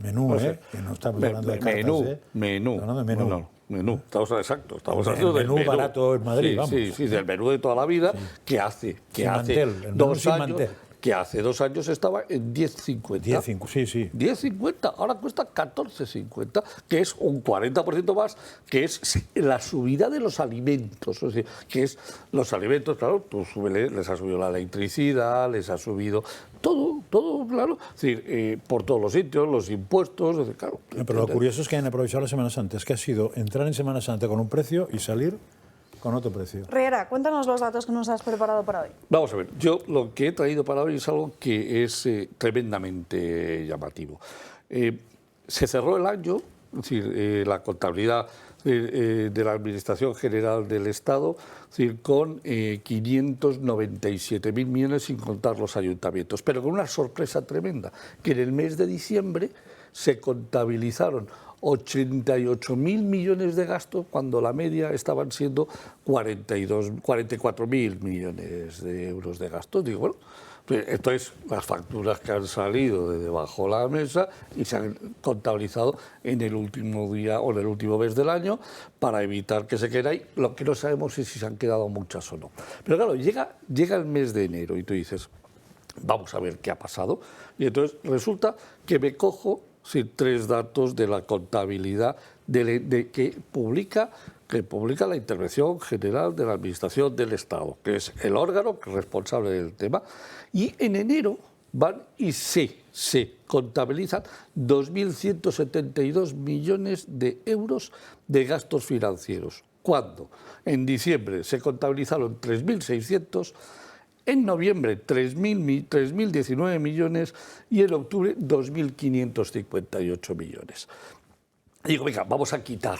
Menú, que no estamos hablando de cartas, menú. Estamos hablando de menú. No, menú. Estamos hablando del menú barato en Madrid, vamos. Sí, del menú de toda la vida, que hace 2 años estaba en 10,50. 10,50, ahora cuesta 14,50, que es un 40% más, que es la subida de los alimentos. Es decir, que es los alimentos, claro, les ha subido la electricidad, les ha subido todo, claro. Es decir, por todos los sitios, los impuestos, es decir, claro. Pero lo curioso es que han aprovechado la Semana Santa, es que ha sido entrar en Semana Santa con un precio y salir con otro precio. Riera, cuéntanos los datos que nos has preparado para hoy. Vamos a ver, yo lo que he traído para hoy es algo que es tremendamente llamativo. Se cerró el año, es decir, la contabilidad de la Administración General del Estado, es decir, con 597.000 millones sin contar los ayuntamientos, pero con una sorpresa tremenda, que en el mes de diciembre se contabilizaron 88.000 millones de gastos cuando la media estaban siendo 44.000 millones de euros de gastos. Digo, bueno, pues esto es las facturas que han salido de debajo de la mesa y se han contabilizado en el último día o en el último mes del año para evitar que se queden ahí. Lo que no sabemos es si se han quedado muchas o no. Pero claro, llega el mes de enero y tú dices, vamos a ver qué ha pasado. Y entonces resulta que me cojo 3 datos de la contabilidad que publica la Intervención General de la Administración del Estado, que es el órgano responsable del tema, y en enero van y se contabilizan 2.172 millones de euros de gastos financieros. ¿Cuándo? En diciembre se contabilizaron 3.600, en noviembre 3.019 millones y en octubre 2.558 millones. Digo, venga, vamos a quitar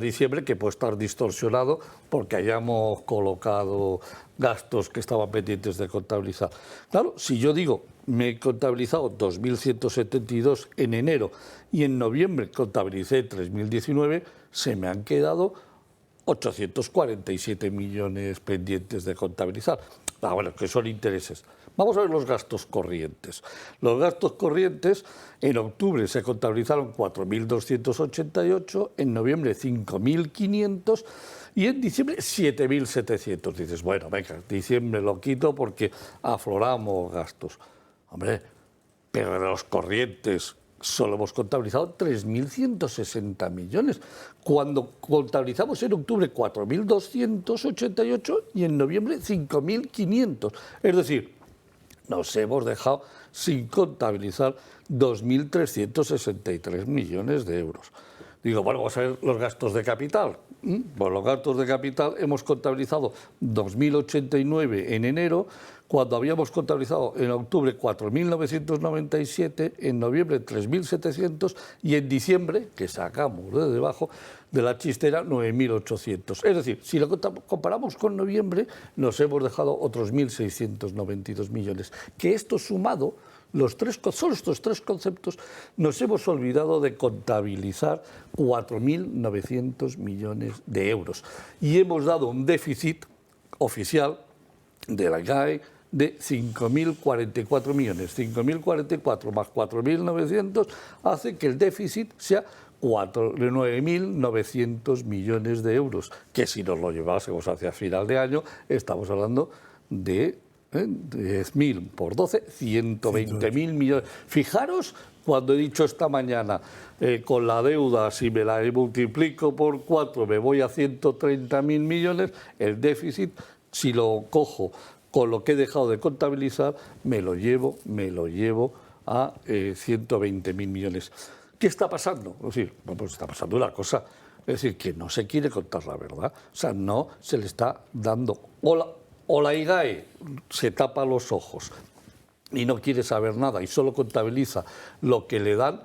diciembre, que puede estar distorsionado porque hayamos colocado gastos que estaban pendientes de contabilizar. Claro, si yo digo, me he contabilizado 2.172 en enero y en noviembre contabilicé 3.019, se me han quedado 847 millones pendientes de contabilizar. Bueno, que son intereses. Vamos a ver los gastos corrientes. Los gastos corrientes en octubre se contabilizaron 4.288, en noviembre 5.500 y en diciembre 7.700. Dices, bueno, venga, diciembre lo quito porque afloramos gastos. Hombre, pero de los corrientes solo hemos contabilizado 3.160 millones, cuando contabilizamos en octubre 4.288 y en noviembre 5.500. Es decir, nos hemos dejado sin contabilizar 2.363 millones de euros. Digo, bueno, vamos a ver los gastos de capital. Pues los gastos de capital hemos contabilizado 2.089 en enero, cuando habíamos contabilizado en octubre 4.997, en noviembre 3.700 y en diciembre, que sacamos de debajo de la chistera, 9.800. Es decir, si lo comparamos con noviembre, nos hemos dejado otros 1.692 millones. Que esto sumado, solo estos tres conceptos, nos hemos olvidado de contabilizar 4.900 millones de euros. Y hemos dado un déficit oficial de la GAE de 5.044 millones. 5.044 más 4.900 hace que el déficit sea 9.900 millones de euros, que si nos lo llevásemos hacia final de año, estamos hablando de 10.000 por 12, 120.000 millones. Fijaros, cuando he dicho esta mañana, con la deuda, si me la multiplico por 4, me voy a 130.000 millones, el déficit, si lo cojo con lo que he dejado de contabilizar, me lo llevo a 120.000 millones. ¿Qué está pasando? Es decir, pues está pasando una cosa, es decir, que no se quiere contar la verdad, o sea, no se le está dando... O la IGAE se tapa los ojos y no quiere saber nada y solo contabiliza lo que le dan,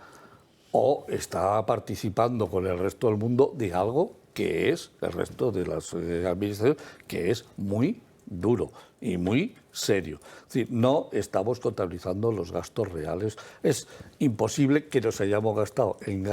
o está participando con el resto del mundo de algo que es, el resto de las administraciones, que es muy duro y muy serio. Es decir, no estamos contabilizando los gastos reales. Es imposible que nos hayamos gastado en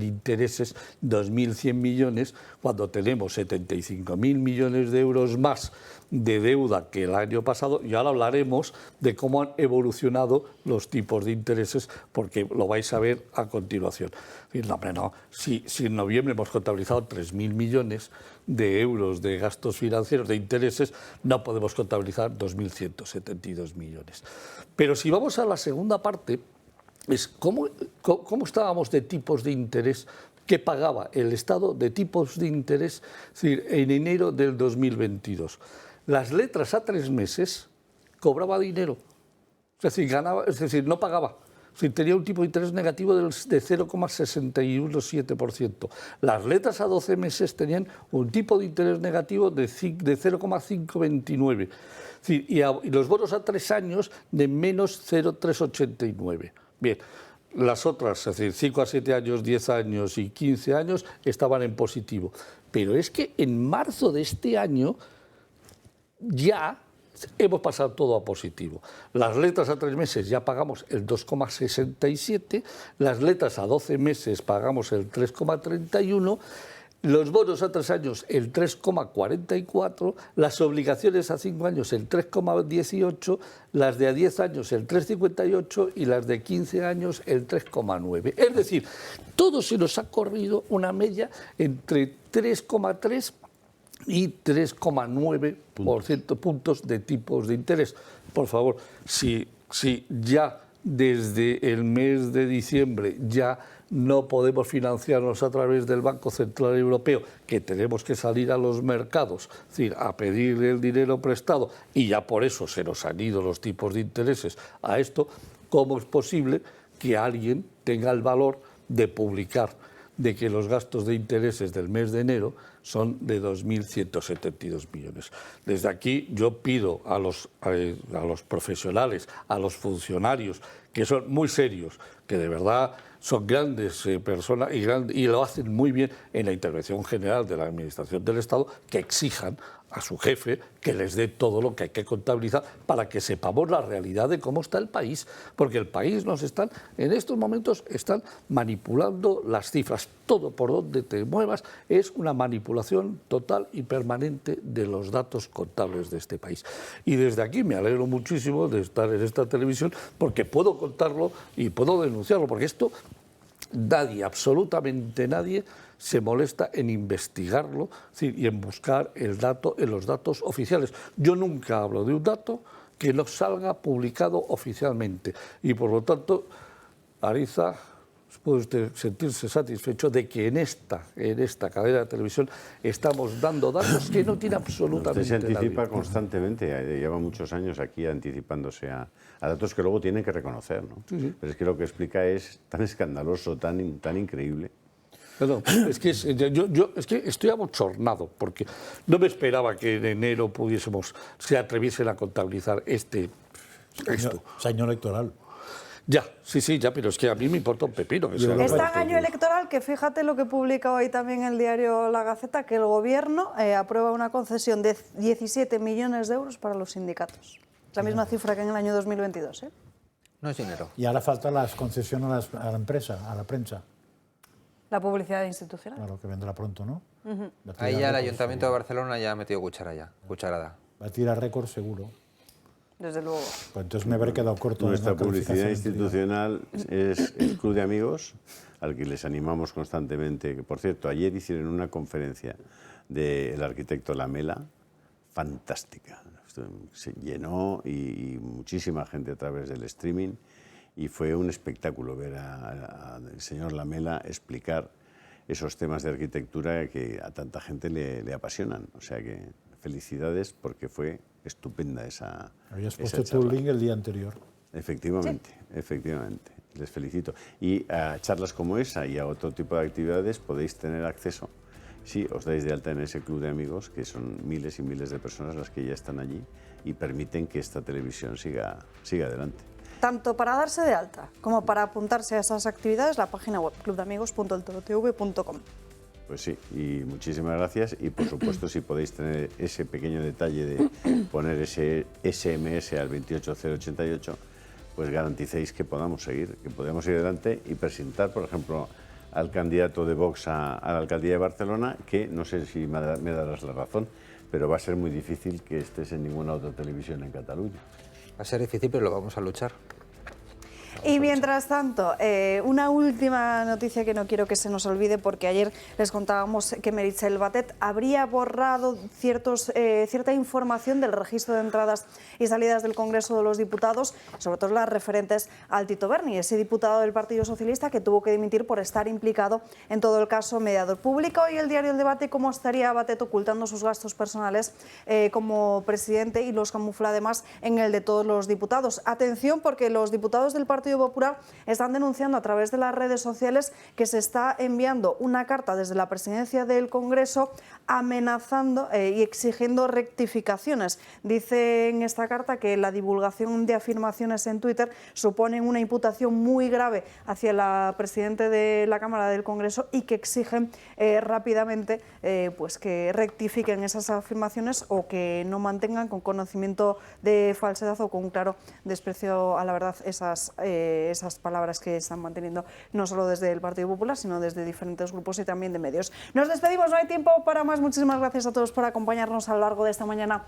intereses 2.100 millones cuando tenemos 75.000 millones de euros más de deuda que el año pasado, y ahora hablaremos de cómo han evolucionado los tipos de intereses, porque lo vais a ver a continuación. No, hombre, no. Si en noviembre hemos contabilizado 3.000 millones de euros de gastos financieros, de intereses, no podemos contabilizar 2.172 millones. Pero si vamos a la segunda parte, es cómo estábamos de tipos de interés que pagaba el Estado de tipos de interés, es decir, en enero del 2022. Las letras a 3 meses cobraba dinero, es decir, no pagaba. Si tenía un tipo de interés negativo de 0,617%. Las letras a 12 meses tenían un tipo de interés negativo de 0,529%. Y los bonos a 3 años de menos 0,389. Bien, las otras, es decir, 5 a 7 años, 10 años y 15 años estaban en positivo. Pero es que en marzo de este año ya hemos pasado todo a positivo. Las letras a 3 meses ya pagamos el 2,67, las letras a 12 meses pagamos el 3,31, los bonos a 3 años el 3,44, las obligaciones a 5 años el 3,18, las de a 10 años el 3,58 y las de 15 años el 3,9. Es decir, todo se nos ha corrido una media entre 3,3 y 3,9% puntos de tipos de interés. Por favor, si ya desde el mes de diciembre ya no podemos financiarnos a través del Banco Central Europeo, que tenemos que salir a los mercados, es decir, a pedir el dinero prestado, y ya por eso se nos han ido los tipos de intereses a esto, ¿cómo es posible que alguien tenga el valor de publicar de que los gastos de intereses del mes de enero son de 2.172 millones. Desde aquí yo pido a los profesionales, a los funcionarios, que son muy serios, que de verdad son grandes personas y lo hacen muy bien en la intervención general de la Administración del Estado, que exijan a su jefe que les dé todo lo que hay que contabilizar para que sepamos la realidad de cómo está el país, porque el país en estos momentos están manipulando las cifras. Todo por donde te muevas es una manipulación total y permanente de los datos contables de este país. Y desde aquí me alegro muchísimo de estar en esta televisión, porque puedo contarlo y puedo denunciarlo, porque esto nadie, absolutamente nadie, se molesta en investigarlo, y en buscar el dato en los datos oficiales. Yo nunca hablo de un dato que no salga publicado oficialmente. Y por lo tanto, Ariza, puede usted sentirse satisfecho de que en esta cadena de televisión estamos dando datos que no tiene absolutamente Usted se anticipa nadie. constantemente, lleva muchos años aquí anticipándose a datos que luego tienen que reconocer, ¿no? Sí, sí. Pero es que lo que explica es tan escandaloso, tan increíble. No, es que es que estoy abochornado, porque no me esperaba que en enero se atreviesen a contabilizar esto. Es año electoral. Ya, sí, ya, pero es que a mí me importa un pepino. Que sea Es tan año electoral que fíjate lo que publica hoy también el diario La Gaceta, que el Gobierno aprueba una concesión de 17 millones de euros para los sindicatos. La misma cifra que en el año 2022. No es dinero. Y ahora faltan las concesiones a la empresa, a la prensa. La publicidad institucional. Claro, que vendrá pronto, ¿no? Ahí ya el Ayuntamiento de Barcelona ya ha metido cucharada. Va a tirar récord seguro. Desde luego. Pues entonces me habré quedado corto. Nuestra en la publicidad calificación. institucional es el Club de Amigos, al que les animamos constantemente. Que, por cierto, ayer hicieron una conferencia del arquitecto Lamela, fantástica. Se llenó y muchísima gente a través del streaming, y fue un espectáculo ver al señor Lamela explicar esos temas de arquitectura que a tanta gente le apasionan. O sea que felicidades, porque fue estupenda esa Habías esa puesto tu charla. link el día anterior. Efectivamente, efectivamente. Les felicito. Y a charlas como esa y a otro tipo de actividades podéis tener acceso si os dais de alta en ese club de amigos, que son miles y miles de personas las que ya están allí y permiten que esta televisión siga adelante. Tanto para darse de alta como para apuntarse a esas actividades, la página web clubdeamigos.eltorotv.com. Pues sí, y muchísimas gracias. Y por supuesto, si podéis tener ese pequeño detalle de poner ese SMS al 28088, pues garanticéis que podamos seguir adelante y presentar, por ejemplo, al candidato de Vox a la alcaldía de Barcelona, que no sé si me darás la razón, pero va a ser muy difícil que estés en ninguna otra televisión en Cataluña. Va a ser difícil, pero lo vamos a luchar. Y mientras tanto, una última noticia que no quiero que se nos olvide, porque ayer les contábamos que Meritxell Batet habría borrado cierta información del registro de entradas y salidas del Congreso de los Diputados, sobre todo las referentes al Tito Berni, ese diputado del Partido Socialista que tuvo que dimitir por estar implicado en todo el caso mediador. Publica hoy el diario El Debate cómo estaría Batet ocultando sus gastos personales como presidente y los camufla además en el de todos los diputados. Atención, porque los diputados del Partido Popular están denunciando a través de las redes sociales que se está enviando una carta desde la presidencia del Congreso amenazando y exigiendo rectificaciones. Dice en esta carta que la divulgación de afirmaciones en Twitter suponen una imputación muy grave hacia la presidenta de la Cámara del Congreso y que exigen rápidamente pues que rectifiquen esas afirmaciones o que no mantengan con conocimiento de falsedad o con un claro desprecio a la verdad esas palabras que están manteniendo no solo desde el Partido Popular, sino desde diferentes grupos y también de medios. Nos despedimos, no hay tiempo para más. Muchísimas gracias a todos por acompañarnos a lo largo de esta mañana.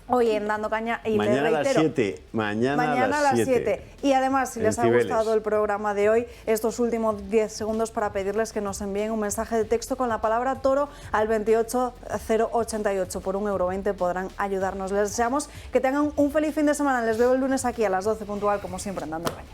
Hoy en Dando Caña, y mañana les reitero, a las 7. Mañana a las 7. Y además, si les ha Cibeles. gustado el programa de hoy, estos últimos 10 segundos para pedirles que nos envíen un mensaje de texto con la palabra toro al 28088. Por €1,20 podrán ayudarnos. Les deseamos que tengan un feliz fin de semana. Les veo el lunes aquí a las 12 puntual, como siempre, en Dando Caña.